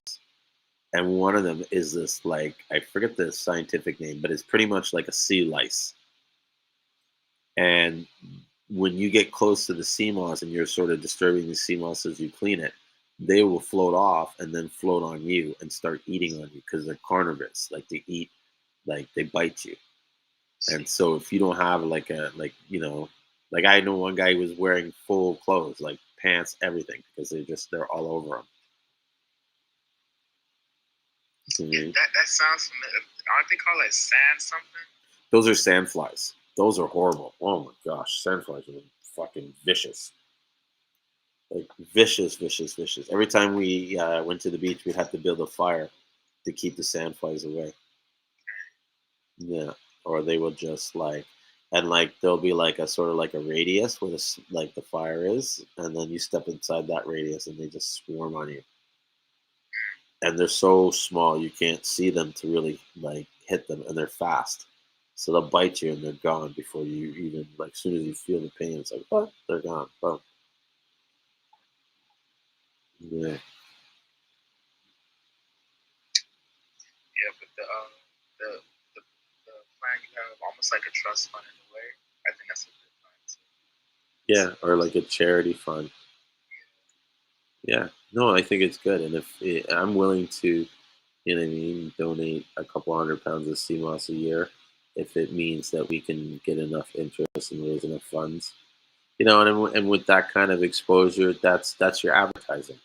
and one of them is this like I forget the scientific name, but it's pretty much like a sea lice. And when you get close to the sea moss and you're sort of disturbing the sea moss as you clean it, they will float off and then float on you and start eating on you because they're carnivorous. Like they eat, like they bite you. And so if you don't have like like I know one guy who was wearing full clothes, like pants, everything, because they're all over him. Yeah, that sounds familiar. Aren't they called like sand something? Those are sandflies. Those are horrible. Oh my gosh, sandflies are fucking vicious. Like vicious, vicious, vicious. Every time we went to the beach, we'd have to build a fire to keep the sandflies away. Yeah, or they would just like, and like there'll be like a sort of like a radius where like the fire is, and then you step inside that radius, and they just swarm on you. And they're so small you can't see them to really like hit them, and they're fast, so they'll bite you and they're gone before you even like. As soon as you feel the pain, it's like what? They're gone. Boom. Yeah. Yeah, but the the the plan you have almost like a trust fund in a way. I think that's a good plan too. Yeah, or like a charity fund. Yeah, no, I think it's good, and I'm willing to, you know what I mean, donate a couple £100 of CMOS a year if it means that we can get enough interest and raise enough funds. And with that kind of exposure, that's your advertising.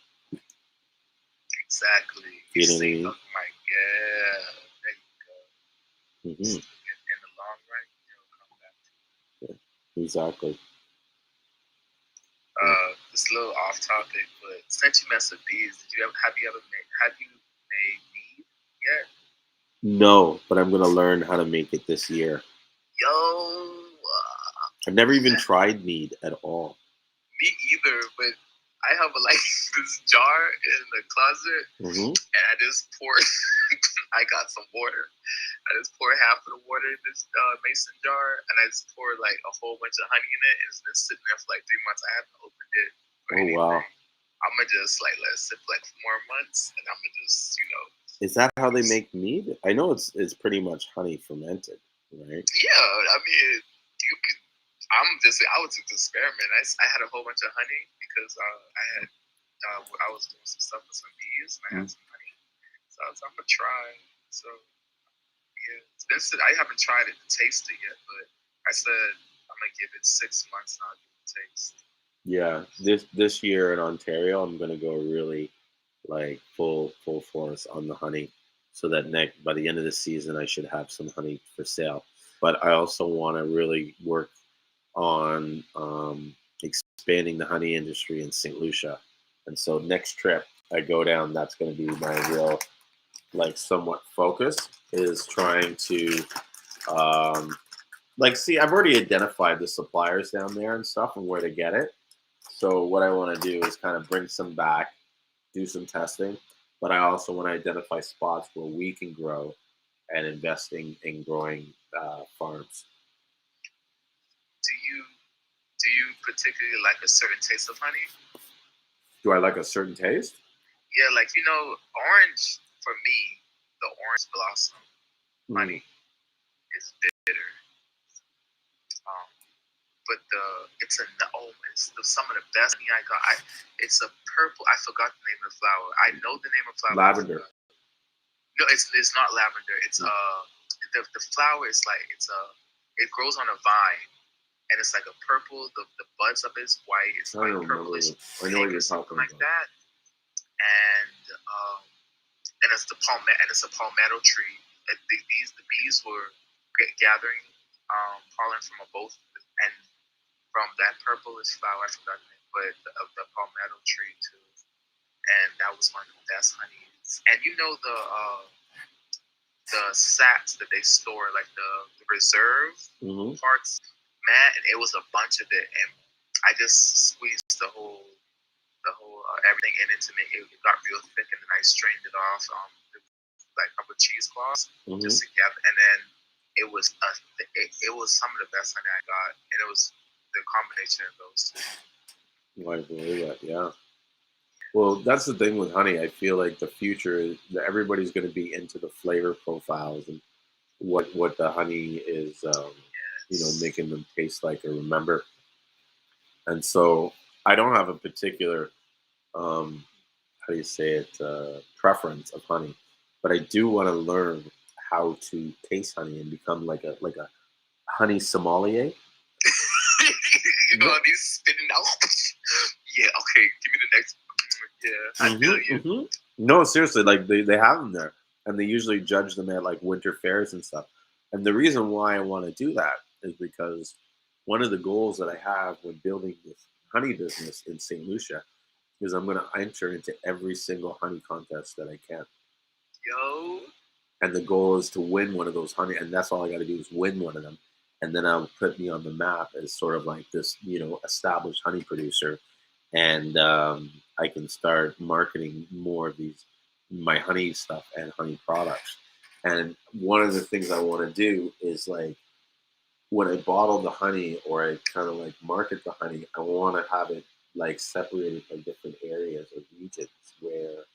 Exactly. You know what I mean? Like, yeah, there you go. Mm-hmm. In the long run, it'll come back to you. Yeah, exactly. This a little off topic, but since you messed with bees, have you ever made No, but I'm gonna learn how to make it this year. Yo, I've never even tried mead at all. me either, but I have this jar in the closet, Mm-hmm. and I just pour. I got some water. I just pour half of the water in this mason jar, and I just pour like a whole bunch of honey in it, and it's been sitting there for like 3 months. I haven't opened it or anything. Wow. I'm gonna just like let it sit for like 4 more months, and I'm gonna just Is that how they make mead? I know it's pretty much honey fermented, right? Yeah, I mean, you could. I was just experiment. I had a whole bunch of honey because I was doing some stuff with some bees, and I had some honey. So I'm gonna try. So yeah, I haven't tried it to taste it yet, but I said I'm gonna give it 6 months and I'll give it a taste. Yeah, this year in Ontario, I'm gonna go really like full force on the honey, so that by the end of the season, I should have some honey for sale. But I also want to really work on expanding the honey industry in St. Lucia, and so next trip I go down, that's going to be my real like somewhat focus, is trying to see. I've already identified the suppliers down there and stuff and where to get it. So what I want to do is kind of bring some back, do some testing, but I also want to identify spots where we can grow and investing in growing farms. Do you particularly like a certain taste of honey? Do I like a certain taste? Yeah, like orange for me, the orange blossom honey is bitter. But some of the best honey I got. It's a purple. I forgot the name of the flower. I know the name of the flower. Lavender. No, it's not lavender. It's the flower is like it grows on a vine, and it's like a purple. The buds of it is white. It's like purplish. I know what you're talking like about. that. And it's a palmetto tree. The bees were gathering pollen from both, and from that purplish flower, I forgot the name, but of the palmetto tree too. And that was one of the best honeys. And the sacks that they store, like the reserve parts, man, it was a bunch of it, and I just squeezed the whole everything in it to make it got real thick, and then I strained it off like a couple of cheesecloths just together, and then it was some of the best honey I got, and it was the combination of those two. I believe that, yeah. Well, that's the thing with honey. I feel like the future is that everybody's going to be into the flavor profiles and what the honey is, making them taste like or remember. And so I don't have a particular, how do you say it, preference of honey, but I do want to learn how to taste honey and become like a honey sommelier. These spitting out. Yeah, okay, give me the next. Yeah, I feel you. No, seriously, like they have them there, and they usually judge them at like winter fairs and stuff. And the reason why I want to do that is because one of the goals that I have when building this honey business in St. Lucia is I'm going to enter into every single honey contest that I can. Yo. And the goal is to win one of those honey, and that's all I got to do is win one of them, and then I'll put me on the map as sort of like this, established honey producer, and I can start marketing more of my honey stuff and honey products. And one of the things I want to do is like when I bottle the honey or I kind of like market the honey, I want to have it like separated by different areas or regions where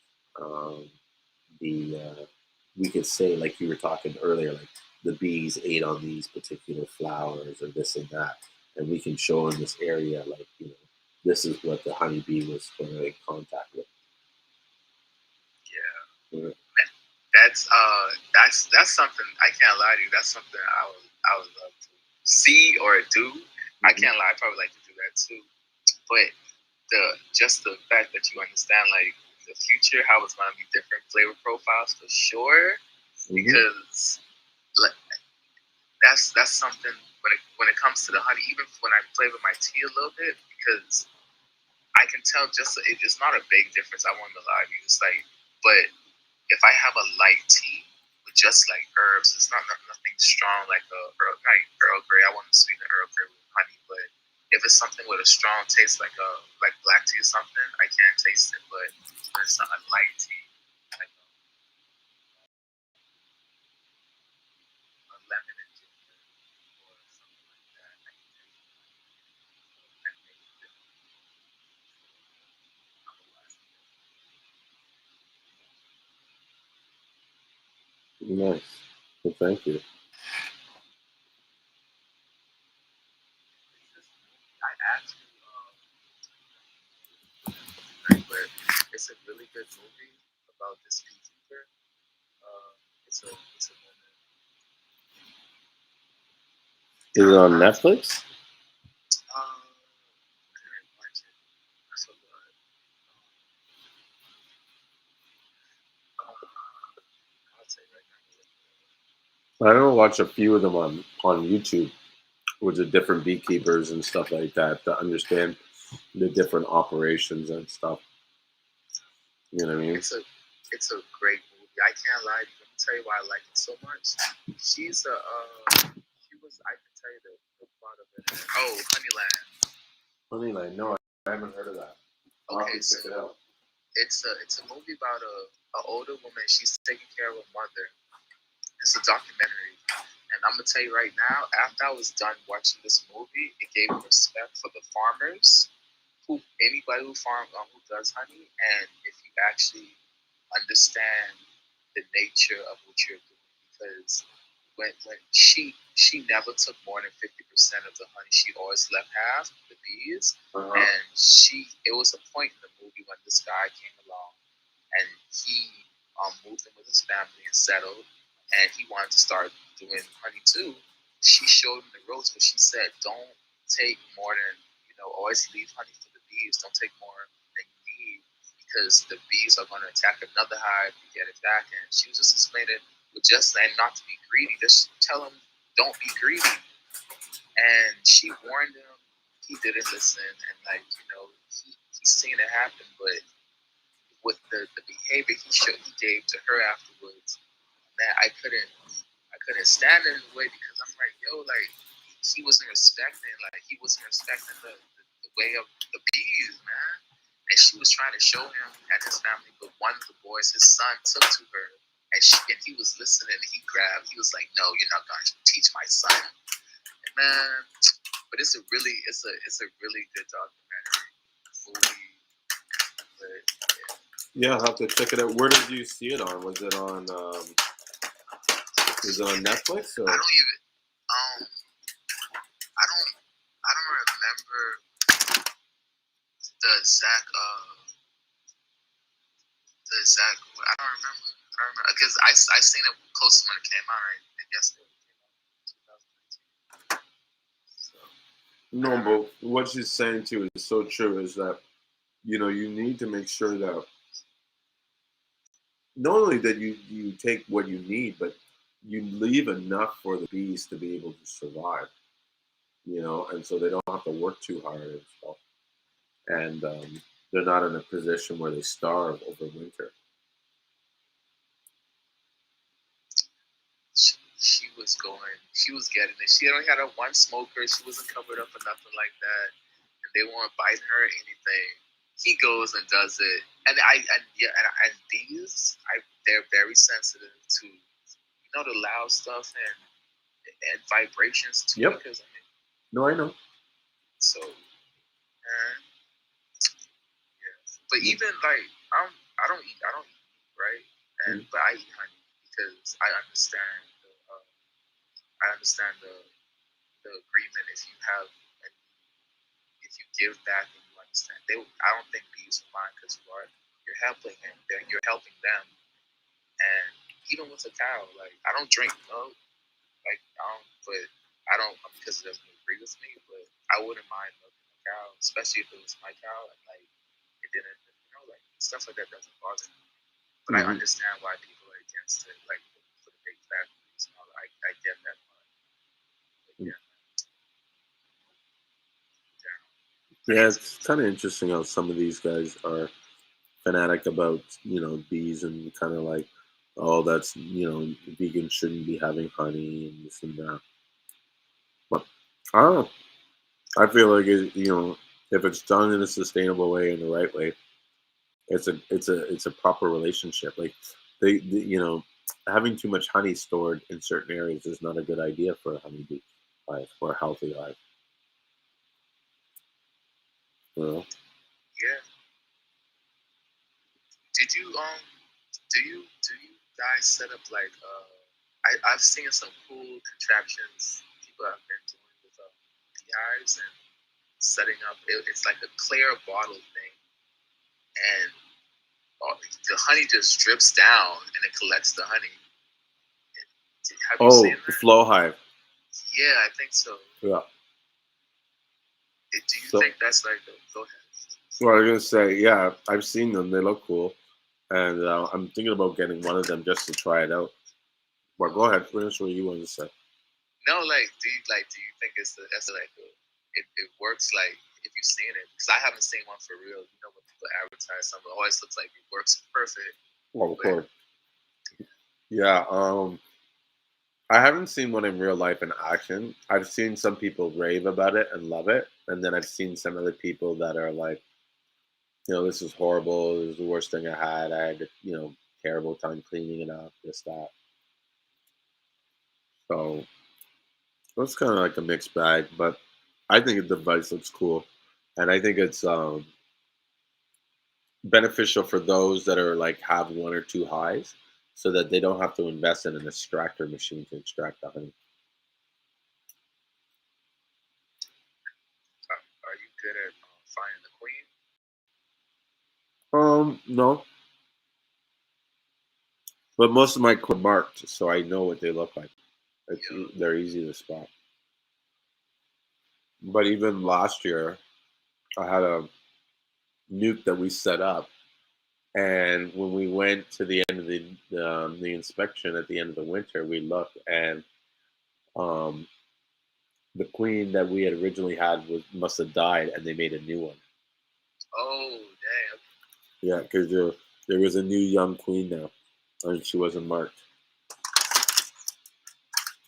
we could say, like you were talking earlier, like the bees ate on these particular flowers or this and that, and we can show in this area, like this is what the honeybee was going to in contact with. Yeah. That's something I can't lie to you. That's something I would love to see or do. I can't lie. I probably like to do that too. But the fact that you understand like the future, how it's going to be different flavor profiles for sure, because that's something when it comes to the honey. Even when I flavor my tea a little bit, because I can tell it's not a big difference. I won't lie to you. It's like, but if I have a light tea with just like herbs. It's not nothing strong like like Earl Grey. I want to sweeten the Earl Grey with honey, but if it's something with a strong taste like black tea or something, I can't taste it. But when it's a light tea, like a lemon and ginger or something like that, I can taste it. I can make it different. Otherwise, Nice. Well, thank you. I actually but it's a really good movie about this beekeeper. It's a woman. Is it on Netflix? I didn't watch it. I forgot. I'll tell you right now. I don't watch a few of them on YouTube with the different beekeepers and stuff like that to understand the different operations and stuff. You know what I mean? It's a great movie. I can't lie. Let me tell you why I like it so much. She was. I can tell you the plot of it. Oh, Honeyland. Honeyland. No, I haven't heard of that. I'll Okay, have to check it out. It's a movie about a older woman. She's taking care of her mother. It's a documentary, and I'm gonna tell you right now. After I was done watching this movie, it gave me respect for the farmers, anybody who who does honey, and if you actually understand the nature of what you're doing, because when she never took more than 50% of the honey, she always left half the bees, and it was a point in the movie when this guy came along, and he moved in with his family and settled, and he wanted to start doing honey too. She showed him the ropes, but she said, "Don't take more than always leave honey for the bees. Don't take more than you need because the bees are going to attack another hive and get it back." And she was just explaining with just saying not to be greedy. Just tell him, "Don't be greedy." And she warned him. He didn't listen, and he's seen it happen, but with the behavior he gave to her afterwards, man, I couldn't stand it in a way because I'm like, yo, like he wasn't respecting the way of the bees, man. And she was trying to show him and his family, but one of the boys, his son, took to her, and he was listening. And he was like, "No, you're not gonna teach my son." And man, but it's a really good documentary movie. But, yeah, I'll have to check it out. Where did you see it on? Was it on Netflix? Or? I don't even I don't remember the exact I don't remember because I seen it close when it came out, right? And yesterday it came out in 2019. So, No, but what she's saying too is so true. Is that you need to make sure that not only that you take what you need, but you leave enough for the bees to be able to survive. And so they don't have to work too hard and stuff, and they're not in a position where they starve over winter. she was getting it. She only had a one smoker. She wasn't covered up or nothing like that, and they weren't biting her or anything. He goes and does it, and bees, they're very sensitive to the loud stuff and vibrations too. Yep. Because No, I know. So, yeah. But even like I don't eat right, but I eat honey because I understand the agreement. If you give back and you understand, I don't think bees will mind because you're helping them. And even with a cow, like I don't drink milk, like but I don't because it doesn't agree with me. But I wouldn't mind milking a cow, especially if it was my cow and like it didn't, like stuff like that doesn't bother me. But I understand why people are against it, like for the big factories. I get that part. But yeah. Yeah, it's kind of interesting how some of these guys are fanatic about bees and kind of like oh, that's, vegans shouldn't be having honey and this and that. But I don't know. I feel like if it's done in a sustainable way, in the right way, it's a proper relationship. Like having too much honey stored in certain areas is not a good idea for a honeybee life or a healthy life. You know? Yeah. Did you do you guys set up like I've seen some cool contraptions people have been doing with beehives and setting up. It's like a clear bottle thing, and the honey just drips down and it collects the honey. Have you Oh, seen the that? flow hive. Yeah, I think so. Yeah. Do you So, think that's like go ahead? well, I was gonna say, yeah, I've seen them. They look cool, and I'm thinking about getting one of them just to try it out. But go ahead, finish what you wanted to say. No, do you think that's like it works like if you've seen it? Because I haven't seen one for real. You know when people advertise something, it always looks like it works perfect. Well, of course. Yeah. I haven't seen one in real life in action. I've seen some people rave about it and love it, and then I've seen some other people that are like, this is horrible. This is the worst thing I had. I had, terrible time cleaning it up. This that. So it's kind of like a mixed bag, but I think the device looks cool, and I think it's beneficial for those that are like have one or two hives, so that they don't have to invest in an extractor machine to extract the honey. Are you good at finding the queen? No, but most of my are marked, so I know what they look like. They're easy to spot. But even last year, I had a nuke that we set up, and when we went to the end of the inspection at the end of the winter, we looked, and um, the queen that we had originally had must have died, and they made a new one. Oh damn! Yeah, because there was a new young queen now, and she wasn't marked.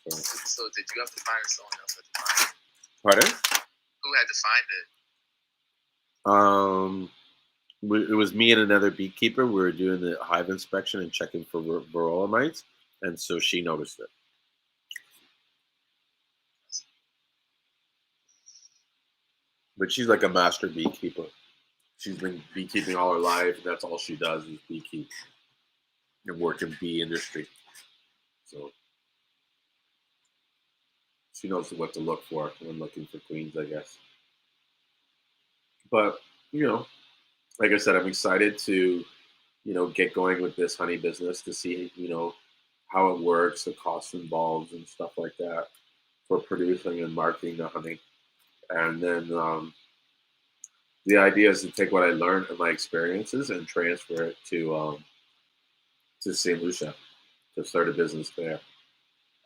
So did you have to find someone else had to find it? Pardon? Who had to find it? It was me and another beekeeper. We were doing the hive inspection and checking for varroa mites, and so she noticed it. But she's like a master beekeeper. She's been beekeeping all her life. That's all she does is beekeep and work in bee industry. So she knows what to look for when looking for queens, I guess. But like I said, I'm excited to get going with this honey business to see how it works, the costs involved, and stuff like that for producing and marketing the honey. And then the idea is to take what I learned and my experiences and transfer it to St. Lucia to start a business there.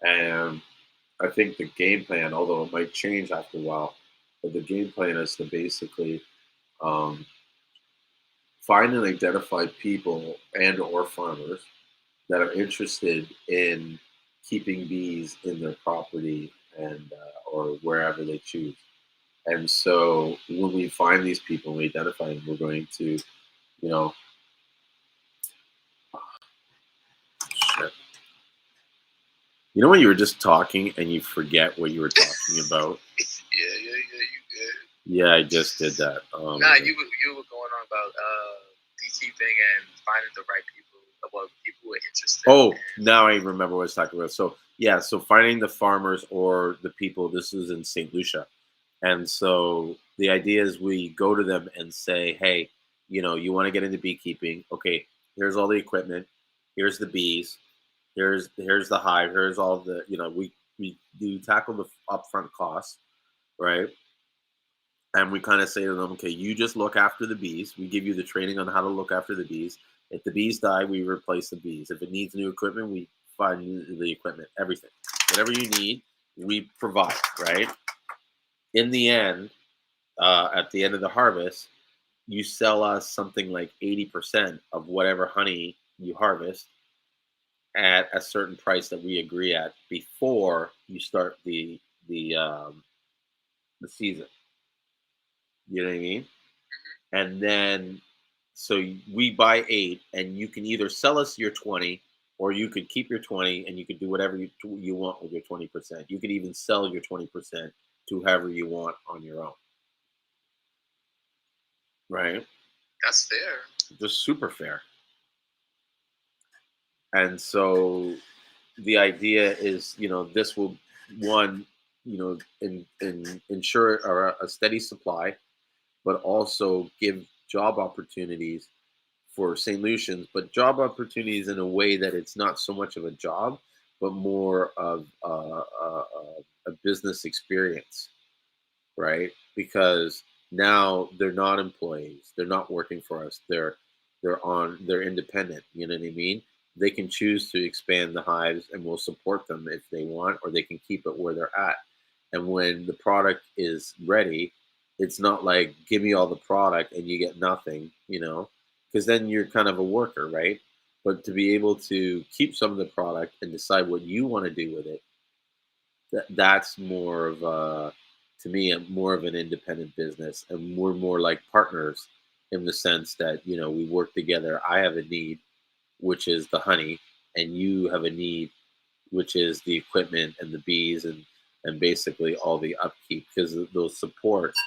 And I think the game plan, although it might change after a while, but the game plan is to basically find and identify people and or farmers that are interested in keeping bees in their property and or wherever they choose. And so when we find these people, we identify them, we're going to, shit. When you were just talking and you forget what you were talking about? Yeah, you good. Yeah, I just did that. Nah, you were going on about beekeeping and finding the right people, well, people who are interested. Oh, now I remember what I was talking about. So yeah, so finding the farmers or the people. This is in St. Lucia, and so the idea is we go to them and say, hey, you want to get into beekeeping? Okay, here's all the equipment. Here's the bees. Here's the hive. Here's all the we do tackle the upfront costs, right? And we kind of say to them, okay, you just look after the bees. We give you the training on how to look after the bees. If the bees die, we replace the bees. If it needs new equipment, we find the equipment. Everything, whatever you need, we provide. Right. In the end, at the end of the harvest, you sell us something like 80% of whatever honey you harvest, at a certain price that we agree at before you start the season. You know what I mean? And then so we buy 8, and you can either sell us your 20, or you could keep your 20, and you could do whatever you want with your 20%. You could even sell your 20% to whoever you want on your own. Right? That's fair. Just super fair. And so the idea is, this will, one, ensure a steady supply, but also give job opportunities for St. Lucians, but job opportunities in a way that it's not so much of a job, but more of a business experience, right? Because now they're not employees, they're not working for us, they're independent. You know what I mean? They can choose to expand the hives, and we'll support them if they want, or they can keep it where they're at. And when the product is ready, it's not like, give me all the product and you get nothing, because then you're kind of a worker, right? But to be able to keep some of the product and decide what you want to do with it, that's more of to me, more of an independent business, and we're more like partners in the sense that we work together. I have a need, which is the honey, and you have a need, which is the equipment and the bees and basically all the upkeep, because those supports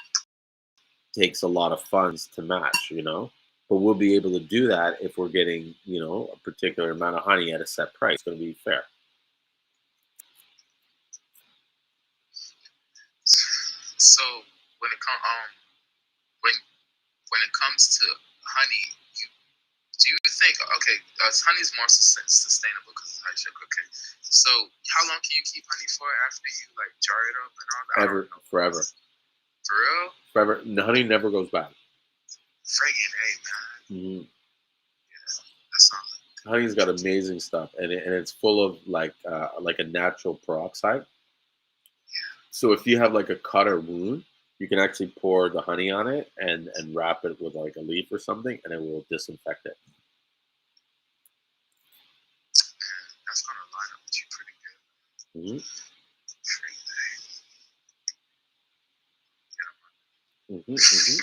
takes a lot of funds to match, but we'll be able to do that if we're getting, a particular amount of honey at a set price. It's going to be fair. So when it comes to honey, do you think honey's more sustainable because it's high sugar? Okay, so how long can you keep honey for after you jar it up and all that? Forever. For real? Forever. The honey never goes bad. Friggin' A, man. Mm-hmm. Yeah, that's solid. Honey's got amazing stuff, and it's full of like a natural peroxide. So if you have like a cut or wound, you can actually pour the honey on it and wrap it with like a leaf or something, and it will disinfect it. Man, that's gonna line up with you pretty good. Mm-hmm. Mm-hmm, mm-hmm.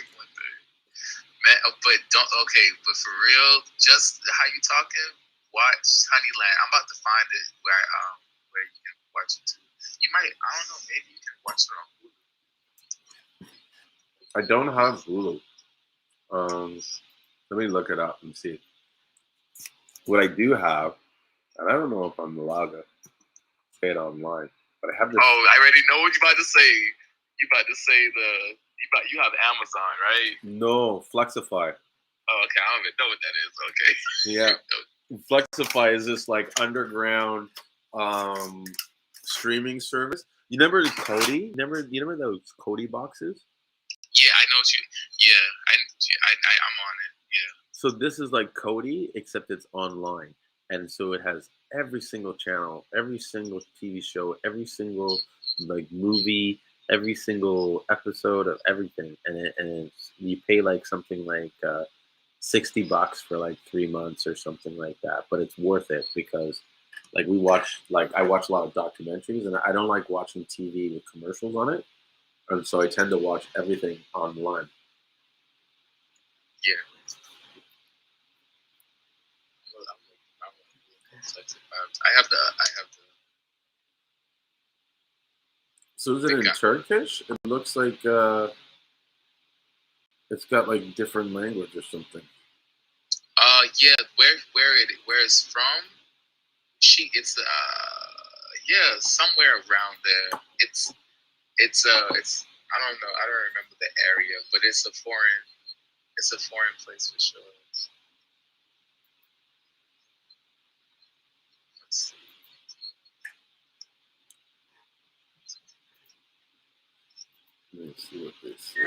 Man, but for real, just how you talking, watch Honeyland. I'm about to find it where you can watch it too. You might, I don't know, maybe you can watch it on Hulu. I don't have Hulu. Let me look it up and see. What I do have, and I don't know if I'm allowed to say it online, but I have this. Oh, I already know what you're about to say. You about to say you have Amazon, right? No, Flexify. Oh, okay. I don't even know what that is. Okay. Yeah. Flexify is this like underground streaming service. You remember Kodi? You remember those Kodi boxes? Yeah, I know you. Yeah, I'm on it. Yeah. So this is like Kodi, except it's online, and so it has every single channel, every single TV show, every single like movie, every single episode of everything, and you pay like something like $60 for like 3 months or something like that. But it's worth it because like I watch a lot of documentaries, and I don't like watching TV with commercials on it, and so I tend to watch everything online. Yeah. I have the. So is it in Turkish? It looks like it's got like different language or something. Yeah, where it's from? It's somewhere around there. It's I don't know. I don't remember the area, but it's a foreign place for sure. Let's see. Let me see what they say.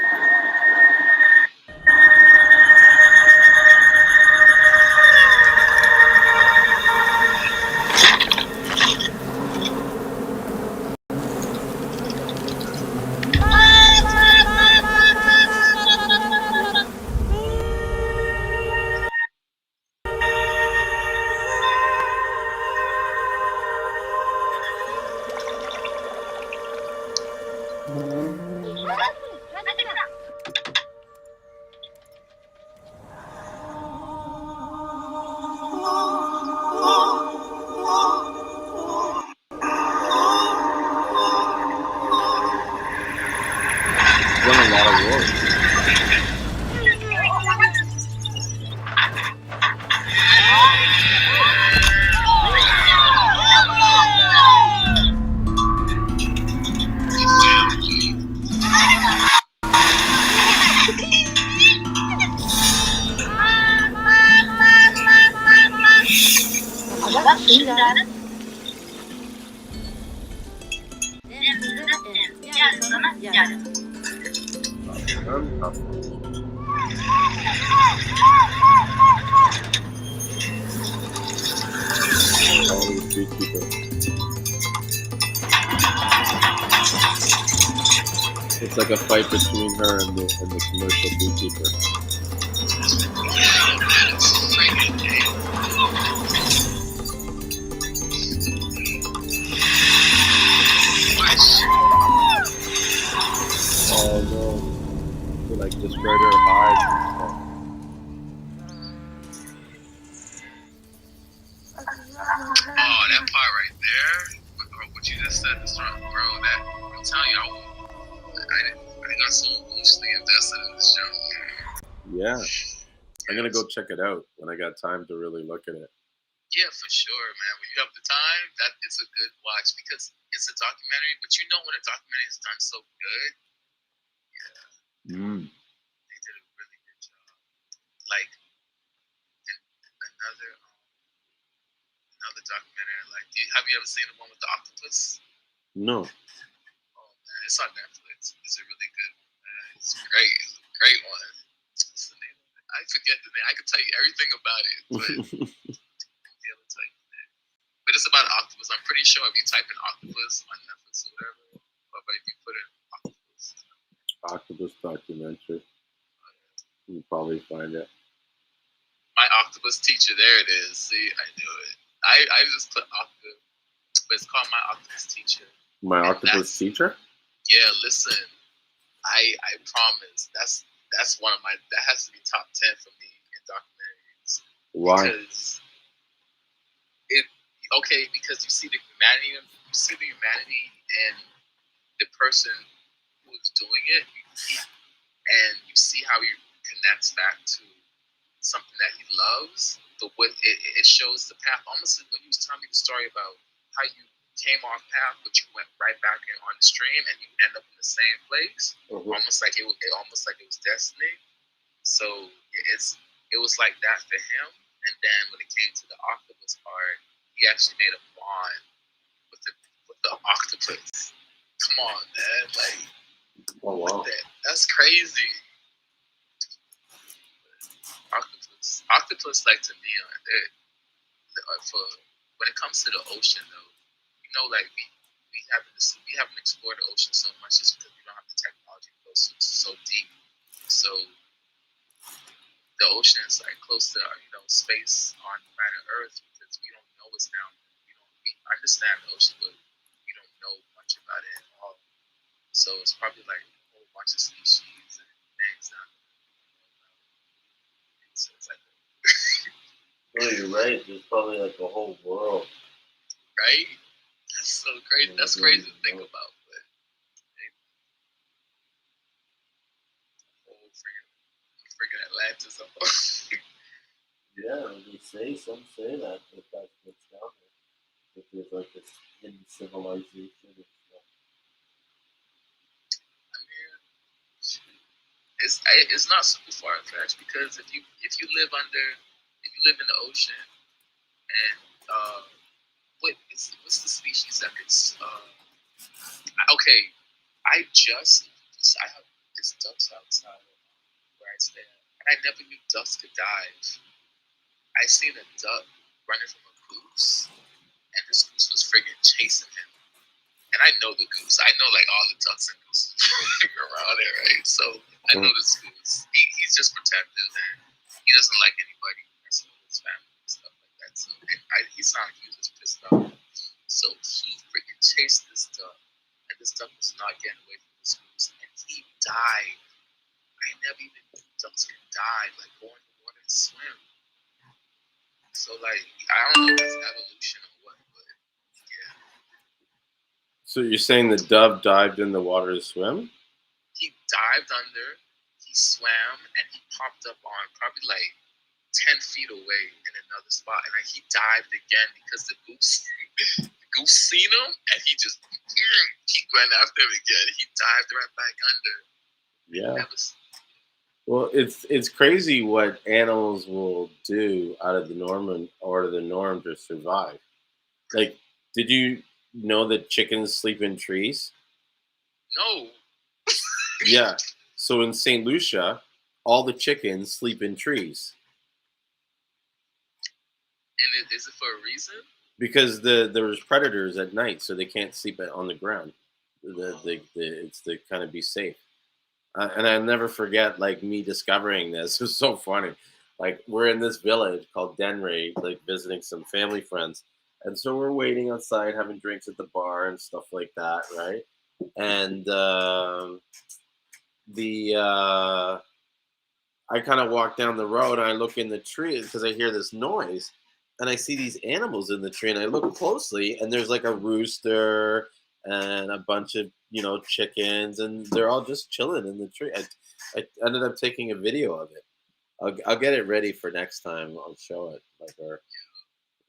It's like a fight between her and the commercial beekeeper. Oh no. They like destroyed her hives and stuff. Oh, that part right there, what you just said, bro, that I'm telling you, I got so emotionally invested in this show. Yeah. I'm gonna go check it out when I got time to really look at it. Yeah, for sure, man. When you have the time, that it's a good watch because it's a documentary. But you know when a documentary is done so good, they did a really good job. Like another documentary I like. Have you ever seen the one with the octopus? No. Oh man, it's on Netflix. It's a really good one, man. It's great. It's a great one. What's the name of it? I forget the name. I can tell you everything about it, but be able to tell you the name. But it's about an octopus. I'm pretty sure if you type in octopus on Netflix or whatever, or if you put in Octopus documentary. You probably find it. my octopus teacher, there it is. See, I knew it. I just put octopus, but it's called My Octopus Teacher. My Octopus Teacher? Yeah, listen, I promise that's one of my, that has to be top 10 for me in documentaries. Why? Because you see the humanity and the person who is doing it, and you see how he connects back to something that he loves. It shows the path, almost like when he was telling me the story about how you came off path, but you went right back in on the stream, and you end up in the same place, almost like it was destiny. So it was like that for him. And then when it came to the octopus part, he actually made a bond with the octopus. Come on, man! Like, oh wow, that's crazy. Octopus, like to me, for when it comes to the ocean, though, you know, like we haven't explored the ocean so much just because we don't have the technology to go so deep. So the ocean is like close to space on planet Earth because we don't know what's down there. We understand the ocean, but we don't know much about it at all. So it's probably like a whole bunch of species and things down there. So it's like no, you're right. There's probably like a whole world. Right? That's so crazy. That's crazy to think about. But whole freaking Atlantis. Yeah, some say that that's what's down there. That there's like this hidden civilization and stuff. I mean, it's not super far fetched because if you live in the ocean and what's the species that it's okay, I have this ducks outside where I stay at, and I never knew ducks could dive. I seen a duck running from a goose, and this goose was friggin' chasing him. And I know the goose. I know like all the ducks and gooses around there, right? So I know this goose. He's just protective, and he doesn't like anybody messing with his family and stuff like that. So he sounded like he was just pissed off. So he freaking chased this duck, and this duck was not getting away from this goose, and he died. I never even knew ducks could dive, like go in the water and swim. So like I don't know if it's evolution or what, but yeah. So you're saying the dove dived in the water to swim? He dived under, he swam, and he popped up on probably like 10 feet away in another spot, and like he dived again because the goose seen him, and he went after him again. He dived right back under. Yeah. Well, it's crazy what animals will do out of the norm and out of the norm to survive. Like, did you know that chickens sleep in trees? No. Yeah. So in St. Lucia, all the chickens sleep in trees And is it for a reason? because there's predators at night, so they can't sleep on the ground. It's to kind of be safe. And I'll never forget, like, me discovering this. It was so funny. Like, we're in this village called Denry, like visiting some family friends, and so we're waiting outside, having drinks at the bar and stuff like that, right? And the I kind of walk down the road and I look in the tree because I hear this noise, and I see these animals in the tree, and I look closely, and there's like a rooster and a bunch of chickens, and they're all just chilling in the tree. I ended up taking a video of it. I'll get it ready for next time. I'll show it like or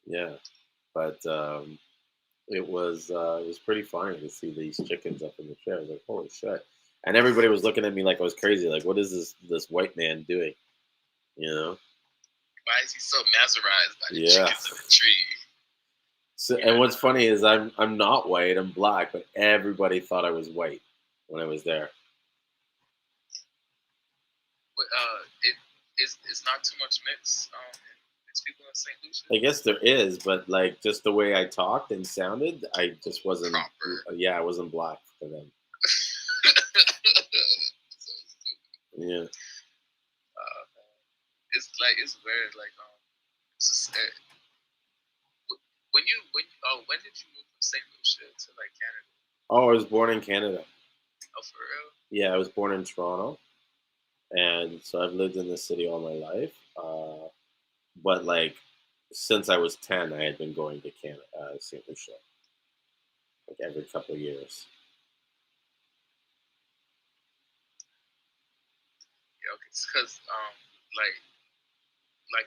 yeah, but it was pretty funny to see these chickens up in the tree. I was like, holy shit! And everybody was looking at me like I was crazy. Like, what is this white man doing? You know? Why is he so mesmerized by the Yeah. chickens in the tree? So, and what's funny is I'm not white. I'm black, but everybody thought I was white when I was there. But, it's not too much mix. Mixed people in St. Lucia. I guess there is, but like just the way I talked and sounded, I just wasn't. Proper. Yeah, I wasn't black for them. So, Yeah. it's weird. Like it's just, when did you move from St. Lucia to like Canada? Oh, I was born in Canada. Oh, for real? Yeah, I was born in Toronto, and so I've lived in the city all my life. But like since I was 10, I had been going to Canada, St. Lucia, like every couple of years. Yeah, okay. Because like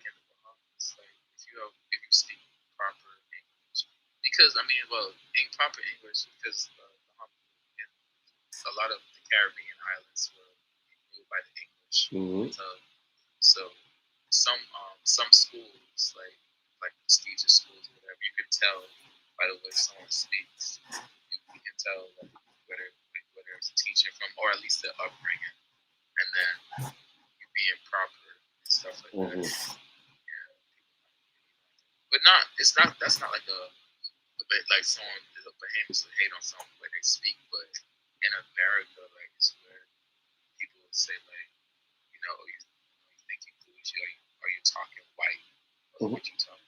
in the Bahamas, like if you speak proper English, because I mean, well, in proper English, because a lot of the Caribbean islands were ruled by the English. Hmm. So some schools like prestigious schools or whatever, you can tell by the way someone speaks. You can tell like whether it's a teacher from or at least the upbringing, and then you being proper and stuff like that. Hmm. Yeah, but not it's not that's not like a bit like someone is a Bahamians would hate on someone where they speak, but in America, like it's where people would say like, you think you bougie, are you talking white? Or what you talking?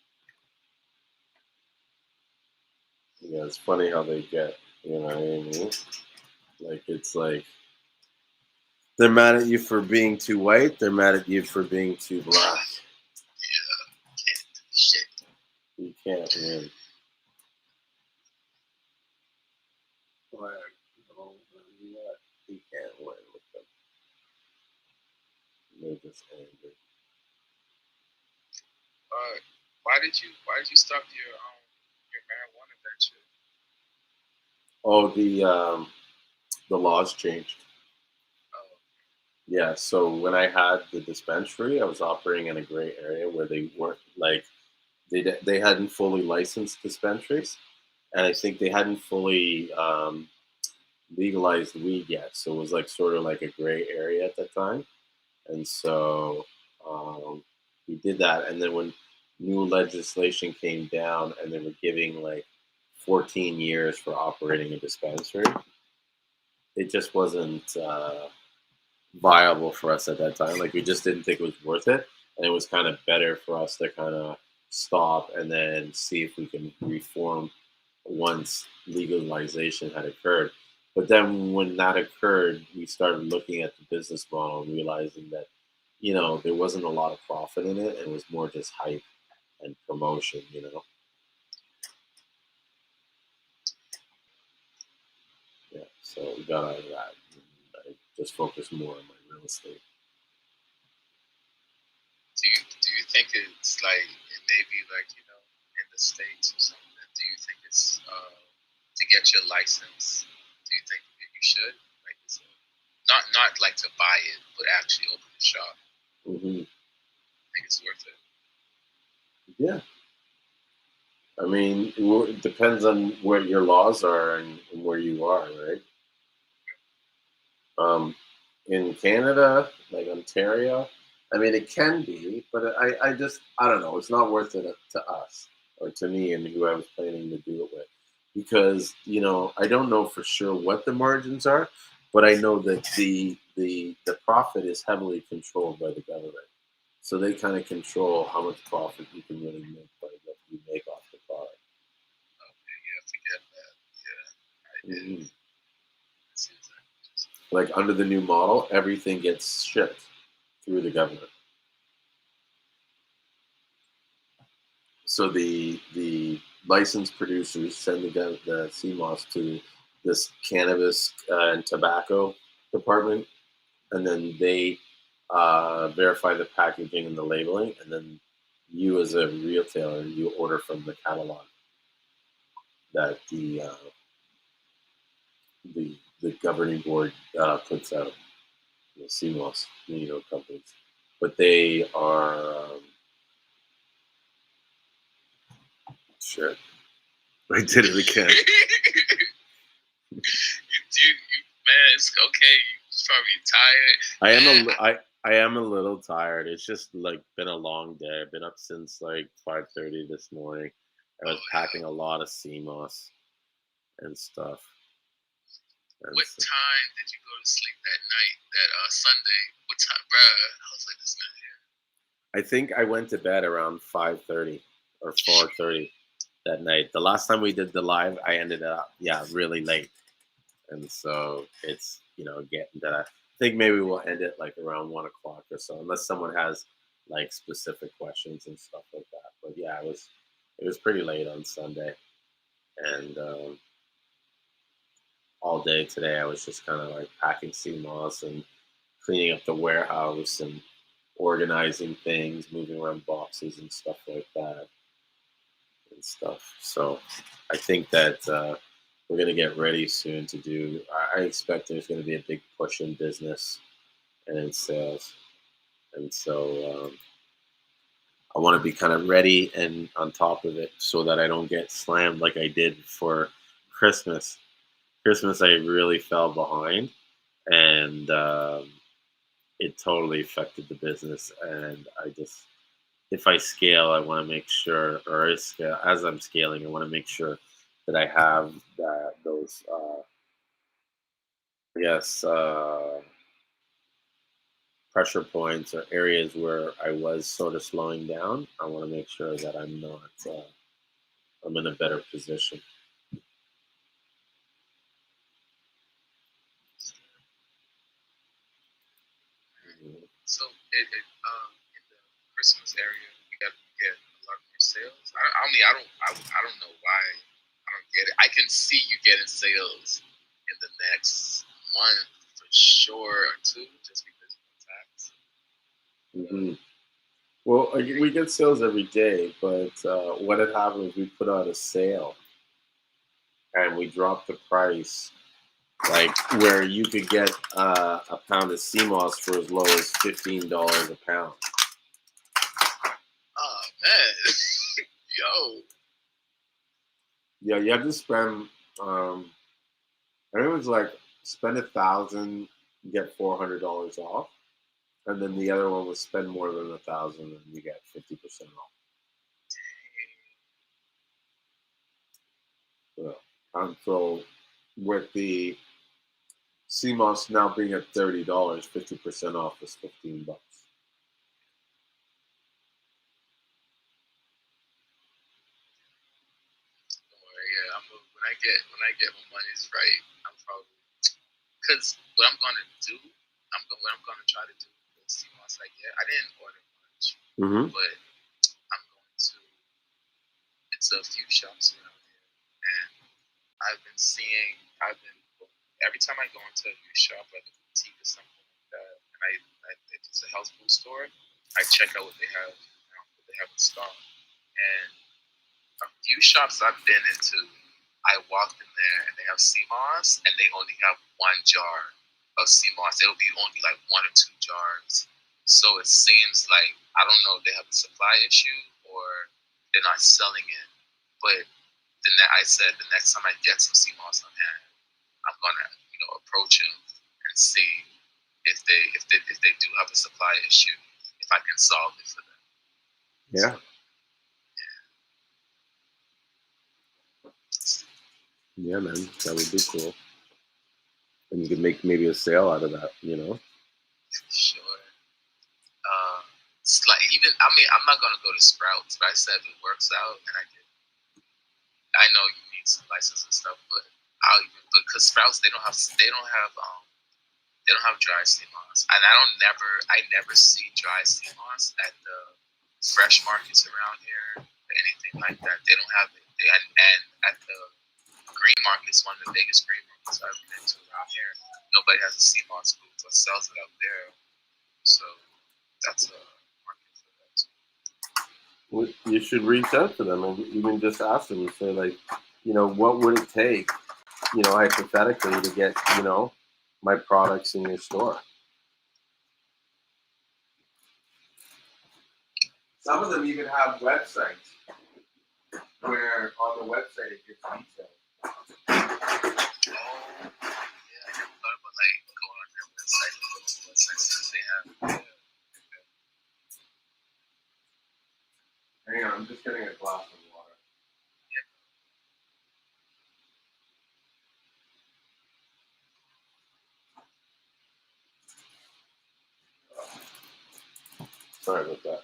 Yeah, it's funny how they get. You know what I mean? Like it's like they're mad at you for being too white. They're mad at you for being too black. Yeah, can't do shit. You can't win. Black, no, you can't win with them. They're just angry. Why did you stop your marijuana venture? Oh, the laws changed. Oh, Yeah, so when I had the dispensary, I was operating in a gray area where they weren't like they hadn't fully licensed dispensaries, and I think they hadn't fully legalized weed yet. So it was like sort of like a gray area at that time, and so we did that. And then when new legislation came down, and they were giving like 14 years for operating a dispensary, it just wasn't viable for us at that time. Like we just didn't think it was worth it, and it was kind of better for us to kind of stop and then see if we can reform once legalization had occurred. But then when that occurred, we started looking at the business model and realizing that there wasn't a lot of profit in it, and it was more just hype and promotion. Yeah. So we got out of that. I just focused more on my real estate. do you think it's like it may be like in the States or something? Do you think it's to get your license? Do you think that you should like not like to buy it, but actually open a shop. Mm-hmm. I think it's worth it. Yeah. I mean, it depends on where your laws are and where you are, right? In Canada, like Ontario, I mean, it can be, but I don't know. It's not worth it to us or to me and who I was planning to do it with, because I don't know for sure what the margins are, but I know that the profit is heavily controlled by the government, so they kind of control how much profit you can really make by what you make off the product. Okay, yeah, forget that. Yeah, I did. Mhm. It seems like just Like under the new model, everything gets shipped through the government. So the licensed producers send the Seamoss to this cannabis and tobacco department, and then they verify the packaging and the labeling, and then you as a retailer, you order from the catalog that the governing board puts out, the Seamoss, companies, but they are shit. I did it again. man, it's okay. You're probably tired. I am a little tired. It's just like been a long day. I've been up since like 5:30 this morning. I was packing a lot of Seamoss and stuff. And What time did you go to sleep that night? That Sunday? What time, bruh? I was like, this man here. I think I went to bed around 5:30 or 4:30 that night. The last time we did the live, I ended up really late, and so it's getting that. I think maybe we'll end it like around 1 o'clock or so, unless someone has like specific questions and stuff like that. But yeah, it was pretty late on Sunday, and all day today I was just kind of like packing Seamoss and cleaning up the warehouse and organizing things, moving around boxes and stuff like that and stuff. So I think that we're going to get ready soon to do. I expect there's going to be a big push in business and in sales, and so I want to be kind of ready and on top of it so that I don't get slammed like I did for Christmas. Christmas, I really fell behind, and it totally affected the business. And I just, if I scale, I want to make sure, or as I'm scaling, I want to make sure that I have those, I guess, pressure points or areas where I was sort of slowing down. I want to make sure that I'm not, I'm in a better position. So in the Christmas area, we got to get a lot more sales. I mean, I don't know why I don't get it. I can see you getting sales in the next month for sure or two, just because of the tax. Mm-hmm. Well, we get sales every day, but what had happened is we put out a sale and we dropped the price, like where you could get a pound of Seamoss for as low as $15 a pound. Oh man, yo. Yeah, you have to spend. I think it was like spend 1,000, get $400 off, and then the other one was spend more than 1,000 and you get 50% off. So with the Seamoss now being at $30, 50% off is $15. Yeah, when I get my money's right, I'm probably because what I'm gonna do, what I'm gonna try to do with Seamoss I get. I didn't order much, Mm-hmm. but I'm going to. It's a few shops around here, and I've been every time I go into a new shop, like a boutique or something like that, and if it's a health food store, I check out what they have, what they have in stock. And a few shops I've been into, I walked in there and they have Seamoss and they only have one jar. of Seamoss. It'll be only like 1 or 2 jars. So it seems like, I don't know if they have a supply issue or they're not selling it. But I said the next time I get some Seamoss on hand, I'm gonna approach them and see if they do have a supply issue, if I can solve it for them. Yeah. Yeah, man, that would be cool. And you could make maybe a sale out of that, Sure. It's like I'm not gonna go to Sprouts, but I said if it works out and I know you need some license and stuff, but because Sprouts they don't have dry Seamoss, and I never see dry Seamoss at the fresh markets around here or anything like that. They don't have it, and at the green markets, one of the biggest green markets I've been to around here, nobody has a Seamoss booth or sells it out there. So that's a market for that too. Well, you should reach out to them and even just ask them and say, like, what would it take, hypothetically, to get, my products in your store? Some of them even have websites where on the website it gives details. Oh, yeah, I never thought about like going on their website and looking at what sections they have. Hang on, I'm just getting a glass of water. Sorry about that.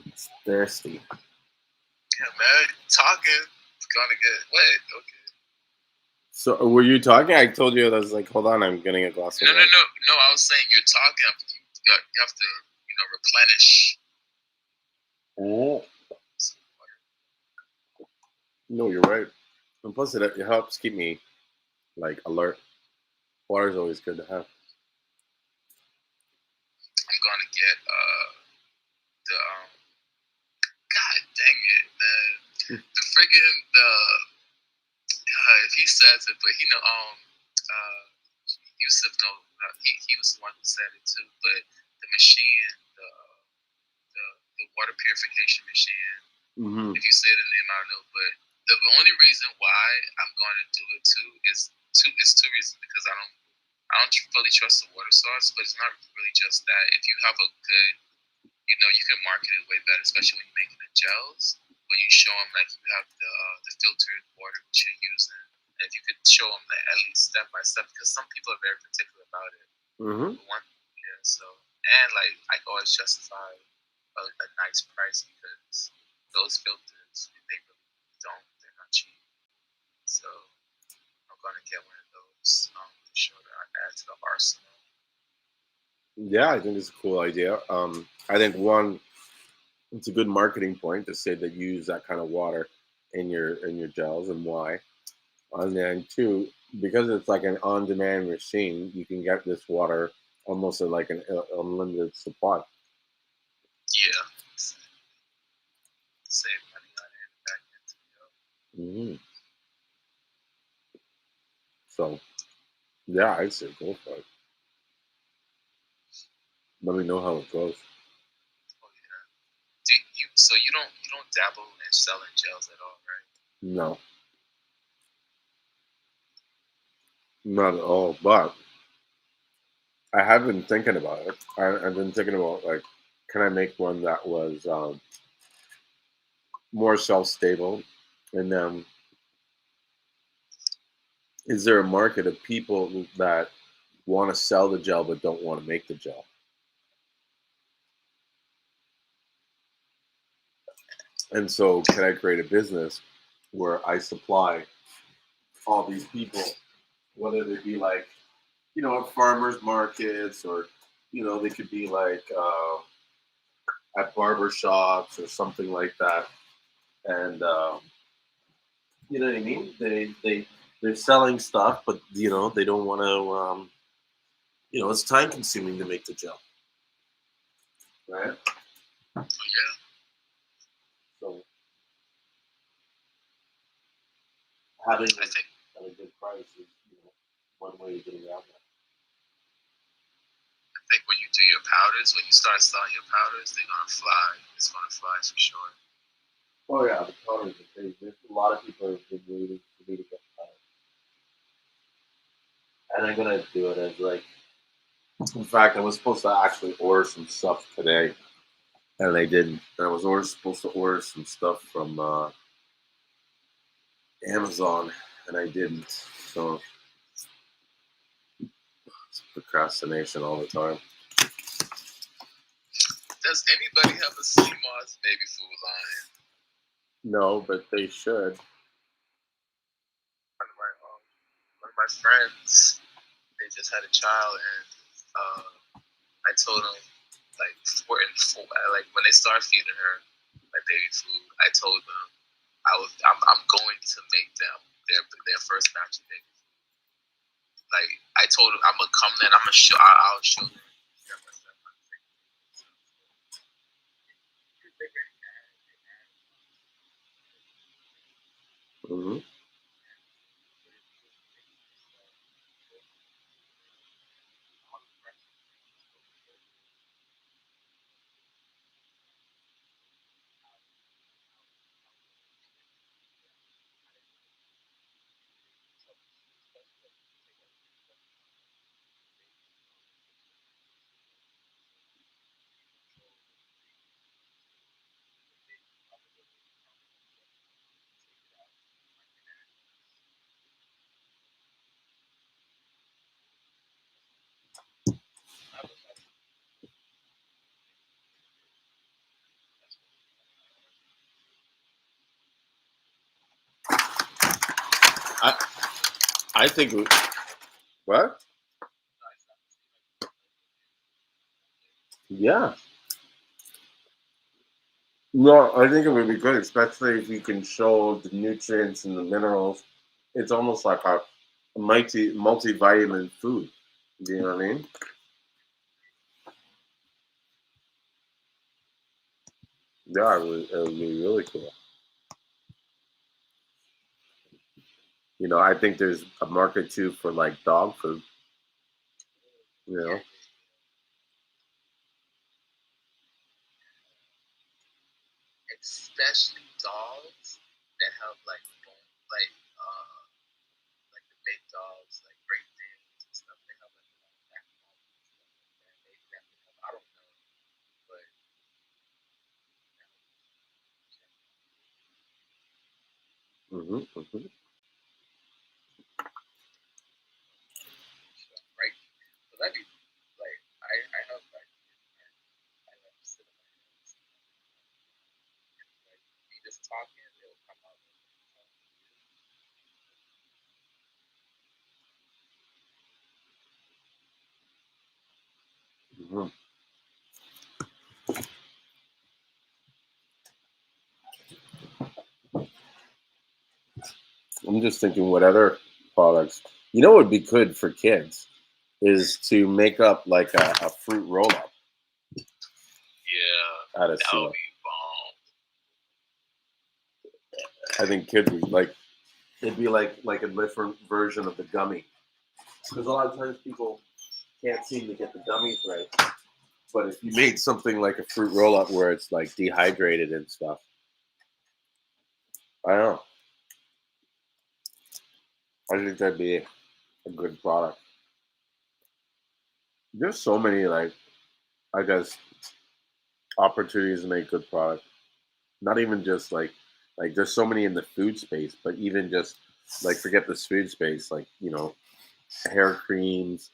It's thirsty. Yeah, man, talking gonna get wet. Okay. So, were you talking? I told you, I was like, hold on, I'm getting a glass of water. No. I was saying you're talking. You have to, replenish. Oh. No, you're right. And plus, it helps keep me like alert. Water is always good to have. I'm gonna get the God dang it, man. The friggin' if he says it, but Yusuf he was the one who said it too. But the machine, the water purification machine. Mm-hmm. If you say the name, I don't know. But the only reason why I'm going to do it too is two reasons, because I don't fully trust the water source, but it's not really just that. If you have a good, you can market it way better, especially when you're making the gels. When you show them like you have the filtered water that you're using, and if you could show them that at least step by step, because some people are very particular about it. Mm-hmm. So and like I can always justify a nice price, because those filters, they're not cheap. So I'm gonna get one of those for sure to add to the arsenal. Yeah, I think it's a cool idea. I think one, it's a good marketing point to say that you use that kind of water in your gels, and why. And then two, because it's like an on-demand machine, you can get this water almost at like an unlimited supply. Yeah. Save money on it back into Mm-hmm. So, yeah, I'd say go for it. Let me know how it goes. Oh yeah. So you don't dabble in selling gels at all, right? No, not at all. But I have been thinking about it. I've been thinking about, like, can I make one that was more shelf-stable? And is there a market of people that want to sell the gel but don't want to make the gel? And so can I create a business where I supply all these people, whether they be like, at farmers markets, or, they could be like at barber shops or something like that. And, you know what I mean? They're selling stuff, but, they don't want to, it's time consuming to make the gel. Right? Oh yeah. So having a good price is, one way of getting out there. think when you do your powders, when you start selling your powders, they're gonna fly. It's gonna fly for sure. Oh yeah, the powders are crazy. There's a lot of people have been waiting for me to get powder, and I'm gonna do it as like. In fact, I was supposed to actually order some stuff today, and I didn't. I was supposed to order some stuff from Amazon, and I didn't. So it's procrastination all the time. Does anybody have a Seamoss baby food line? No, but they should. One of my friends, they just had a child, and I told them like like when they start feeding her like baby food, I told them I'm going to make them their first batch of baby food. Like I told them I'm gonna come there and I'll show them step by step how to take it. Mm-hmm. I think what? Yeah. No, I think it would be good, especially if you can show the nutrients and the minerals. It's almost like a multivitamin food. Do you know what I mean? Yeah, it would be really cool. You know, I think there's a market too for like dog food. You know, Especially dogs that have like like the big dogs, like Great Danes and stuff. They have like backbone and stuff like that. They definitely have. I don't know, but mm-hmm. right. So that'd be like I have like I have cinnamon and like me just talking, it'll come out. Mm-hmm. I'm just thinking what other products. You know, what would be good for kids is to make up like a fruit roll up Yeah, out of that Seamoss. would be bomb. I think kids would like. It'd be like a different version of the gummy, because a lot of times people can't seem to get the gummies right. But if you made something like a fruit roll up where it's like dehydrated and stuff, I don't know. I think that'd be a good product. There's so many like I guess opportunities to make good product. Not even just like there's so many in the food space, but even just like forget this food space, like you know, hair creams,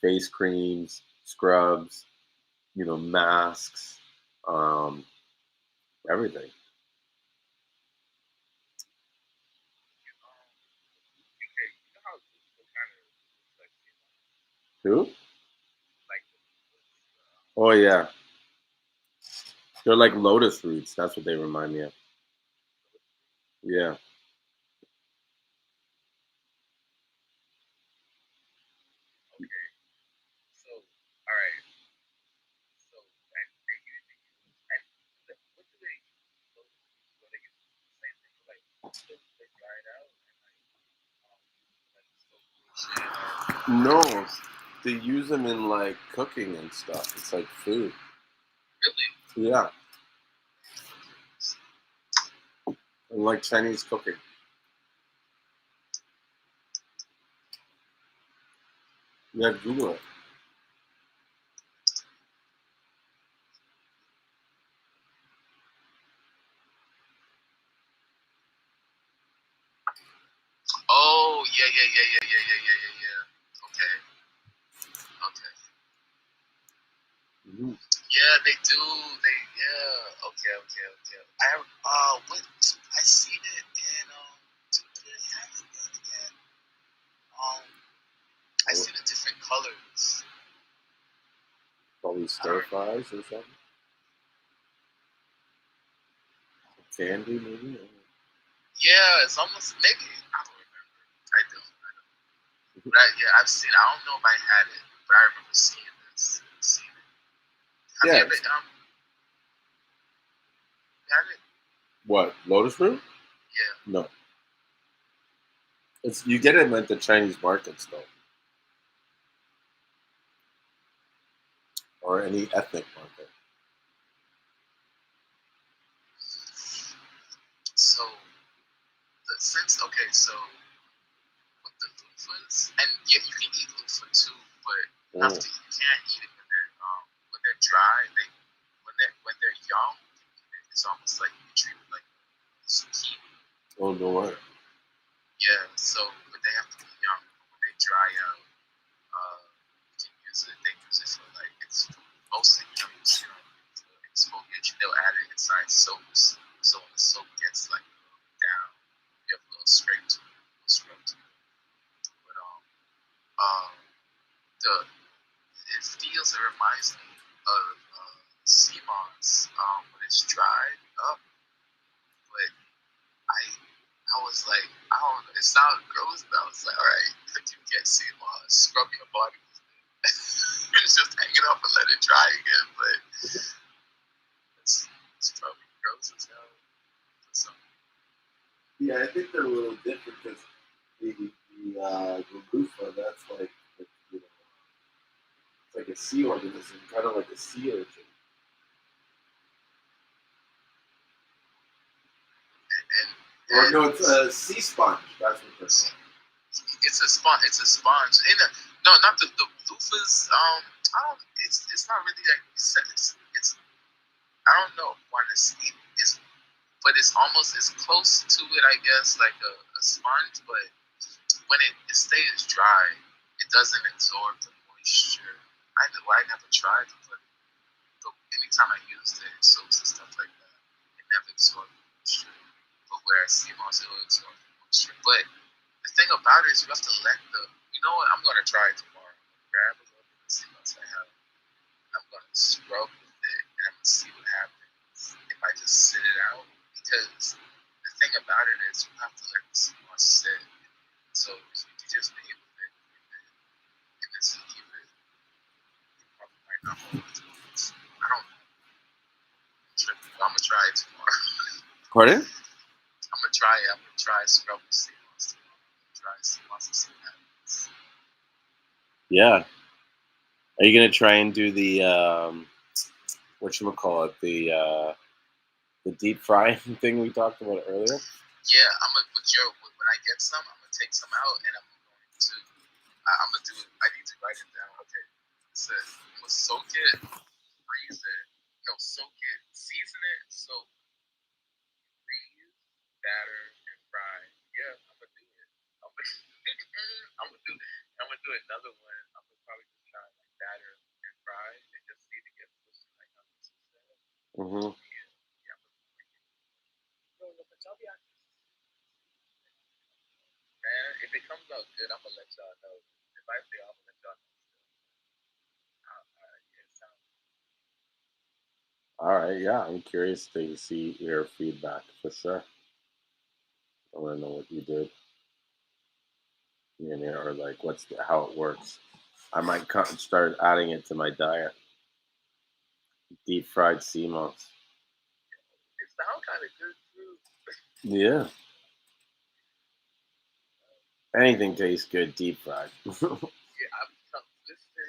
face creams, scrubs, you know, masks, um, everything. Okay, you know how what kind of like Who? like Oh yeah, they're like lotus roots. That's what they remind me of. Yeah. okay. So all right. So like they usually use and what do they use? So they use the same thing like they dry it out and like um like so shit or No, they use them in like cooking and stuff. It's like food. Really? Yeah. And like Chinese cooking. Yeah, Google it. Oh, yeah. Okay. Mm-hmm. Yeah, they do. Yeah. Okay. I seen it in what did they have it in again? I seen the different colors. Probably stir fries or something. Candy, maybe. Yeah, it's almost maybe I don't remember. I don't. But I've seen. I don't know if I had it, but I remember seeing this. Seeing it. Have you Yeah. ever had it? What? Lotus root? Yeah. No. It's you get it at the Chinese markets though, or any ethnic market. So so with the loofahs, and yeah, you can eat loofah too, but you Oh. you can't eat it when they're dry. When they're young, it's almost like you treat it like zucchini. Oh no way. Yeah, so but they have to be young. When they dry out, you can use it. They use it for like it's mostly it's foliage. They'll add it inside soaps, so when the soap gets like down, you have a little scrape to it, scrub to it. But the it reminds me of Seamoss when it's dried up, but I was like, I don't know, it sounded gross, but I was like, all right, you get Seamoss, scrub your body with it. It's just hang it up and let it dry again, but it's probably gross as hell. So, Yeah, I think they're a little different because the loofah, that's like you know, it's like a sea organism, kind of like a sea urchin. Or no, it's a sea sponge. That's what they're called. it's a sponge. It's a sponge. No, not the loofahs. I don't. It's not really like it's I don't know what it's but it's almost as close to it, I guess, like a sponge. But when it stays dry, it doesn't absorb the moisture. I never tried to put it, but anytime I used it in soaps and stuff like that, it never absorbed the moisture. But whereas Seamoss, it will absorb the moisture. But the thing about it is you have to let you know what, I'm gonna try it tomorrow. Grab a little bit of Seamoss I have. I'm gonna scrub with it and I'm gonna see what happens if I just sit it out. Because the thing about it is you have to let the Seamoss sit. So if you just be able to and just leave it, you probably might not hold it too much. I don't know. I'm gonna try it tomorrow. Pardon? I'm gonna try it. I'm gonna try scrubbing Seamoss tomorrow. Try Seamoss and see what happens. Yeah. Are you gonna try and do the whatchamacallit, the deep frying thing we talked about earlier? Yeah, I'm gonna when I get some, I'm gonna take some out and I'm gonna do it. I need to write it down. Okay, it says I'm gonna soak it, freeze it. No, soak it, season it, soak, freeze, batter, and fry. Yeah, I'm gonna do it. I'm gonna, I'm gonna do another one. I'm gonna probably just try like batter and fry and just see if it gets close to like how this is set. Mm-hmm. Yeah, man, if it comes out good, I'm gonna let y'all know. If I fail, I'm gonna let y'all know. Yeah, it sounds All right. Yeah, I'm curious to see your feedback for sure. I want to know what you did. Or like how it works. I might start adding it to my diet. Deep fried Seamoss. it sounds kind of good too. Yeah. Anything tastes good deep fried. Yeah, I'm listening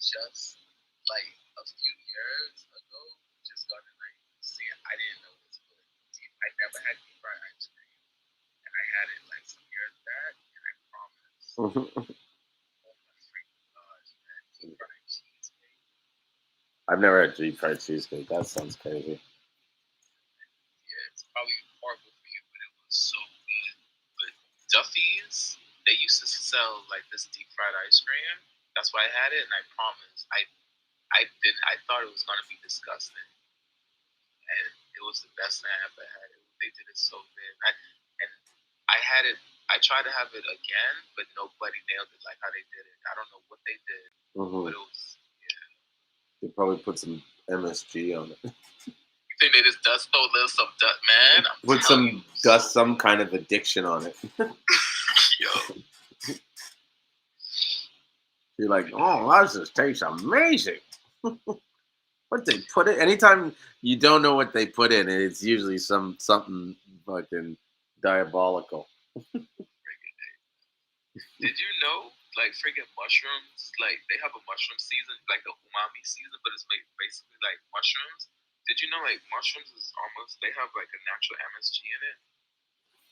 just like a few years ago, just started like seeing. I didn't know this, but I never had deep fried ice cream, and I had it like some years back, and I promise. Oh my freaking gosh, man! Deep fried cheesecake. I've never had deep fried cheesecake. That sounds crazy. Yeah, it's probably horrible for you, but it was so good. But Duffy's, they used to sell like this deep fried ice cream. That's why I had it, and I promise, I thought it was gonna be disgusting, and it was the best thing I ever had. They did it so good, and I had it. I tried to have it again, but nobody nailed it like how they did it. I don't know what they did, but it was. Yeah. They probably put some MSG on it. You think they just throw a little some dust, man? Put some dust, some kind of addiction on it. Yo. You're like, oh, that just tastes amazing. What they put it? Anytime you don't know what they put in it, it's usually something fucking diabolical. Did you know, like, freaking mushrooms? Like, they have a mushroom season, like the umami season, but it's basically like mushrooms. Did you know, like, mushrooms is almost, they have like a natural MSG in it?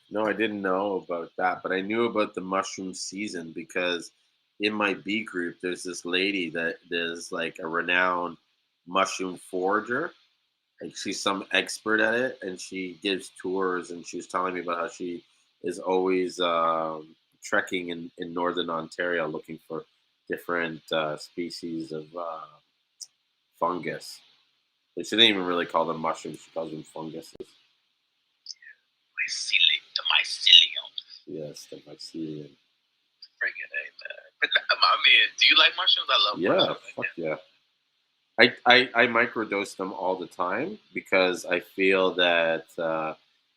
No, I didn't know about that, but I knew about the mushroom season because in my B group, there's this lady that is like a renowned mushroom forager. Like she's some expert at it, and she gives tours. And she was telling me about how she is always trekking in northern Ontario looking for different species of fungus. But she didn't even really call them mushrooms; she calls them funguses. The mycelium. Yes, the mycelium. Freaking A, man. But I mean, do you like mushrooms? I love mushrooms. Fuck yeah. I microdose them all the time because I feel that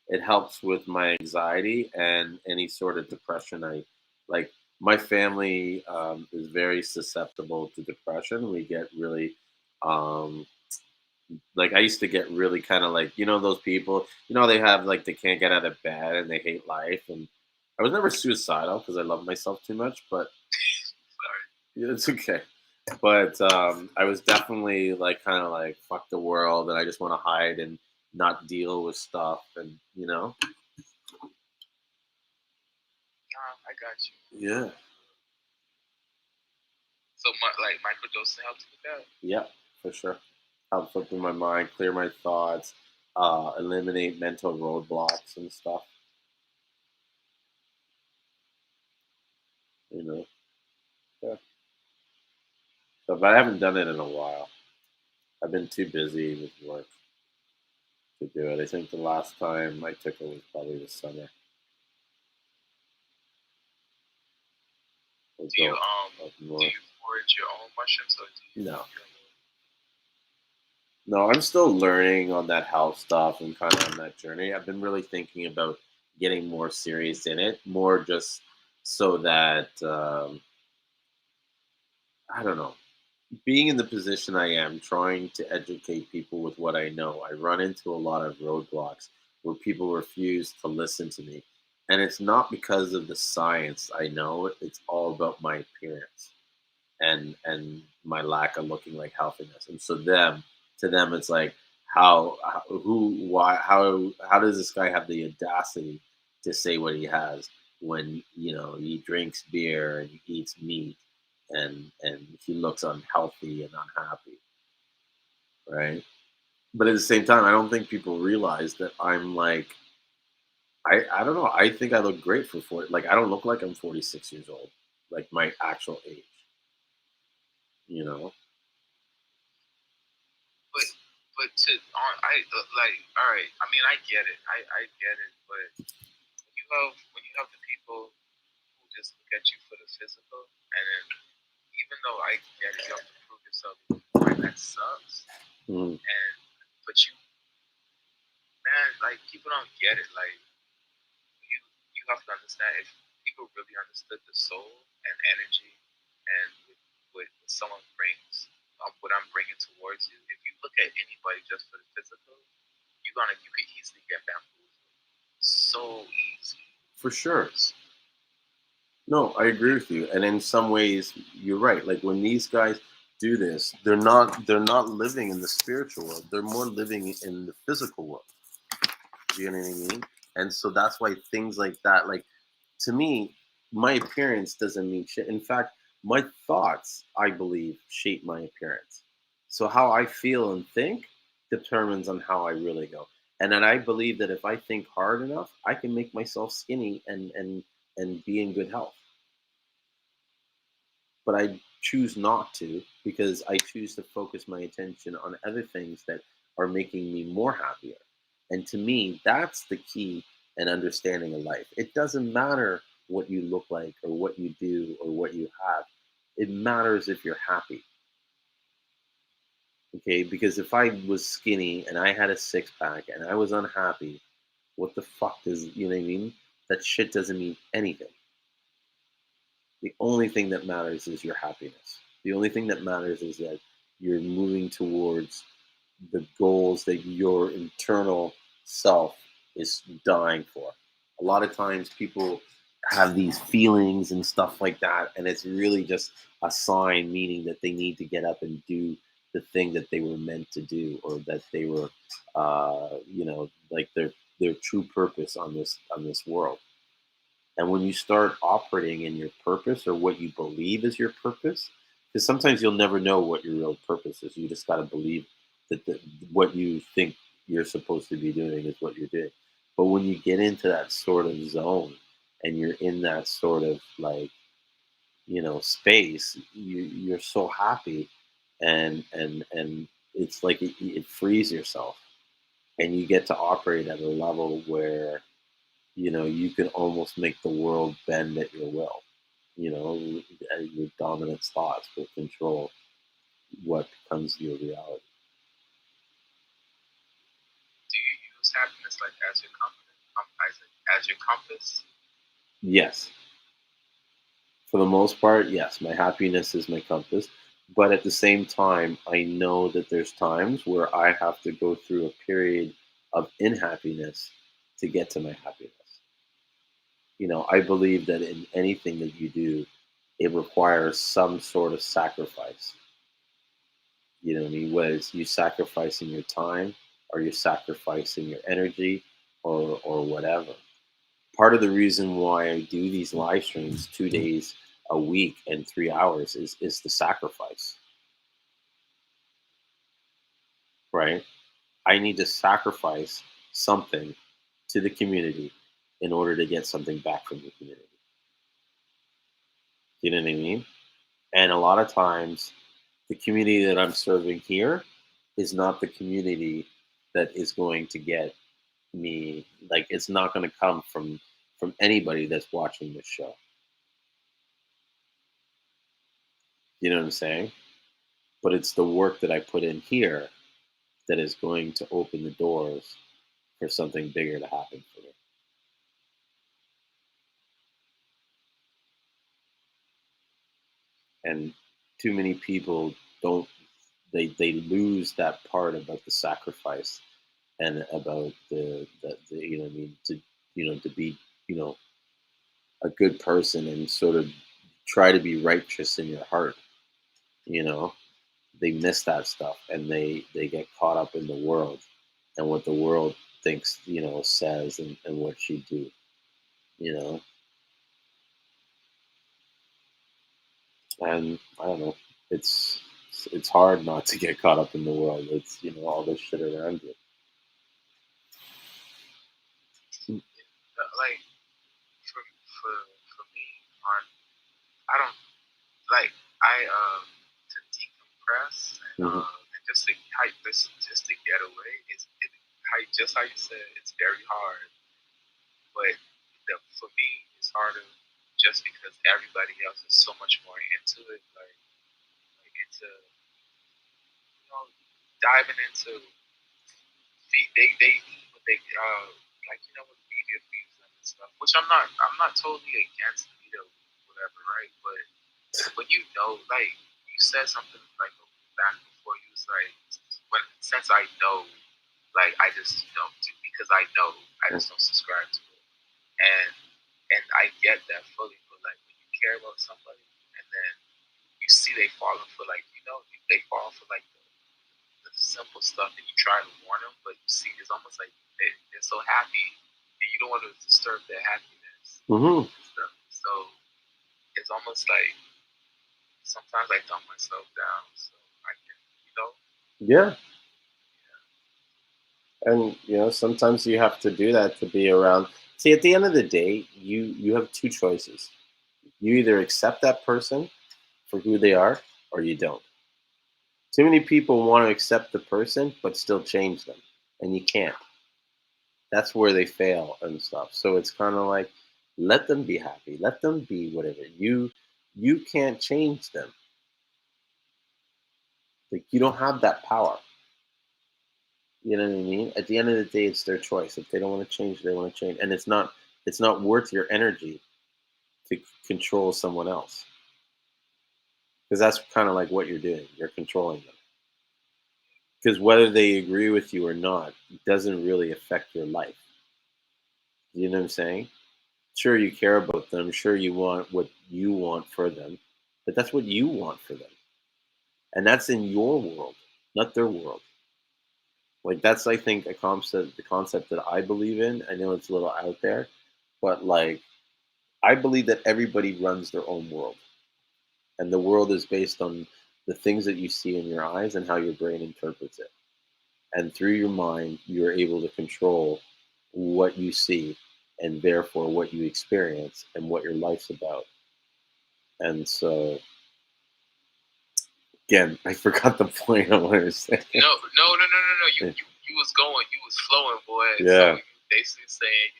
it helps with my anxiety and any sort of depression. I like my family is very susceptible to depression. We get really um, like I used to get really kind of like those people they have like they can't get out of bed and they hate life, and I was never suicidal because I love myself too much, but yeah, it's okay. But I was definitely like kind of like fuck the world, and I just want to hide and not deal with stuff, and I got you. Yeah. So like microdosing helps with that. Yeah, for sure. Helps open my mind, clear my thoughts, eliminate mental roadblocks and stuff. Yeah. So, but I haven't done it in a while. I've been too busy with work to do it. I think the last time I took it was probably this summer. Do you forage your own mushrooms, or do you? No. No, I'm still learning on that health stuff and kind of on that journey. I've been really thinking about getting more serious in it, more just so that I don't know, being in the position I am, trying to educate people with what I know, I run into a lot of roadblocks where people refuse to listen to me. And it's not because of the science I know, it's all about my appearance and my lack of looking like healthiness. And so to them it's like how does this guy have the audacity to say what he has when he drinks beer and he eats meat and he looks unhealthy and unhappy, right? But at the same time, I don't think people realize that I'm like I don't know. I think I look great for 40. Like I don't look like I'm 46 years old, like my actual age. You know. But I like all right. I mean, I get it. I get it. But when you have the people who just look at you for the physical, and then even though I get it, you have to prove yourself. Right, that sucks. Mm. But you, man, like people don't get it. Like you have to understand if people really understood the soul and energy and what someone brings, what I'm bringing towards you. If you look at anybody just for the physical, you could easily get bamboozled. So easy. For sure. No, I agree with you. And in some ways, you're right. Like when these guys, do this, they're not living in the spiritual world. They're more living in the physical world. Do you know what I mean? And so that's why things like that, like, to me, my appearance doesn't mean shit. In fact, my thoughts, I believe, shape my appearance. So how I feel and think determines on how I really go. And then I believe that if I think hard enough, I can make myself skinny and be in good health. But I choose not to, because I choose to focus my attention on other things that are making me more happier. And to me, that's the key and understanding of life. It doesn't matter what you look like or what you do or what you have. It matters if you're happy. Okay, because if I was skinny and I had a six pack and I was unhappy, what the fuck does, you know what I mean? That shit doesn't mean anything. The only thing that matters is your happiness. The only thing that matters is that you're moving towards the goals that your internal self is dying for. A lot of times people have these feelings and stuff like that, and it's really just a sign, meaning that they need to get up and do the thing that they were meant to do, or that they were, like their true purpose on this world. And when you start operating in your purpose or what you believe is your purpose, because sometimes you'll never know what your real purpose is. You just got to believe that what you think you're supposed to be doing is what you're doing. But when you get into that sort of zone and you're in that sort of, like, space, you're so happy, and it's like it frees yourself, and you get to operate at a level where you can almost make the world bend at your will. Your dominant thoughts will control what becomes your reality. Do you use happiness like as your compass? As your compass? Yes. For the most part, yes. My happiness is my compass. But at the same time, I know that there's times where I have to go through a period of unhappiness to get to my happiness. I believe that in anything that you do, it requires some sort of sacrifice. You know what I mean? Whether it's you sacrificing your time, or you're sacrificing your energy, or whatever. Part of the reason why I do these live streams 2 days a week and 3 hours is the sacrifice, right? I need to sacrifice something to the community in order to get something back from the community. You know what I mean? And a lot of times, the community that I'm serving here is not the community that is going to get me. Like, it's not going to come from anybody that's watching this show. You know what I'm saying? But it's the work that I put in here that is going to open the doors for something bigger to happen for me. And too many people don't, they lose that part about the sacrifice, and about the you know what I mean, to be, a good person, and sort of try to be righteous in your heart. you know they miss that stuff, and they get caught up in the world, and what the world thinks, says, and what you do. you know and I don't know, it's hard not to get caught up in the world. It's, all this shit around you. Like for me, on I don't like to decompress, Hmm. and just to just to get away. Just how you said, it's very hard, but for me it's harder just because everybody else is so much more into it, like into diving into they what they like with media feeds and stuff, which I'm not totally against media, whatever, right? But when like you said something like back before, you was like, since I know, like I just because I know, I just don't subscribe to it, and I get that fully. But like when you care about somebody, and then you see they falling for, like, they fall for like the simple stuff, and you try to warn them, but you see, it's almost like they're so happy, and you don't want to disturb their happiness. Mm-hmm. And stuff. So it's almost like sometimes I dumb myself down, so I can, Yeah. And sometimes you have to do that to be around. See, at the end of the day, you have two choices. You either accept that person for who they are, or you don't. Too many people want to accept the person but still change them, and you can't. That's where they fail and stuff. So it's kind of like, let them be happy, let them be whatever. You can't change them. Like, you don't have that power. You know what I mean? At the end of the day, it's their choice. If they don't want to change, they want to change, and it's not worth your energy to control someone else, because that's kind of like what you're doing. You're controlling them. Because whether they agree with you or not doesn't really affect your life. You know what I'm saying? Sure, you care about them. Sure, you want what you want for them, but that's what you want for them, and that's in your world, not their world. Like, that's, I think, the concept that I believe in. I know it's a little out there, but like, I believe that everybody runs their own world, and the world is based on the things that you see in your eyes and how your brain interprets it. And through your mind, you're able to control what you see, and therefore what you experience and what your life's about. And so, again, I forgot the point I wanted to say. No. You was going, you was flowing, boy. Yeah. So you basically saying,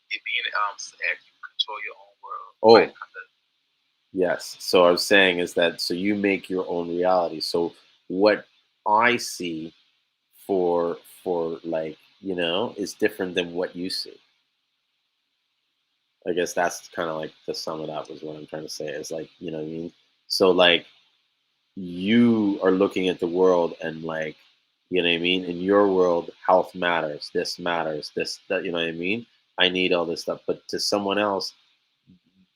it being if you control your own world. Oh. Right? Yes. So I was saying is that, so you make your own reality. So what I see for like, is different than what you see. I guess that's kind of like, to sum it up, is what I'm trying to say. Is like, you know what I mean? So like, you are looking at the world and like, you know what I mean? In your world, health matters, this matters, this, that, you know what I mean? I need all this stuff. But to someone else,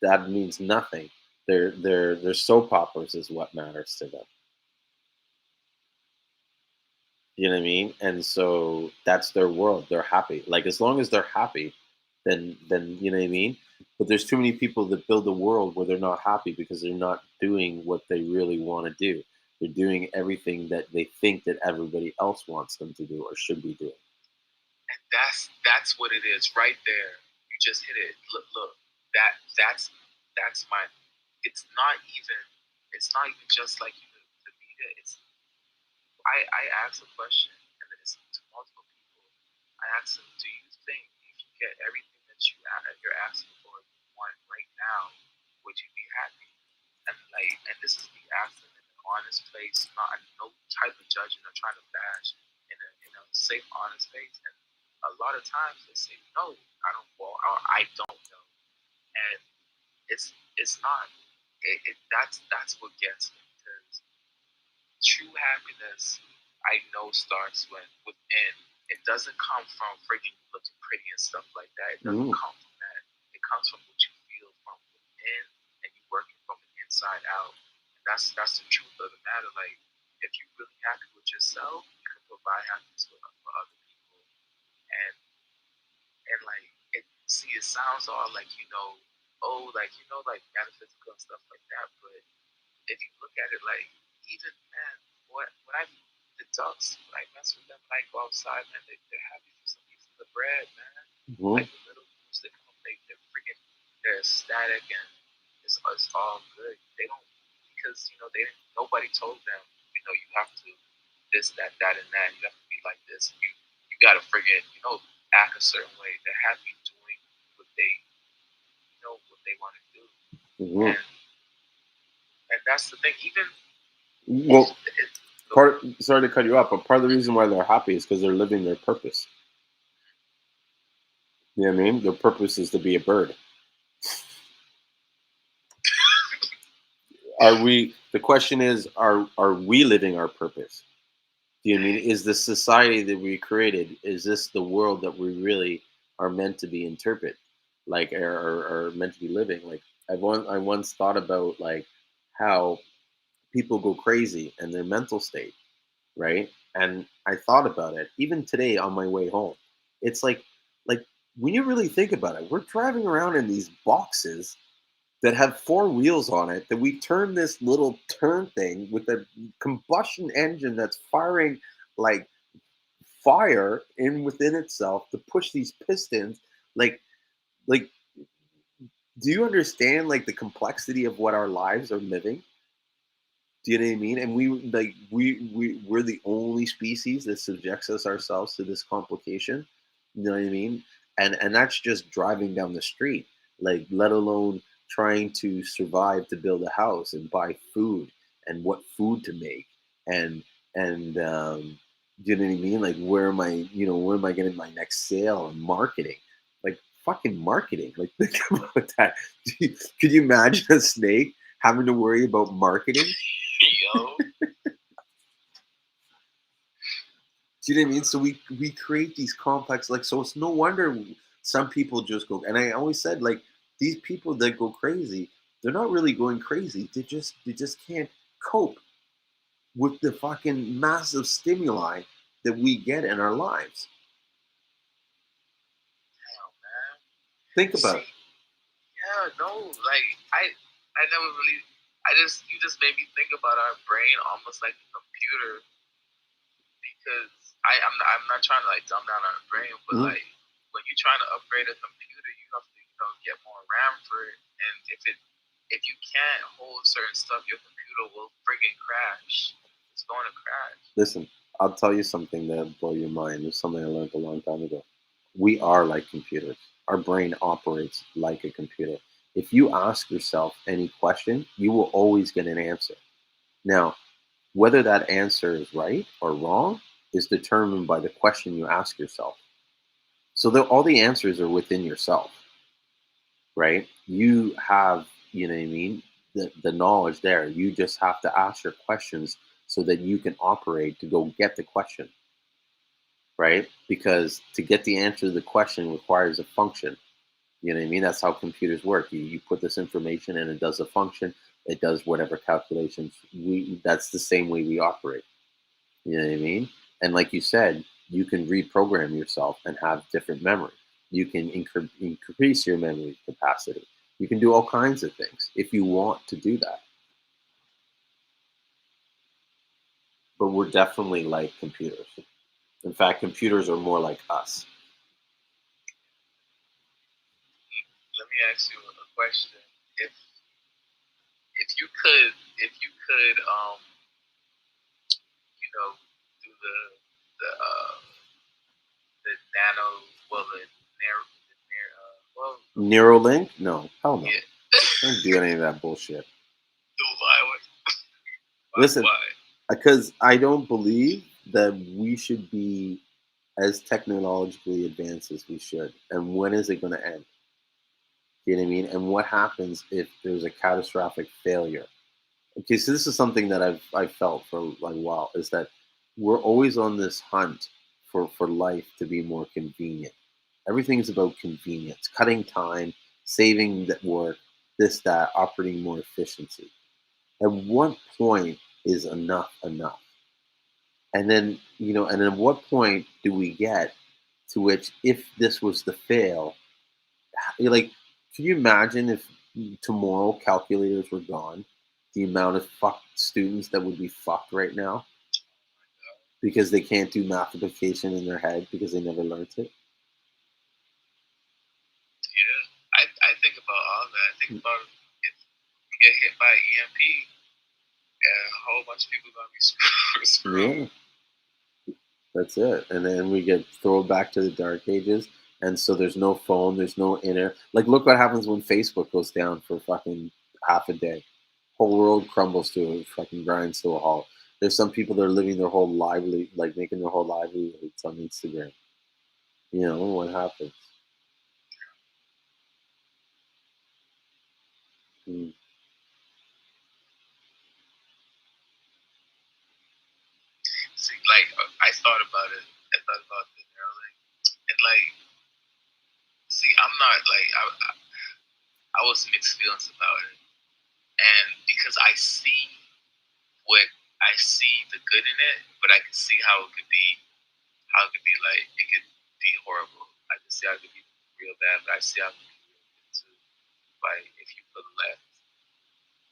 that means nothing. Their soap operas is what matters to them. You know what I mean? And so that's their world. They're happy. Like, as long as they're happy, then you know what I mean? But there's too many people that build a world where they're not happy because they're not doing what they really want to do. They're doing everything that they think that everybody else wants them to do or should be doing. And that's what it is right there. You just hit it. Look. That's my. It's not even just like the media. I ask a question, and then it's to multiple people. I ask them, do you think if you get everything that you're asking for, you want right now, would you be happy? And this is me asking in an honest place, not no type of judging or trying to bash, in a safe, honest space. And a lot of times they say no, I don't. Well, or I don't know, and it's not. That's what gets me, because true happiness, I know, starts within. It doesn't come from freaking looking pretty and stuff like that. It doesn't come from that. It comes from what you feel from within, and you working from the inside out. And that's the truth of the matter. Like, if you're really happy with yourself, you can provide happiness for other people. And like, it sounds all like, like metaphysical and stuff like that. But if you look at it, like, even, man, when I the ducks, when I mess with them, when I go outside, man, they're happy for some piece of the bread, man. Like, the little moves, they're ecstatic, and it's all good. They don't, because nobody told them, you have to this, that, and that. You have to be like this. You gotta friggin', act a certain way. They're happy doing what they want to do. And that's the thing. Well, sorry to cut you off, but part of the reason why they're happy is because they're living their purpose. You know what I mean? Their purpose is to be a bird. The question is, are we living our purpose? Do you mean, is the society that we created, is this the world that we really are meant to be interpret, like, or meant to be living? Like, I once thought about, like, how people go crazy and their mental state, right? And I thought about it even today on my way home. It's like when you really think about it, we're driving around in these boxes that have four wheels on it that we turn this little turn thing with a combustion engine that's firing like fire in within itself to push these pistons. Like like do you understand like the complexity of what our lives are living? Do you know what I mean? And we're the only species that subjects us ourselves to this complication. You know what I mean? And that's just driving down the street, like let alone trying to survive to build a house and buy food and what food to make and and do you know what I mean? Like where am I getting my next sale and marketing? Like fucking marketing. Like think about that. Could you imagine a snake having to worry about marketing? Yo, Do you know what I mean? So we create these complex like so it's no wonder some people just go and I always said like these people that go crazy, they're not really going crazy. They just can't cope with the fucking massive stimuli that we get in our lives. damn, man. Think about it. See, yeah, no, like I never really. You just made me think about our brain almost like a computer because I'm not trying to like dumb down our brain, but Mhm. like when you're trying to upgrade a computer, you have to get more RAM for it, and if you can't hold certain stuff, your computer will friggin' crash. It's going to crash. Listen, I'll tell you something that'll blow your mind. It's something I learned a long time ago. We are like computers. Our brain operates like a computer. If you ask yourself any question, you will always get an answer. Now, whether that answer is right or wrong is determined by the question you ask yourself. So all the answers are within yourself, right? You have, you know what I mean, the knowledge there. You just have to ask your questions so that you can operate to go get the question, right? Because to get the answer to the question requires a function. You know what I mean? That's how computers work. You put this information and it does a function. It does whatever calculations. That's the same way we operate. You know what I mean? And like you said, you can reprogram yourself and have different memory. You can increase your memory capacity. You can do all kinds of things if you want to do that. But we're definitely like computers. In fact, computers are more like us. Let me ask you a question. If if you could do the nano well Neuralink? No, hell no. yeah. Don't do any of that bullshit. Why? Listen, Why? because I don't believe that we should be as technologically advanced as we should. And when is it going to end? You know what I mean? And what happens if there's a catastrophic failure? Okay, so this is something that I've felt for like a while is that we're always on this hunt for life to be more convenient. Everything's about convenience, cutting time, saving that work, this, that, operating more efficiency. At what point is enough enough? And then, and then what point do we get to which if this was to fail, like, can you imagine if tomorrow calculators were gone? The amount of fucked students that would be fucked right now because they can't do multiplication in their head because they never learned it. Yeah, I think about all that. I think about if we get hit by EMP, and a whole bunch of people gonna be screwed. Yeah, that's it. And then we get thrown back to the dark ages. And so there's no phone, there's no internet. Like, look what happens when Facebook goes down for fucking half a day. Whole world crumbles to it, fucking grinds to a halt. There's some people that are living their whole lively, like making their whole livelihoods on Instagram. You know what happens? Mm. See, like I thought about it. I thought about the Neuralink, and like, see, I'm not like I was mixed feelings about it, and because I see what I see the good in it, but I can see how it could be like it could be horrible. I can see how it could be real bad, but I see how it could be real good too. Like if you put left,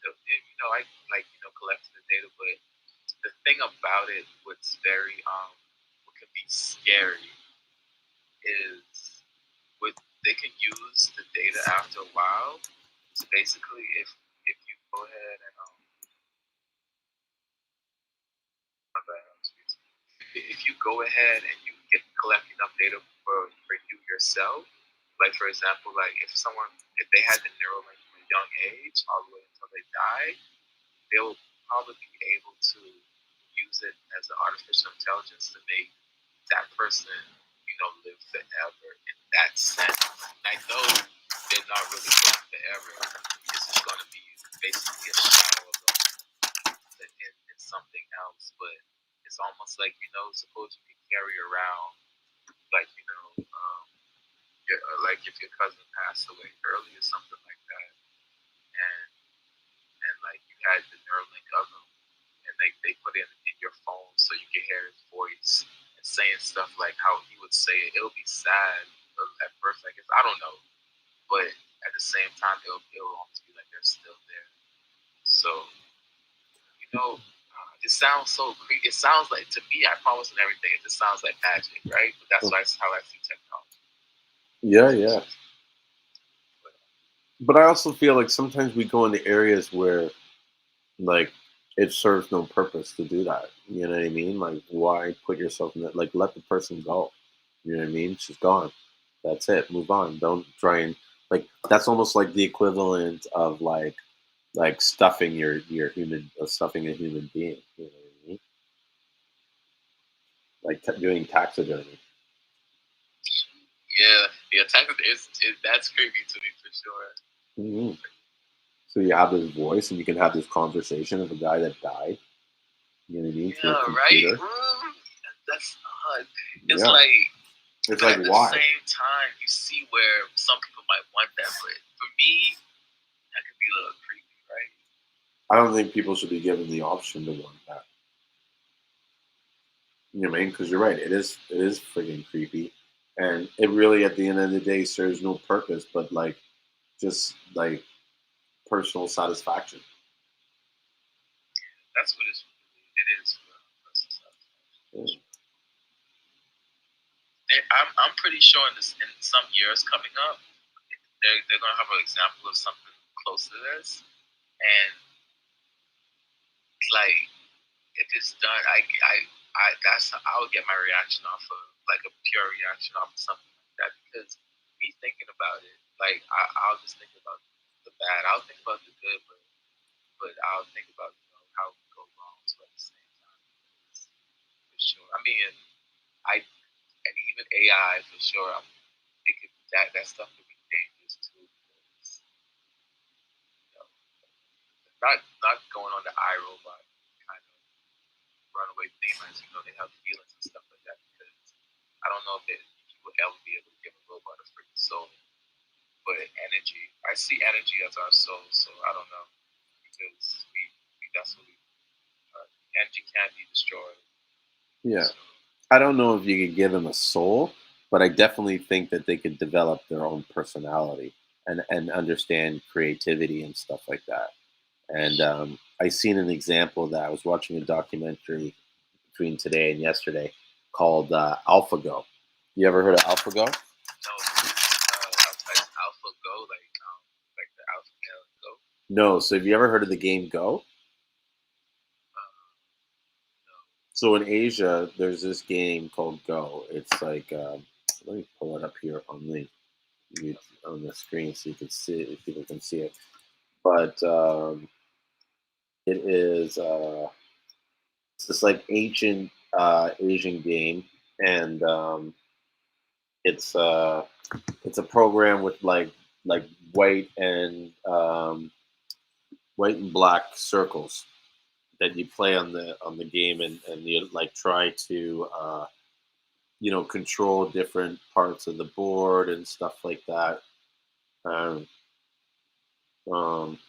I like collecting the data, but the thing about it, what's very what can be scary is with they can use the data after a while. So basically, if you go ahead and if you go ahead and you collect enough data for you yourself, like for example, like if they had the Neuralink from a young age all the way until they died, they will probably be able to use it as an artificial intelligence to make that person, live forever in that sense. And I know they're not really living forever. This is going to be basically a shadow of them in something else, but it's almost like suppose you can carry around like like if your cousin passed away early or something like that, and like you had the Neuralink of him, and they put it in your phone so you can hear his voice and saying stuff like how he would say it. It'll be sad at first, I guess. I don't know, but at the same time, it'll almost be like they're still there. So it sounds so creepy. It sounds like, to me, I promise and everything, it just sounds like magic, right? But that's how I see technology. Yeah. But I also feel like sometimes we go into areas where, like, it serves no purpose to do that. You know what I mean? Like, why put yourself in that? Like, let the person go. You know what I mean? She's gone. That's it. Move on. Don't try and, like, that's almost like the equivalent of like stuffing your human, stuffing a human being. You know what I mean? Like doing taxidermy. Yeah, that's creepy to me for sure. Mm-hmm. So you have this voice, and you can have this conversation of a guy that died. You know what I mean? Yeah, right. That's odd. It's like. It's but like, at the why? same time, you see where some people might want that, but for me, that could be a little creepy, right? I don't think people should be given the option to want that. You know what I mean? Because you're right. It is freaking creepy, and it really, at the end of the day, serves no purpose but like just like personal satisfaction. That's what it is. Yeah. I'm pretty sure in some years coming up, they're gonna have an example of something close to this, and it's like if it's done, I would get my reaction off of like a pure reaction off of something like that, because me thinking about it, like I'll just think about the bad. I'll think about the good, but I'll think about how it could go wrong too at the same time. For sure. I mean, and even AI for sure. It could that stuff could be dangerous too. Because, you know, not going on the iRobot kind of runaway theme, as they have feelings and stuff like that. Because I don't know if you would ever be able to give a robot a freaking soul, but energy. I see energy as our soul, so I don't know, because that's what we energy can't be destroyed. Yeah. So, I don't know if you could give them a soul, but I definitely think that they could develop their own personality and understand creativity and stuff like that. And I seen an example that I was watching a documentary between today and yesterday called AlphaGo. You ever heard of AlphaGo? no, Alpha Go, like the Alpha Male Go. No. So have you ever heard of the game Go? No. So in Asia, there's this game called Go. It's like let me pull it up here on the screen so you can see it, if people can see it. But it is it's this like ancient Asian game, and it's it's a program with like white and black circles that you play on the game, and you like try to control different parts of the board and stuff like that. Um, um,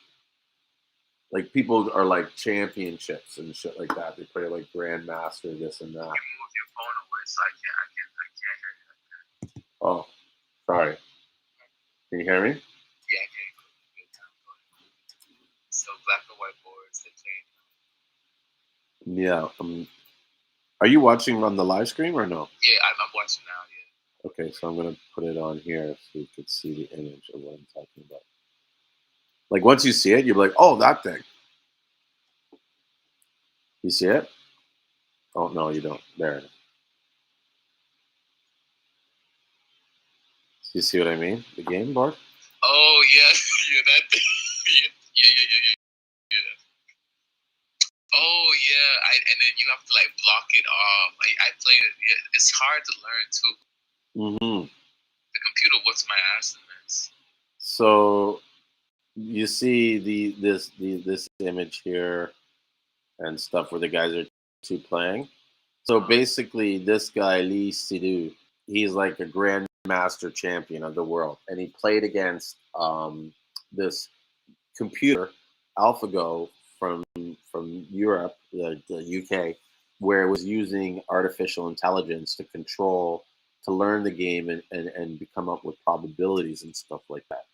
Like people are like championships and shit like that. They play like grandmaster, this and that. You move your phone away, so I can't hear you. Oh, sorry. Can you hear me? Yeah, I can't. So black and white boards, they change. Yeah. Are you watching on the live stream or no? Yeah, I'm watching now. Yeah. Okay, so I'm gonna put it on here so you can see the image of what I'm talking about. Like once you see it, you're like, oh, that thing. You see it? Oh no, you don't. There. You see what I mean? The game board. Oh yeah, yeah, that thing. Yeah. Oh yeah, and then you have to like block it off. I played it. Yeah, it's hard to learn too. Mm-hmm. The computer whoops my ass in this. So you see this image here and stuff where the guys are two playing. So basically, this guy Lee Sidhu, he's like a grandmaster champion of the world, and he played against this computer AlphaGo from Europe, the UK, where it was using artificial intelligence to learn the game and come up with probabilities and stuff like that.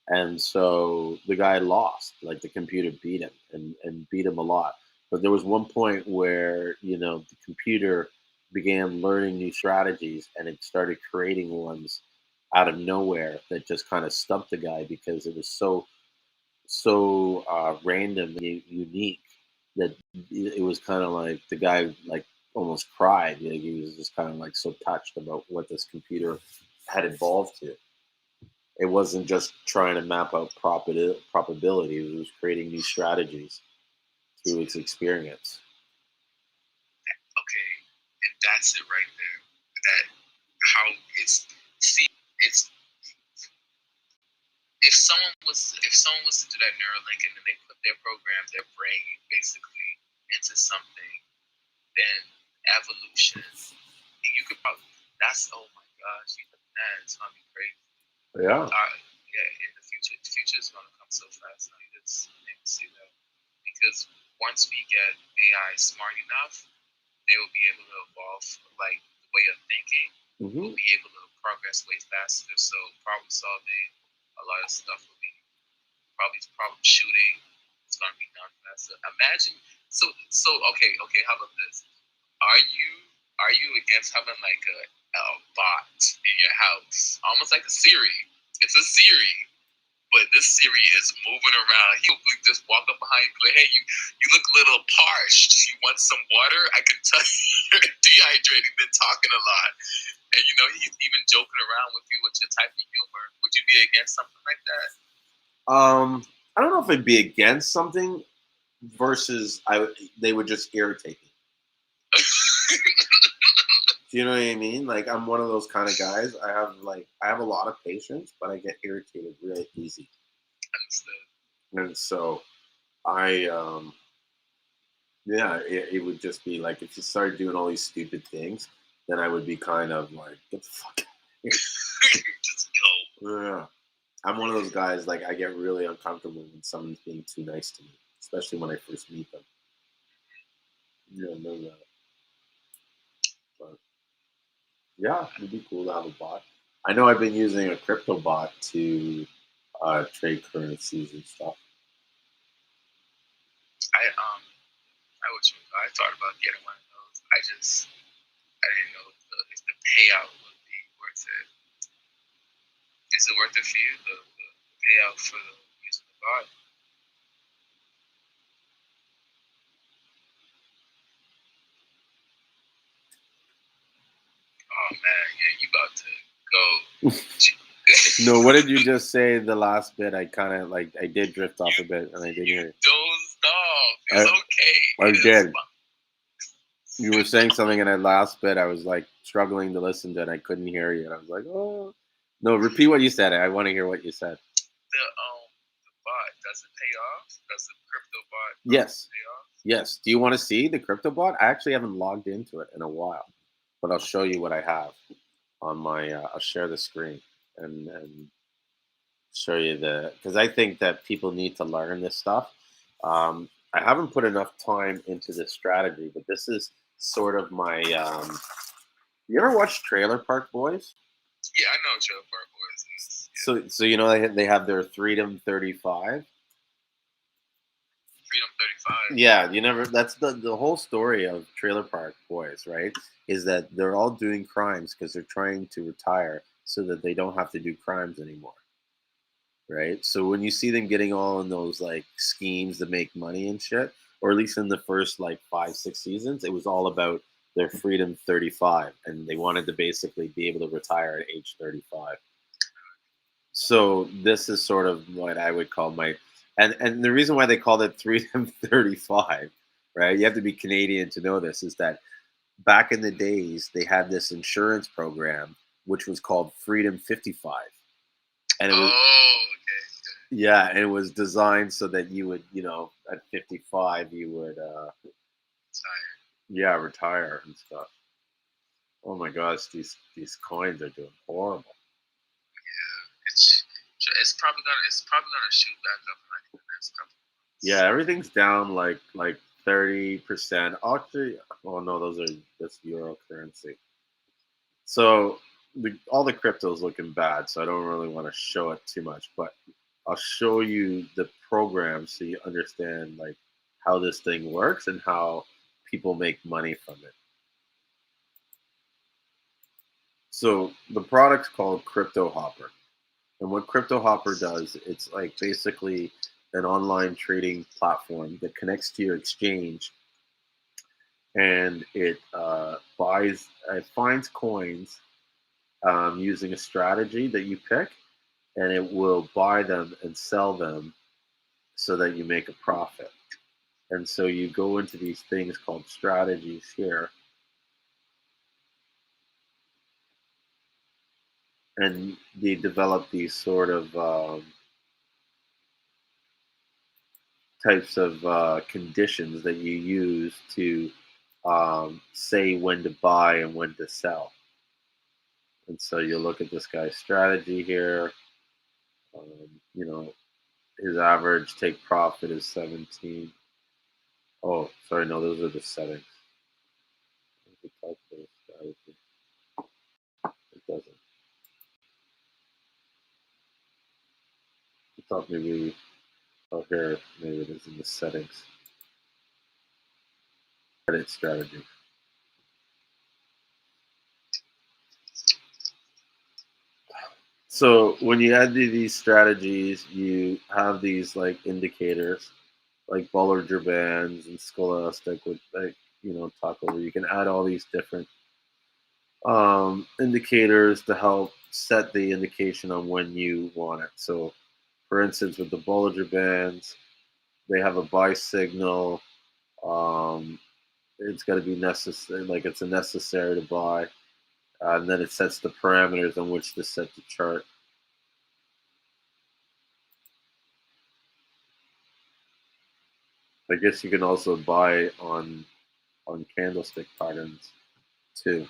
And so the guy lost, like the computer beat him and beat him a lot. But there was one point where, the computer began learning new strategies and it started creating ones out of nowhere that just kind of stumped the guy because it was so random and unique that it was kind of like the guy like almost cried. Like he was just kind of like so touched about what this computer had evolved to. It wasn't just trying to map out probability. It was creating new strategies through its experience. Okay, and that's it right there. That how it's it's if someone was to do that Neuralink and then they put their program, their brain basically into something, then evolution, you could probably oh my gosh, it's gonna be crazy. Yeah. Yeah, in the future is gonna come so fast. Now you just need to see that because once we get AI smart enough, they will be able to evolve like the way of thinking. Mm-hmm. We'll be able to progress way faster. So problem solving, a lot of stuff will be problem shooting. It's gonna be done faster. Imagine okay. How about this? Are you against having like a bot in your house, almost like a Siri? It's a Siri, but this Siri is moving around. He'll just walk up behind you, like, "Hey, you look a little parched. You want some water? I can tell you're dehydrated. Been talking a lot." And he's even joking around with you with your type of humor. Would you be against something like that? I don't know if I'd be against something versus they would just irritate me. Do you know what I mean? Like I'm one of those kind of guys. I have a lot of patience, but I get irritated really easy. Understood. And so it would just be like if you started doing all these stupid things, then I would be kind of like, get the fuck out of here. Just go. Yeah. I'm one of those guys, like I get really uncomfortable when someone's being too nice to me, especially when I first meet them. Yeah, no doubt. But yeah, it'd be cool to have a bot. I know I've been using a crypto bot to trade currencies and stuff. I thought about getting one of those. I didn't know if the payout would be worth it. Is it worth it for you, the payout for using the bot? Oh man, yeah, you about to go. No, what did you just say? The last bit, I kind of I did drift off a bit, and I didn't hear it. Dozed off. It's okay. I did. You were saying something in that last bit. I was like struggling to listen to it. I couldn't hear you, and I was like, "Oh, no!" Repeat what you said. I want to hear what you said. The bot, does it pay off? Does the crypto bot Yes. pay off? Yes. Do you want to see the crypto bot? I actually haven't logged into it in a while, but I'll show you what I have on my. I'll share the screen and show you because I think that people need to learn this stuff. I haven't put enough time into this strategy, but this is sort of my. You ever watch Trailer Park Boys? Yeah, I know Trailer Park Boys is. So you know they have their Freedom 35. Freedom 35. Yeah, you never. That's the whole story of Trailer Park Boys, right? Is that they're all doing crimes because they're trying to retire so that they don't have to do crimes anymore, right? So when you see them getting all in those like schemes to make money and shit, or at least in the first like 5, 6 seasons, it was all about their Freedom 35, and they wanted to basically be able to retire at age 35. So this is sort of what I would call my, and the reason why they called it Freedom 35, right? You have to be Canadian to know this, is that back in the days they had this insurance program which was called Freedom 55, and it was Oh, okay. yeah, and it was designed so that you would, at 55 you would Tired. yeah, retire and stuff. Oh my gosh, these coins are doing horrible. It's it's probably gonna shoot back up in like the next couple. Yeah, everything's down like 30%. Actually, oh no, that's euro currency. So all the crypto's looking bad, so I don't really want to show it too much, but I'll show you the program so you understand like how this thing works and how people make money from it. So the product's called Crypto Hopper. And what Crypto Hopper does, it's like basically an online trading platform that connects to your exchange, and it finds coins using a strategy that you pick, and it will buy them and sell them so that you make a profit. And so you go into these things called strategies here, and they develop these sort of types of conditions that you use to say when to buy and when to sell. And so you look at this guy's strategy here. You know, his average take profit is 17. Oh, sorry, no, those are the settings. It doesn't. I thought maybe, oh, here, maybe it is in the settings. Credit strategy. So when you add these strategies, you have these like indicators, like Bollinger Bands and Scholastic, with like talk over. You can add all these different indicators to help set the indication on when you want it. So, for instance, with the Bollinger Bands, they have a buy signal. Um, it's got to be necessary, like it's a necessary to buy, and then it sets the parameters on which to set the chart. I guess you can also buy on candlestick patterns too.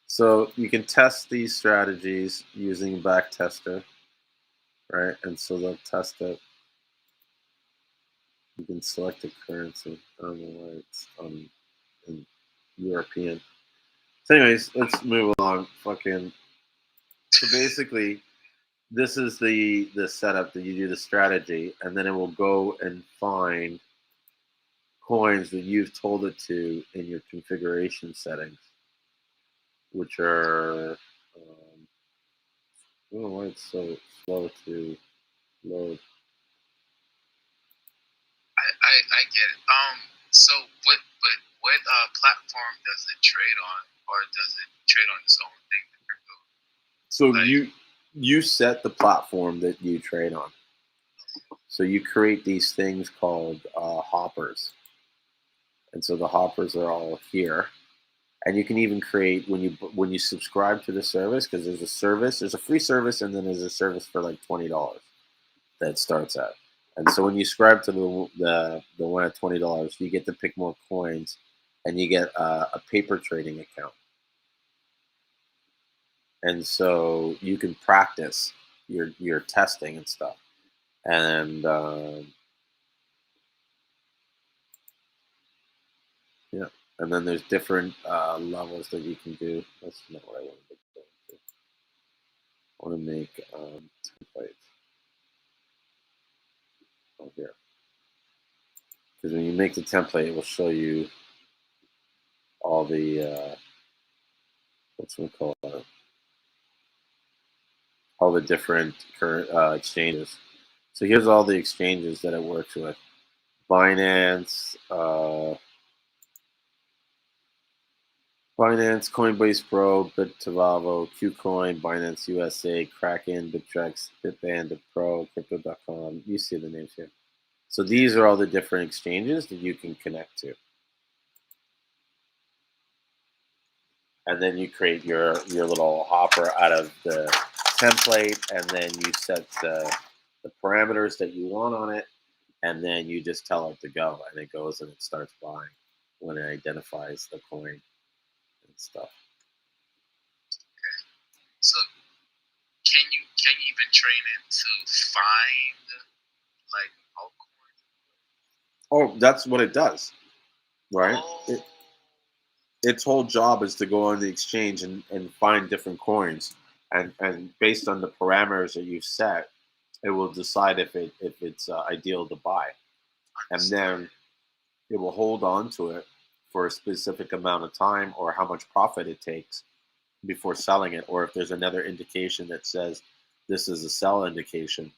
So you can test these strategies using backtester, right? And so they'll test it. You can select a currency. I don't know why it's in European. So anyways, let's move along. So basically, this is the setup that you do the strategy, and then it will go and find coins that you've told it to in your configuration settings, which are I don't know why it's so slow to load. I get it. So what platform does it trade on, or does it trade on its own thing? The crypto. So you set the platform that you trade on. So you create these things called hoppers, and so the hoppers are all here. And you can even create when you subscribe to the service, because there's a free service, and then there's a service for like $20 that starts at. And so when you subscribe to the one at $20, you get to pick more coins, and you get a paper trading account. And so you can practice your testing and stuff. And And then there's different levels that you can do. That's not what I want to do. I want to make templates. Oh, here. Because when you make the template, it will show you all the what's we call it? All the different current exchanges. So here's all the exchanges that it works with: Binance, Coinbase Pro, BitTavavo, KuCoin, Binance USA, Kraken, Bittrex, Bitband, Pro, Crypto.com. You see the names here. So these are all the different exchanges that you can connect to. And then you create your little hopper out of the template, and then you set the parameters that you want on it, and then you just tell it to go, and it goes and it starts buying when it identifies the coin and stuff. So can you even train it to find like altcoins? Oh, that's what it does, right? Oh. Its whole job is to go on the exchange and find different coins, and based on the parameters that you've set, it will decide if it's ideal to buy, and then it will hold on to it for a specific amount of time, or how much profit it takes before selling it, or if there's another indication that says this is a sell indication,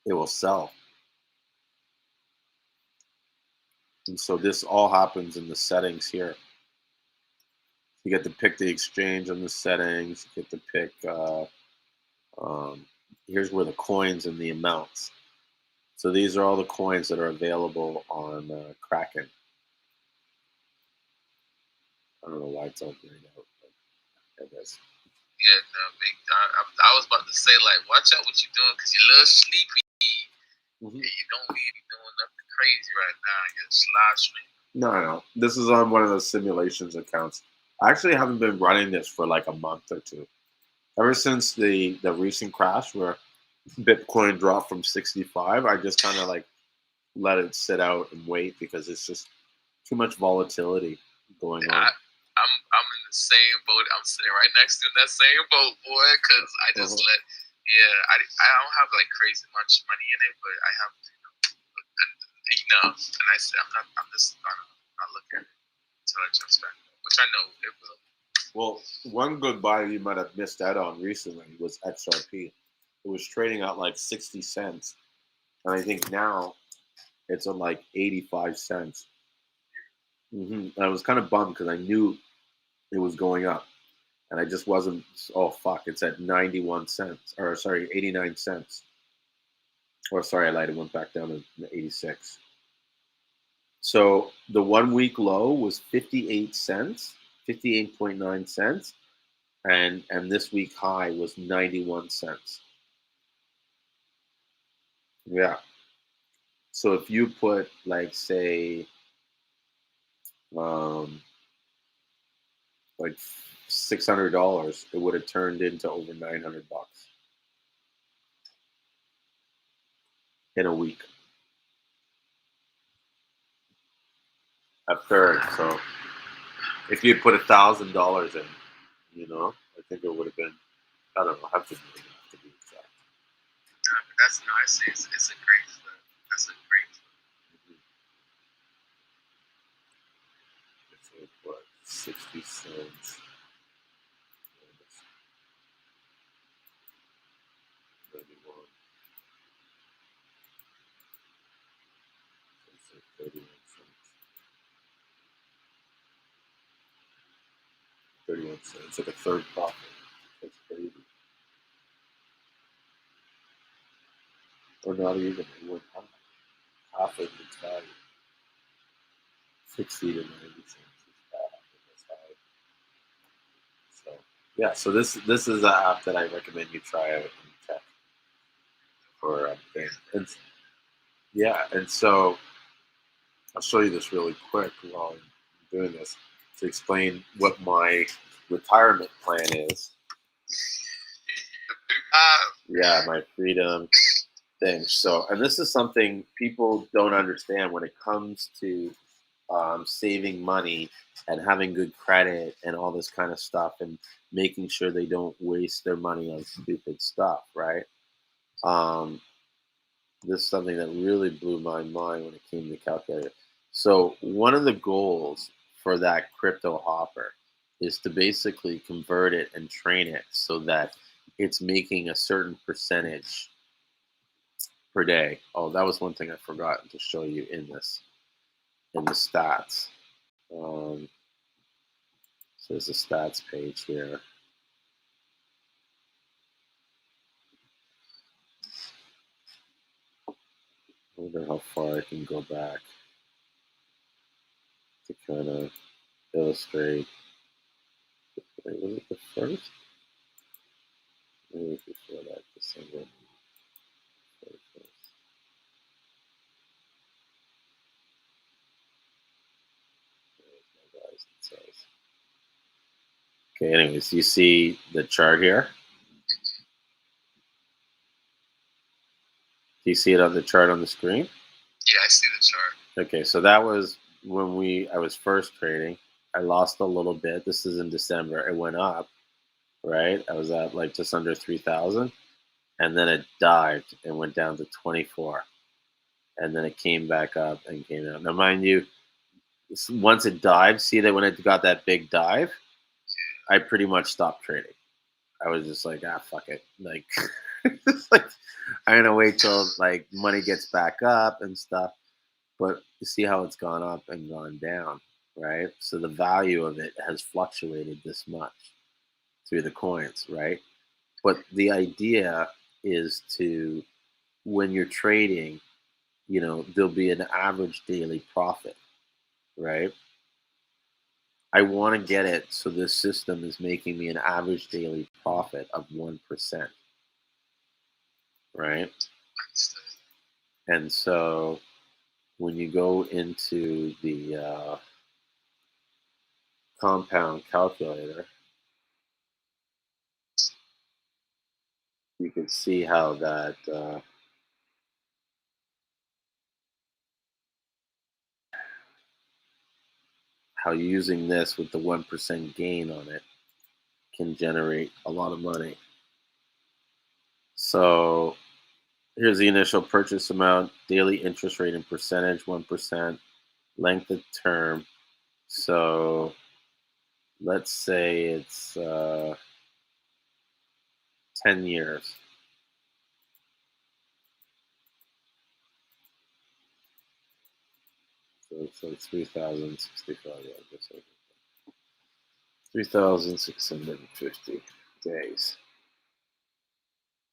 it will sell. And so this all happens in the settings here. You get to pick the exchange on the settings. You get to pick, here's where the coins and the amounts. So these are all the coins that are available on Kraken. I don't know why it's all grayed out, but it is. Yeah, no, I was about to say, like, watch out what you're doing, because you're a little sleepy. And you don't need to be doing nothing crazy right now. You're slide streaming. No. This is on one of those simulations accounts. I actually haven't been running this for like a month or two. Ever since the recent crash where Bitcoin dropped from 65, I just kind of like let it sit out and wait, because it's just too much volatility going on. I'm in the same boat. I'm sitting right next to that same boat, boy, because I just I don't have like crazy much money in it, but I have enough. And I'm just not looking at it until it jumps back, which I know it will. Well, one good buy you might have missed out on recently was XRP. It was trading at like 60 cents. And I think now it's at like 85 cents. And I was kind of bummed because I knew it was going up. And I just wasn't, oh, fuck, it's at 91 cents. Or, sorry, 89 cents. Or, sorry, I lied. It went back down to 86. So the 1 week low was 58 cents, 58.9 cents. And this week high was 91 cents. Yeah. So if you put like say like $600, it would have turned into over $900 in a week. A third. So if you put $1,000 in, I think it would have been, I don't know, I have to be exact. That's nice. It's a great flip. That's a great flip. It's what, 60 cents. 31. It's like 31 cents. 31 cents. It's like a third profit. That's crazy. Or not even. It went half of its value. 60 to 90 cents is half. So yeah, so this is an app that I recommend you try out and check for things. And so I'll show you this really quick while I'm doing this to explain what my retirement plan is. Yeah, my freedom thing. So, and this is something people don't understand when it comes to saving money and having good credit and all this kind of stuff, and making sure they don't waste their money on stupid stuff, right? Um, this is something that really blew my mind when it came to calculator. So one of the goals for that crypto hopper is to basically convert it and train it so that it's making a certain percentage per day. Oh, that was one thing I forgot to show you in the stats. So there's a stats page here. I wonder how far I can go back to kind of illustrate. Wait, was it the first? Maybe it was before that, December 31st. Guys, it says. Okay, anyways, you see the chart here? Do you see it on the chart on the screen? Yeah, I see the chart. Okay, so that was when I was first trading. I lost a little bit. This is in December. It went up, right? I was at like just under 3,000, and then it dived and went down to 24, and then it came back up and came out. Now, mind you, once it dived, see that when it got that big dive, I pretty much stopped trading. I was just like, fuck it. Like, it's like I'm gonna wait till like money gets back up and stuff. But you see how it's gone up and gone down, right? So the value of it has fluctuated this much through the coins, right? But the idea is to, when you're trading, there'll be an average daily profit, right? I want to get it so this system is making me an average daily profit of 1%, right? And so when you go into the compound calculator, you can see how that how using this with the 1% gain on it can generate a lot of money. So here's the initial purchase amount, daily interest rate in percentage, 1%, length of term. So let's say it's 10 years. So it's like 3,065, 3,650 days.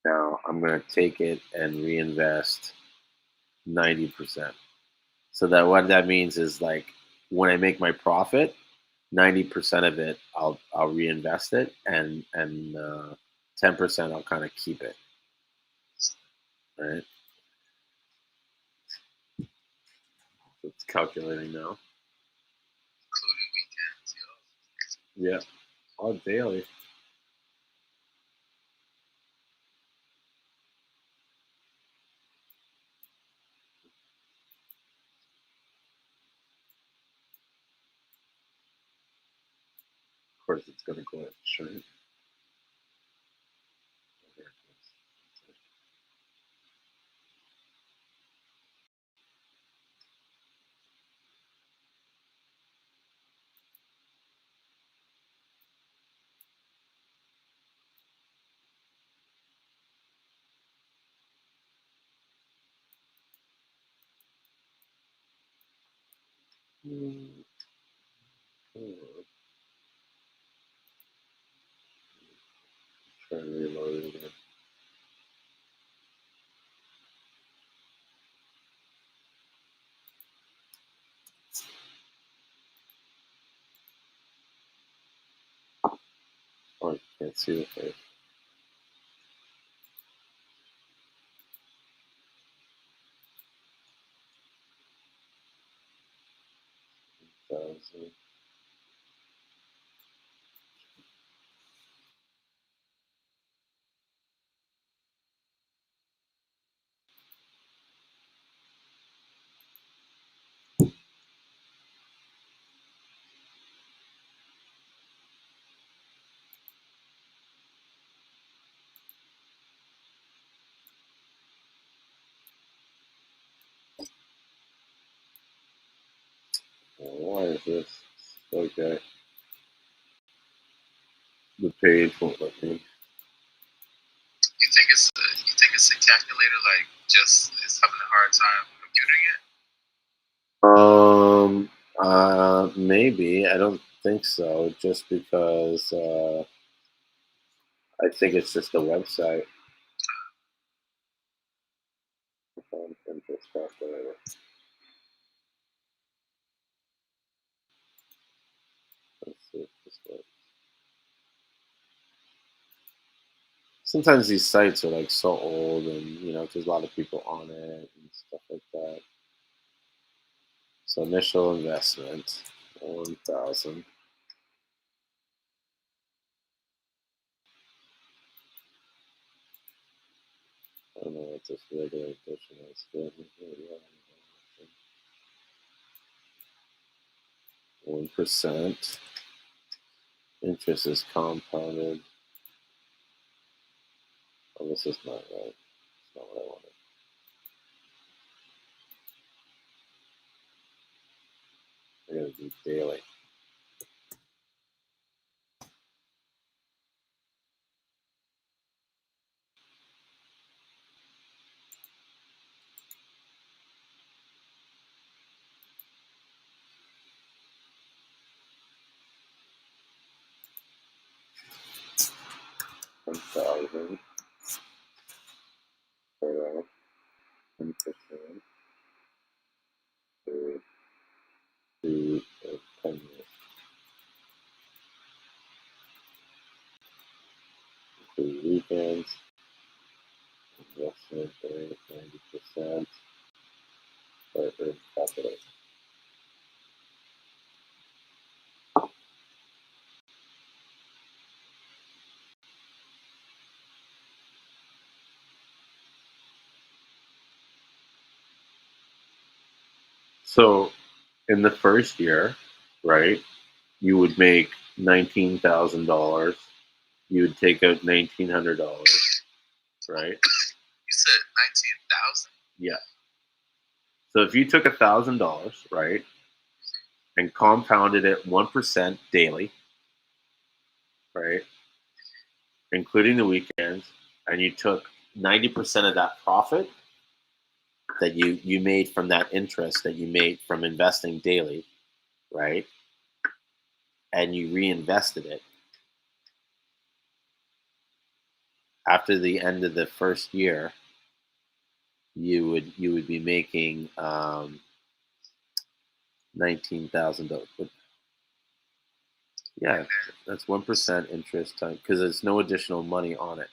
Now I'm going to take it and reinvest 90%. So that what that means is like when I make my profit, 90% of it I'll reinvest it, and 10% I'll kind of keep it. Right? It's calculating now. Including weekends, Yeah, all daily. Of course, it's going to go ahead and shrink. Try and reload it again. Oh, I can't see the face. Thousand. is this? Okay. The page won't let me. You think it's a calculator, like just it's having a hard time computing it? Maybe. I don't think so, just because I think it's just a website. Interest calculator. Let's see if this works. Sometimes these sites are like so old, and there's a lot of people on it and stuff like that. So initial investment, 1,000. I don't know what this regular edition is. 1%. Interest is compounded. Oh, this is not right. It's not what I wanted. I gotta do daily. $1,000 per hour, 10% to 10 years. Include weekends, investment rate 90%, earned capital. So in the first year, right, you would make $19,000. You would take out $1,900, right? You said 19,000. Yeah. So if you took $1,000, right, and compounded it 1% daily, right, including the weekends, and you took 90% of that profit that you made from that interest that you made from investing daily, right, and you reinvested it, after the end of the first year, you would be making $19,000. Yeah, that's 1% interest time because there's no additional money on it.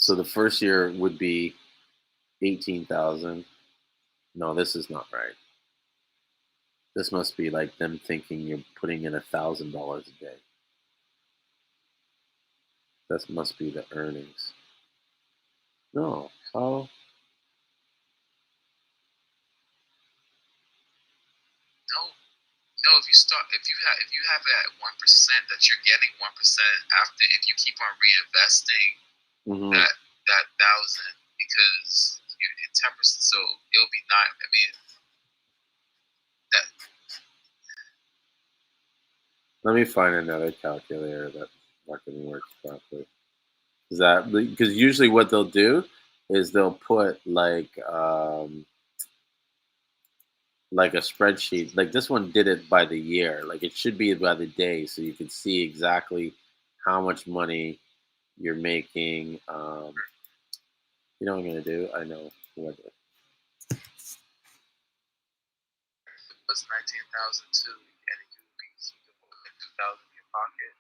So the first year would be 18,000. No, this is not right. This must be like them thinking you're putting in $1,000 a day. That must be the earnings. No, how? No, if you have it at 1%, that you're getting 1% after if you keep on reinvesting that thousand, because you hit 10%, so it'll be nine. I mean that. Let me find another calculator that fucking works properly. Is that because usually what they'll do is they'll put like a spreadsheet. Like this one did it by the year. Like it should be by the day, so you can see exactly how much money you're making. You know what I'm gonna do? I know what. Plus 19,000 too, and you would be keeping 2,000 in your pocket.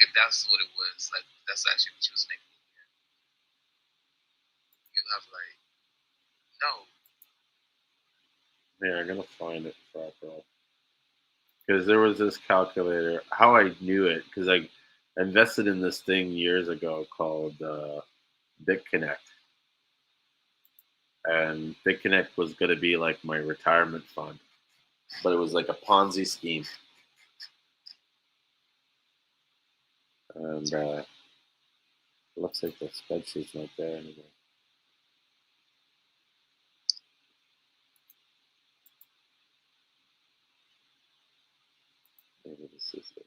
If that's what it was, like that's actually what you was making. You have like no. Yeah, I'm gonna find it properly. Because there was this calculator. How I knew it, because I invested in this thing years ago called BitConnect, and BitConnect was going to be like my retirement fund, but it was like a Ponzi scheme, and it looks like the spreadsheet's not there anymore. Maybe this is it.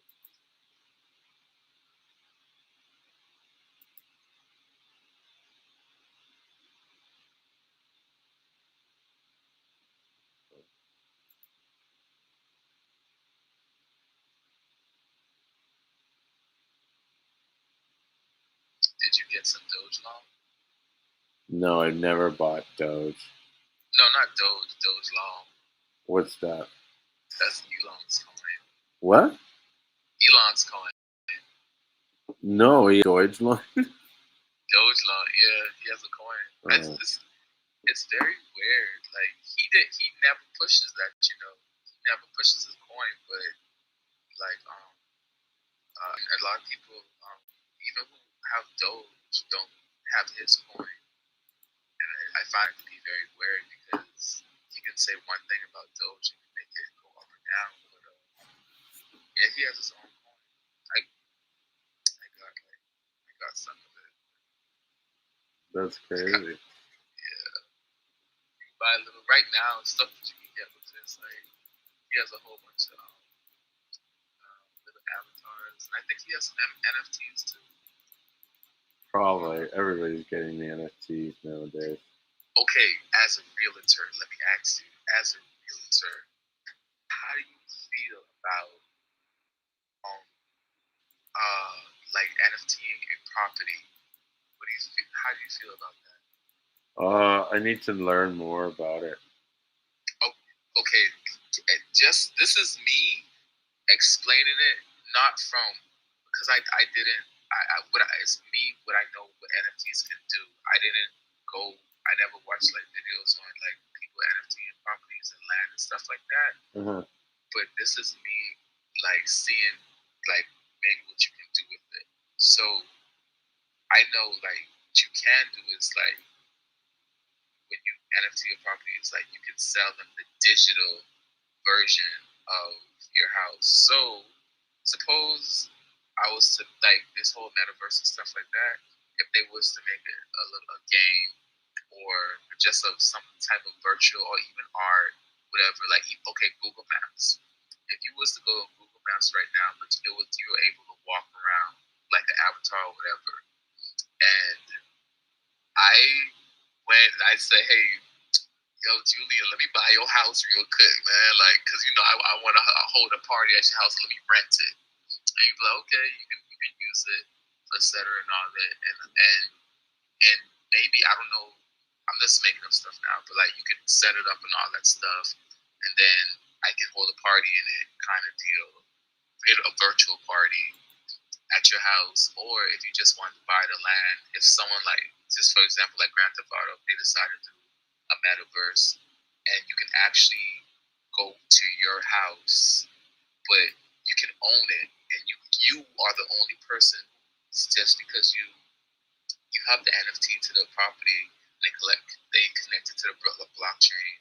Did you get some Doge Long? No, I never bought Doge. No, not Doge. Doge Long. What's that? That's Elon's coin. What? Elon's coin. No, Doge line. Doge Long. Yeah, he has a coin. It's very weird. Like he never pushes that. He never pushes his coin, but like a lot of people even who have Doge don't have his coin. And I find it to be very weird because you can say one thing about Doge and make it go up or down. But yeah, he has his own coin. I got some of it. That's crazy. Yeah, you can buy a little right now. Stuff that you can get with this, like he has a whole bunch of little avatars, and I think he has some NFTs too. Probably everybody's getting the NFTs nowadays. Okay, as a realtor, let me ask you, as a realtor, how do you feel about like NFTing a property? What do you feel? How do you feel about that? I need to learn more about it. Oh, okay, just this is me explaining it, not from because I didn't. It's me what I know what NFTs can do. I didn't go. I never watched like videos on like people NFTing properties and land and stuff like that. Uh-huh. But this is me like seeing like maybe what you can do with it. So I know like what you can do is like when you NFT a property, it's like you can sell them the digital version of your house. So suppose I was to like this whole metaverse and stuff like that. If they was to make it a game or just of some type of virtual or even art, whatever. Like okay, Google Maps. If you was to go on Google Maps right now, but you were able to walk around like an avatar or whatever, and I went and I said, hey, yo, Julia, let me buy your house real quick, man. Like, cause I want to hold a party at your house. Let me rent it. And you be like, okay, you can use it, etc. and all that, and maybe I don't know. I'm just making up stuff now, but like you could set it up and all that stuff, and then I can hold a party in it, kind of deal, a virtual party at your house, or if you just want to buy the land, if someone like, just for example, like Grand Theft Auto, they decided to do a metaverse, and you can actually go to your house, but you can own it, and you are the only person, just because you have the NFT to the property, they connect it to the blockchain,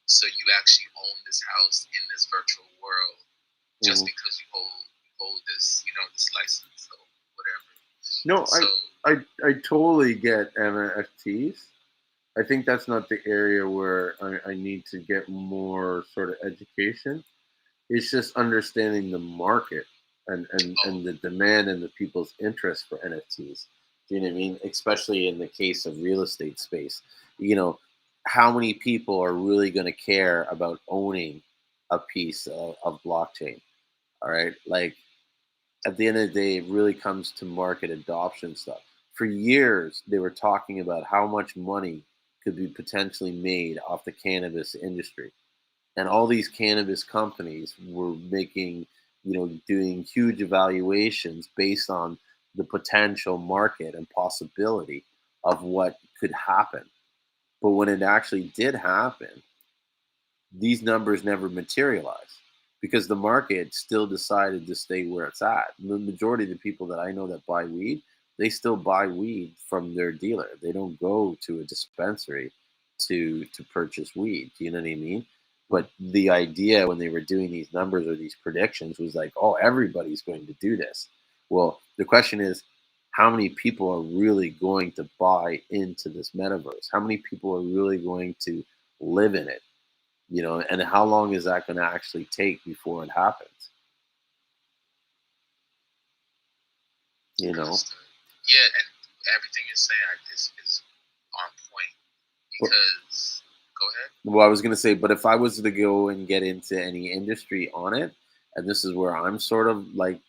so you actually own this house in this virtual world, just because you hold this, this license or whatever. No, So, I totally get NFTs. I think that's not the area where I need to get more sort of education. It's just understanding the market and the demand and the people's interest for NFTs. Do you know what I mean? Especially in the case of real estate space. How many people are really going to care about owning a piece of blockchain? All right. Like at the end of the day, it really comes to market adoption stuff. For years, they were talking about how much money could be potentially made off the cannabis industry. And all these cannabis companies were making, doing huge evaluations based on the potential market and possibility of what could happen. But when it actually did happen, these numbers never materialized because the market still decided to stay where it's at. The majority of the people that I know that buy weed, they still buy weed from their dealer. They don't go to a dispensary to purchase weed. Do you know what I mean? But the idea when they were doing these numbers or these predictions was like, oh, everybody's going to do this. Well, the question is, how many people are really going to buy into this metaverse? How many people are really going to live in it? And how long is that going to actually take before it happens? you know. Yeah, and everything you're saying is on point because. Go ahead. Well, I was gonna say, but if I was to go and get into any industry on it, and this is where I'm sort of like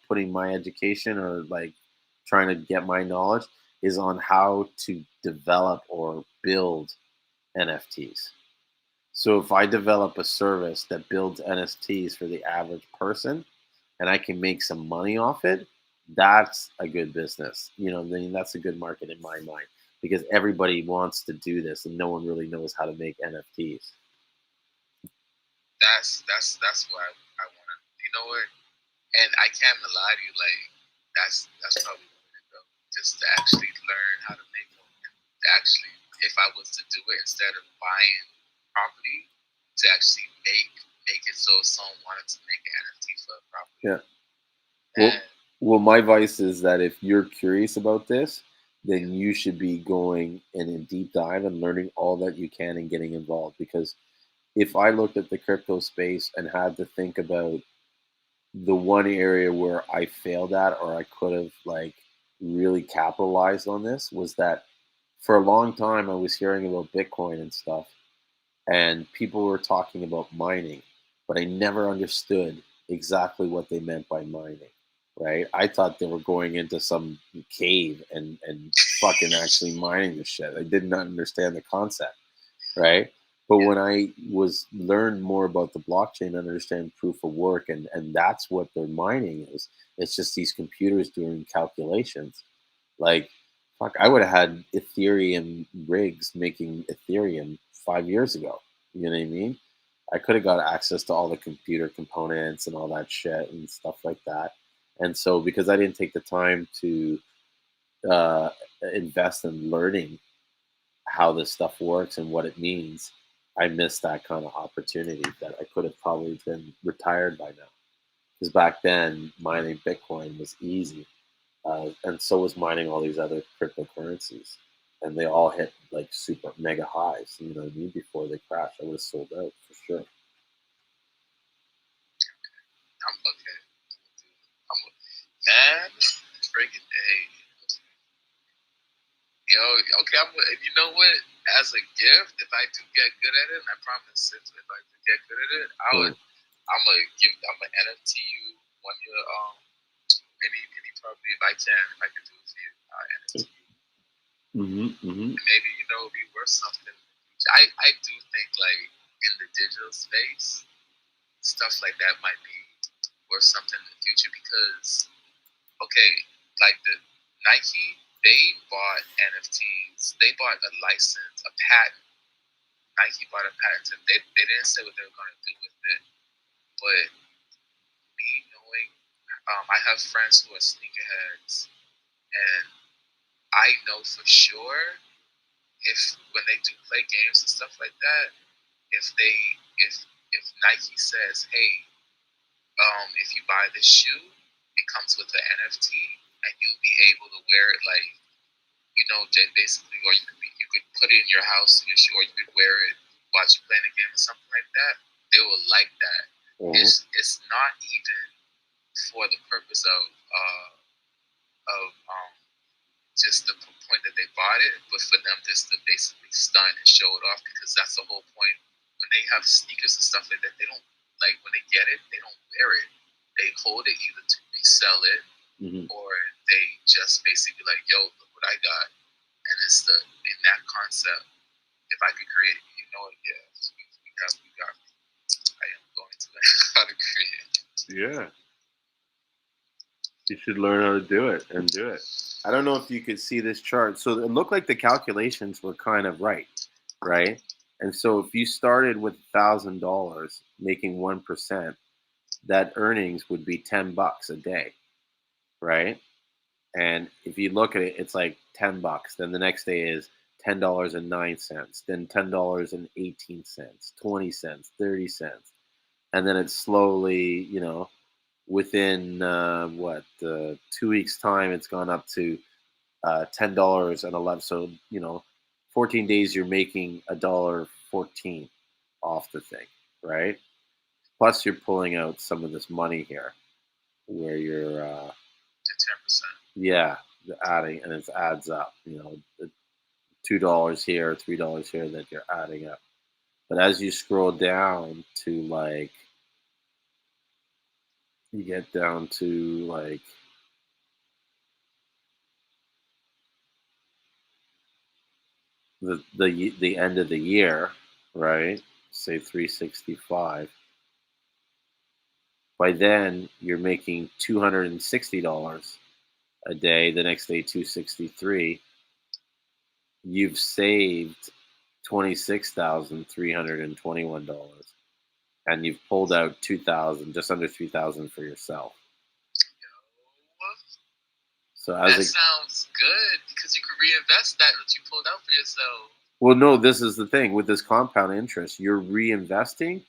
putting my education or like trying to get my knowledge is on how to develop or build NFTs. So if I develop a service that builds NFTs for the average person and I can make some money off it, that's a good business. You know, I mean, that's a good market in my mind because everybody wants to do this and no one really knows how to make NFTs. That's why I want to. You know what? And I can't lie to you. Like that's probably where to go. Just to actually learn how to make them. And to actually, if I was to do it instead of buying property, to actually make it so someone wanted to make an NFT for a property. Yeah. Well, my advice is that if you're curious about this, then you should be going in a deep dive and learning all that you can and getting involved. Because if I looked at the crypto space and had to think about the one area where I failed at or I could have like really capitalized on this was that for a long time I was hearing about Bitcoin and stuff and people were talking about mining, but I never understood exactly what they meant by mining. Right? I thought they were going into some cave and fucking actually mining the shit. I did not understand the concept, right? But when I was learned more about the blockchain and understand proof of work, and that's what their mining is. It's just these computers doing calculations. Like, fuck, I would have had Ethereum rigs making Ethereum 5 years ago. You know what I mean? I could have got access to all the computer components and all that shit and stuff like that. And so, because I didn't take the time to uh, invest in learning how this stuff works and what it means, I missed that kind of opportunity that I could have probably been retired by now. Because back then, mining Bitcoin was easy, and so was mining all these other cryptocurrencies, and they all hit like super mega highs. You know what I mean? Before they crashed, I would have sold out for sure. I'm okay. Man, freaking hey. Yo, okay, you know what? As a gift, if I do get good at it, and I promise if I do get good at it, I'm gonna NFT you one of your any property if I can do it for you. I'll NFT you. Maybe it'll be worth something. I do think like in the digital space, stuff like that might be worth something in the future because okay, like the Nike, they bought NFTs. They bought a license, a patent. Nike bought a patent. They didn't say what they were going to do with it. But me knowing, I have friends who are sneakerheads, and I know for sure if when they do play games and stuff like that, if they if Nike says, hey, if you buy this shoe, it comes with an NFT, and you'll be able to wear it like basically, or you could put it in your house in your shoe, or you could wear it while you're playing a game or something like that. They will like that. It's not even for the purpose of just the point that they bought it, but for them just to basically stunt and show it off because that's the whole point. When they have sneakers and stuff like that, they don't like when they get it, they don't wear it. They hold it either to resell it or they just basically be like, yo, look what I got. And it's in that concept, if I could create it, yes, we got me. I am going to learn how to create it. Yeah. You should learn how to do it and do it. I don't know if you could see this chart. So it looked like the calculations were kind of right? And so if you started with $1,000 making 1%, that earnings would be $10 a day, right? And if you look at it, it's like $10. Then the next day is $10.09. Then $10.18, 20 cents, 30 cents, and then it's slowly, within 2 weeks' time, it's gone up to $10.11. So 14 days you're making $1.14 off the thing, right? Plus you're pulling out some of this money here, where you're 10%. Yeah, the adding, and it adds up. The $2 here, $3 here that you're adding up. But as you scroll down to like, you get down to like the end of the year, right? Say 365. By then, you're making $260 a day. The next day, 263. You've saved $26,321, and you've pulled out 2,000, just under 3,000 for yourself. So that sounds good because you could reinvest that you pulled out for yourself. Well, no, this is the thing with this compound interest. You're reinvesting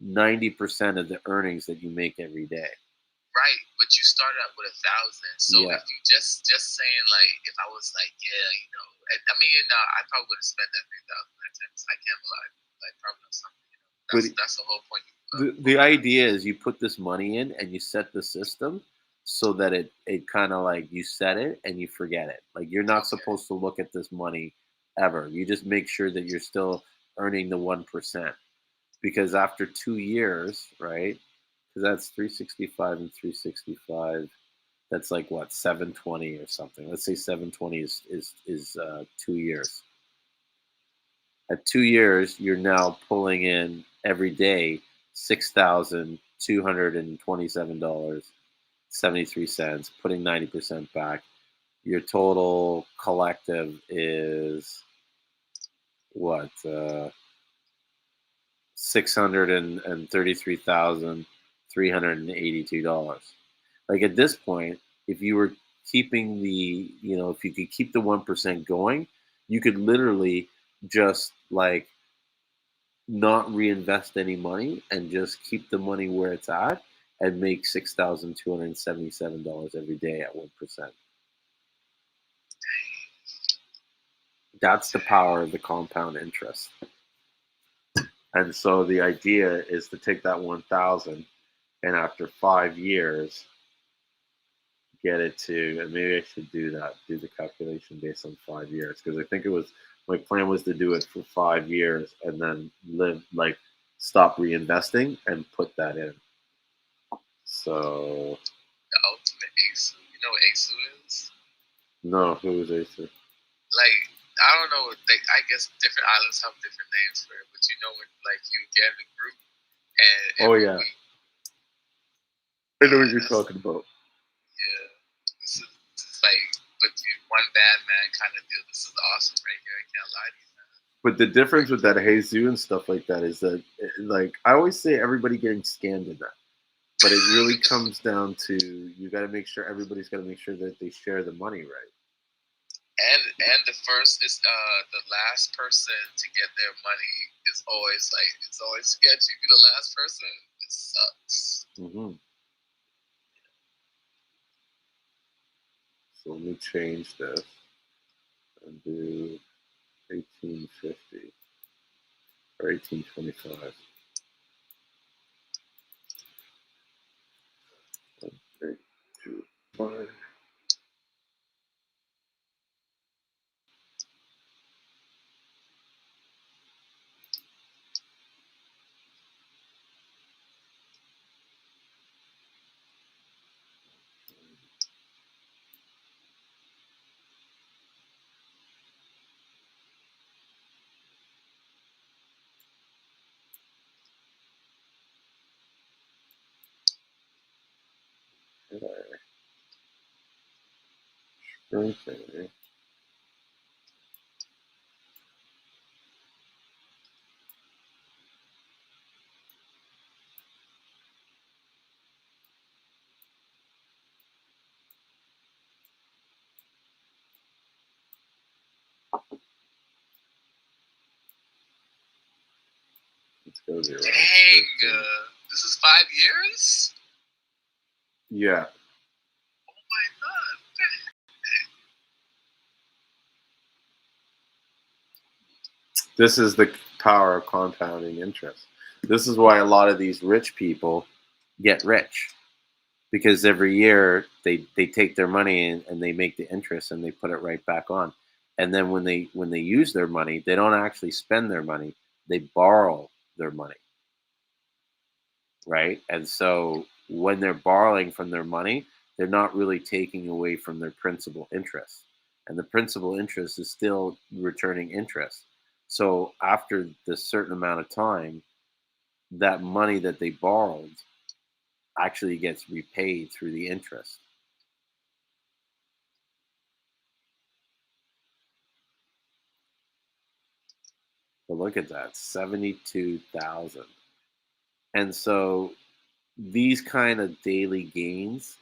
90% of the earnings that you make every day. Right, but you started out with 1,000. So Yeah. if you just saying like, if I was like, I mean, I probably would have spent that 3,000 that time. I can't lie, like probably something. That's the whole point. The idea is you put this money in and you set the system so that it kind of like you set it and you forget it. Like you're not supposed to look at this money ever. You just make sure that you're still earning the 1%, because after 2 years, right? Because that's 365 and 365. That's like what, 720 or something. Let's say 720 is 2 years. At 2 years, you're now pulling in every day $6,227.73, putting 90% back. Your total collective is what? $633,382. Like at this point, if you were keeping if you could keep the 1% going, you could literally just like not reinvest any money and just keep the money where it's at and make $6,277 every day at 1%. That's the power of the compound interest. And so the idea is to take that 1,000 and after 5 years, get it to, and maybe I should do the calculation based on 5 years, because I think my plan was to do it for 5 years and then stop reinvesting and put that in. So. The ultimate ASU. You know what ASU is? No, who is ASU? Like, I don't know. I guess different islands have different names for it, but when like you get in a group and oh yeah, I know what you're talking about. Yeah, this is like, but one bad man kind of deal. This is awesome right here. I can't lie to you, man. But the difference with that Jesus and stuff like that is that, like, I always say everybody getting scammed in that, but it really comes down to you got to make sure everybody's got to make sure that they share the money right. And the first is the last person to get their money is always sketchy. Be the last person, it sucks. Mm-hmm. So let me change this and do 1850 or 1825. 1, 3, 2, 5. Okay. Let's go 0. Dang, this is 5 years? Yeah. Oh my god. This is the power of compounding interest. This is why a lot of these rich people get rich, because every year they take their money and they make the interest and they put it right back on. And then when they use their money, they don't actually spend their money. They borrow their money, right? And so when they're borrowing from their money, they're not really taking away from their principal interest. And the principal interest is still returning interest. So after this certain amount of time, that money that they borrowed actually gets repaid through the interest. But look at that, 72,000. And so these kind of daily gains,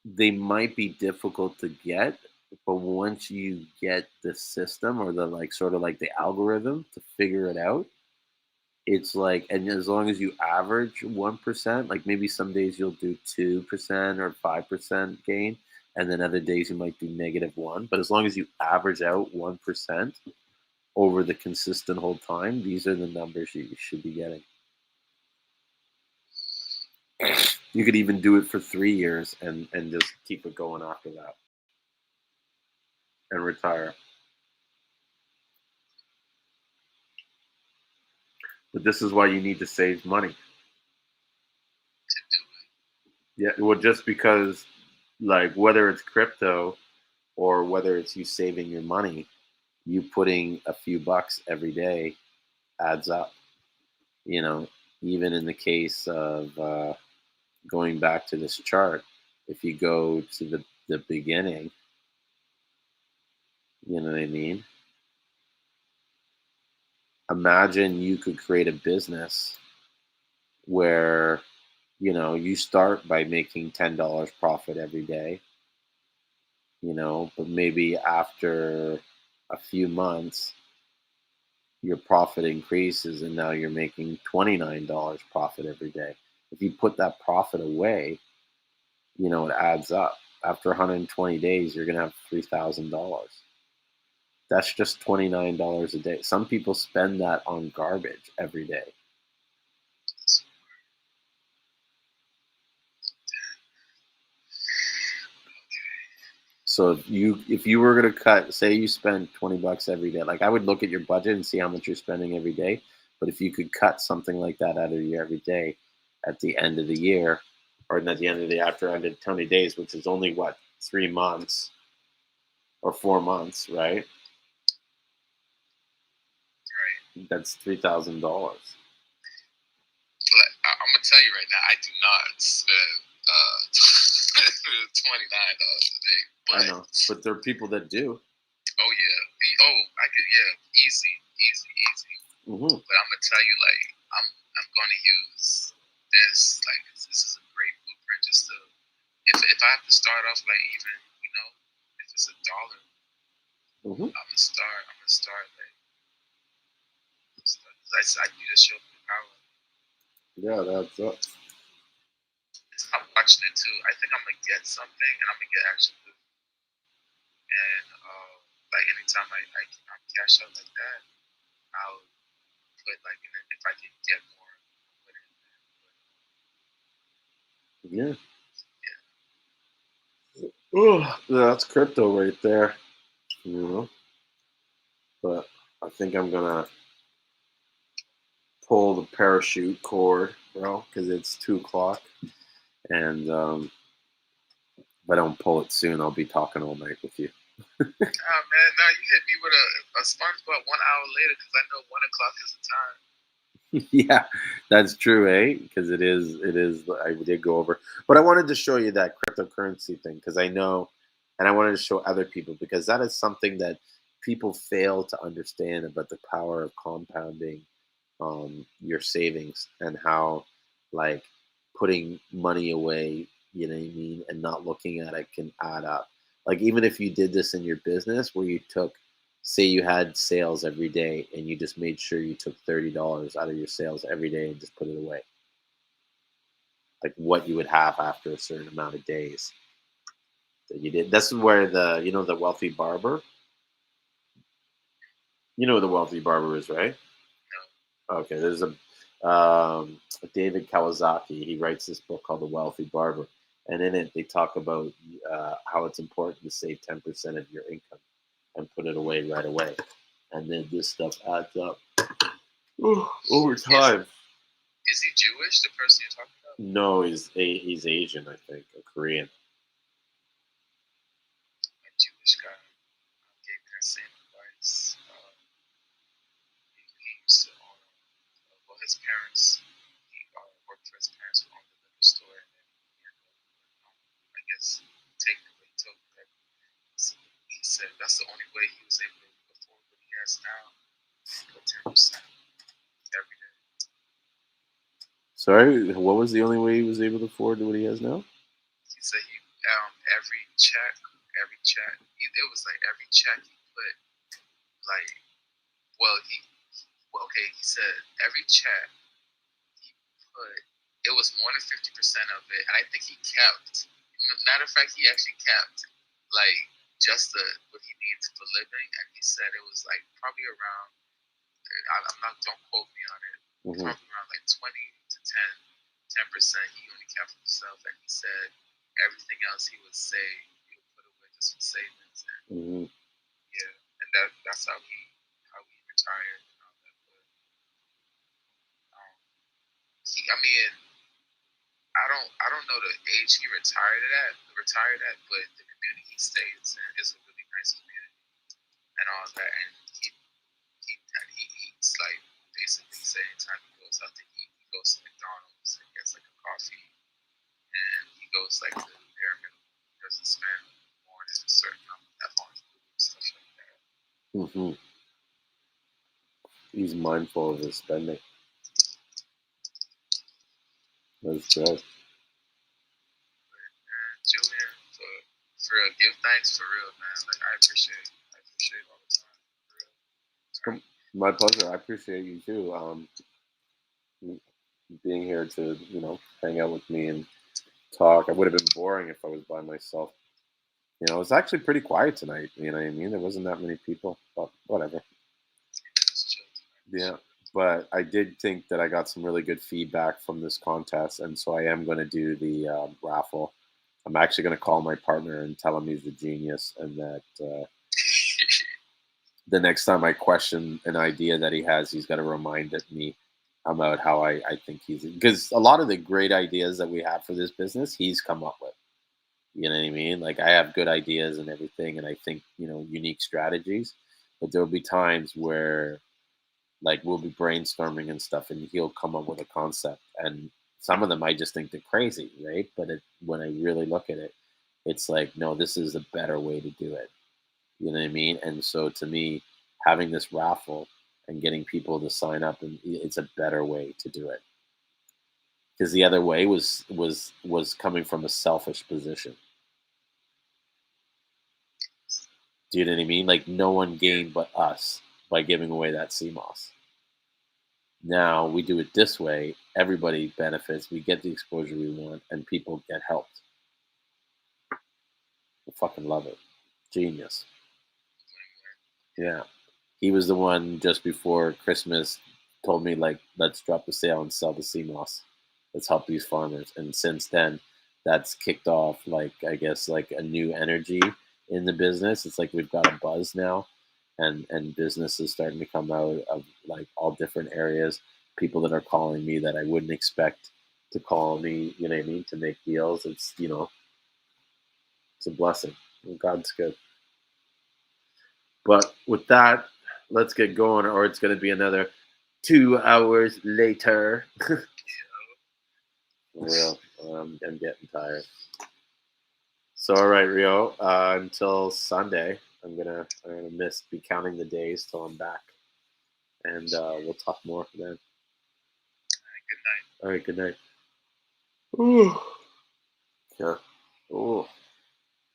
they might be difficult to get, but once you get the system or the like sort of like the algorithm to figure it out, it's like, and as long as you average 1%, like maybe some days you'll do 2% or 5% gain, and then other days you might do -1. But as long as you average out 1% over the consistent whole time, these are the numbers you should be getting. You could even do it for 3 years and just keep it going after that and retire. But this is why you need to save money. Yeah, well, just because, like, whether it's crypto or whether it's you saving your money, you putting a few bucks every day adds up. You know, even in the case of going back to this chart, if you go to the beginning, you know what I mean? Imagine you could create a business where, you know, you start by making $10 profit every day, you know, but maybe after a few months, your profit increases and now you're making $29 profit every day. If you put that profit away, you know, it adds up. After 120 days, you're going to have $3,000. That's just $29 a day. Some people spend that on garbage every day. So if you were going to cut, say you spend 20 bucks every day, like I would look at your budget and see how much you're spending every day. But if you could cut something like that out of your every day at the end of the year, or at the end of the after ended 20 days, which is only what, 3 months or 4 months, right? Right. That's $3,000. But I'm gonna tell you right now, I do not spend $29 a day. But, I know, but there are people that do. Oh yeah. Oh, I could. Yeah, easy. Mm-hmm. But I'm gonna tell you, like, I'm gonna use this. Like, this is a great blueprint. Just to, if I have to start off, like, even, you know, if it's $1, Mm-hmm. I'm gonna start like. I do this show for the power. Yeah, that's it. I'm watching it too. I think I'm gonna get something, and I'm gonna get action good. And like anytime I'm cash out like that, I'll put like in it if I can get more, put it in there. Yeah. Oh, that's crypto right there. You know, but I think I'm gonna pull the parachute cord, bro, because it's 2 o'clock, and if I don't pull it soon, I'll be talking all night with you. Oh man, no, you hit me with a SpongeBob 1 hour later because I know 1 o'clock is the time. Yeah, that's true, eh? Because it is. I did go over, but I wanted to show you that cryptocurrency thing because I know, and I wanted to show other people because that is something that people fail to understand about the power of compounding your savings and how, like, putting money away, you know what I mean, and not looking at it can add up. Like, even if you did this in your business where you took, say you had sales every day and you just made sure you took $30 out of your sales every day and just put it away, like what you would have after a certain amount of days that you did. This is where the wealthy barber, you know who the wealthy barber is, right? Okay, David Kawasaki. He writes this book called The Wealthy Barber, and in it they talk about how it's important to save 10% of your income and put it away right away, and then this stuff adds up over time. Is he Jewish? The person you're talking about? No, he's Asian, I think, or Korean. A Jewish guy gave me that same advice. He used to own, well, his parents, he worked for his parents who owned the liquor store, and then he ended up, I guess, taking it, but he told me that he said that's the only way he was able to afford what he has now, put 10% every day. Sorry, what was the only way he was able to afford what he has now? He said he every check, it was like every check he put, like, he said every check he put, it was more than 50% of it, and I think he kept. Matter of fact, he actually kept like just what he needs for living, and he said it was like probably around. I'm not. Don't quote me on it. Mm-hmm. Probably around like 20 to 10%. He only kept for himself, and he said everything else he would save. He would put away just for savings, and Mm-hmm. yeah, and that's how he retired. And all that. But I mean, I don't know the age he retired at, but the community he stays in is a really nice community and all that. And he eats like basically say anytime he goes out to eat, he goes to McDonald's and gets like a coffee, and he goes like to the bare minimum. He doesn't spend more than a certain amount on food and stuff like that. Mm-hmm. He's mindful of his spending. That's good. Julian, for real, give thanks for real, man. Like I appreciate all the time. For real. My pleasure. I appreciate you too. Being here to hang out with me and talk. It would have been boring if I was by myself. It was actually pretty quiet tonight. You know what I mean? There wasn't that many people, but whatever. Yeah. But I did think that I got some really good feedback from this contest, and so I am going to do the raffle. I'm actually going to call my partner and tell him he's the genius, and that the next time I question an idea that he has, he's got to remind me about how I think he's, because a lot of the great ideas that we have for this business, he's come up with. You know what I mean? Like I have good ideas and everything, and I think unique strategies, but there'll be times where like we'll be brainstorming and stuff, and he'll come up with a concept, and some of them I just think they're crazy, right? But when I really look at it, it's like, no, this is a better way to do it. You know what I mean? And so to me, having this raffle and getting people to sign up, and it's a better way to do it. Because the other way was coming from a selfish position. Do you know what I mean? Like no one gained but us by giving away that Seamoss. Now we do it this way, everybody benefits, we get the exposure we want, and people get helped. I fucking love it. Genius. Yeah. He was the one just before Christmas told me, like, let's drop the sale and sell the Seamoss. Let's help these farmers. And since then, that's kicked off, like, I guess, like a new energy in the business. It's like we've got a buzz now, and business is starting to come out of, like, all different areas. People that are calling me that I wouldn't expect to call me, you know what I mean, to make deals. It's, it's a blessing. God's good. But with that, let's get going, or it's going to be another 2 hours later. Real, I'm getting tired. So, all right, Rio. Until Sunday, I'm gonna be counting the days till I'm back, and we'll talk more then. Good night. All right, good night. Ooh. Yeah. Ooh.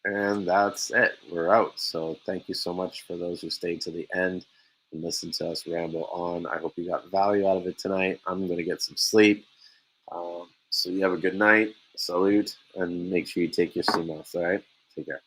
And that's it. We're out. So thank you so much for those who stayed to the end and listened to us ramble on. I hope you got value out of it tonight. I'm going to get some sleep. So you have a good night. Salute. And make sure you take your Seamoss. All right? Take care.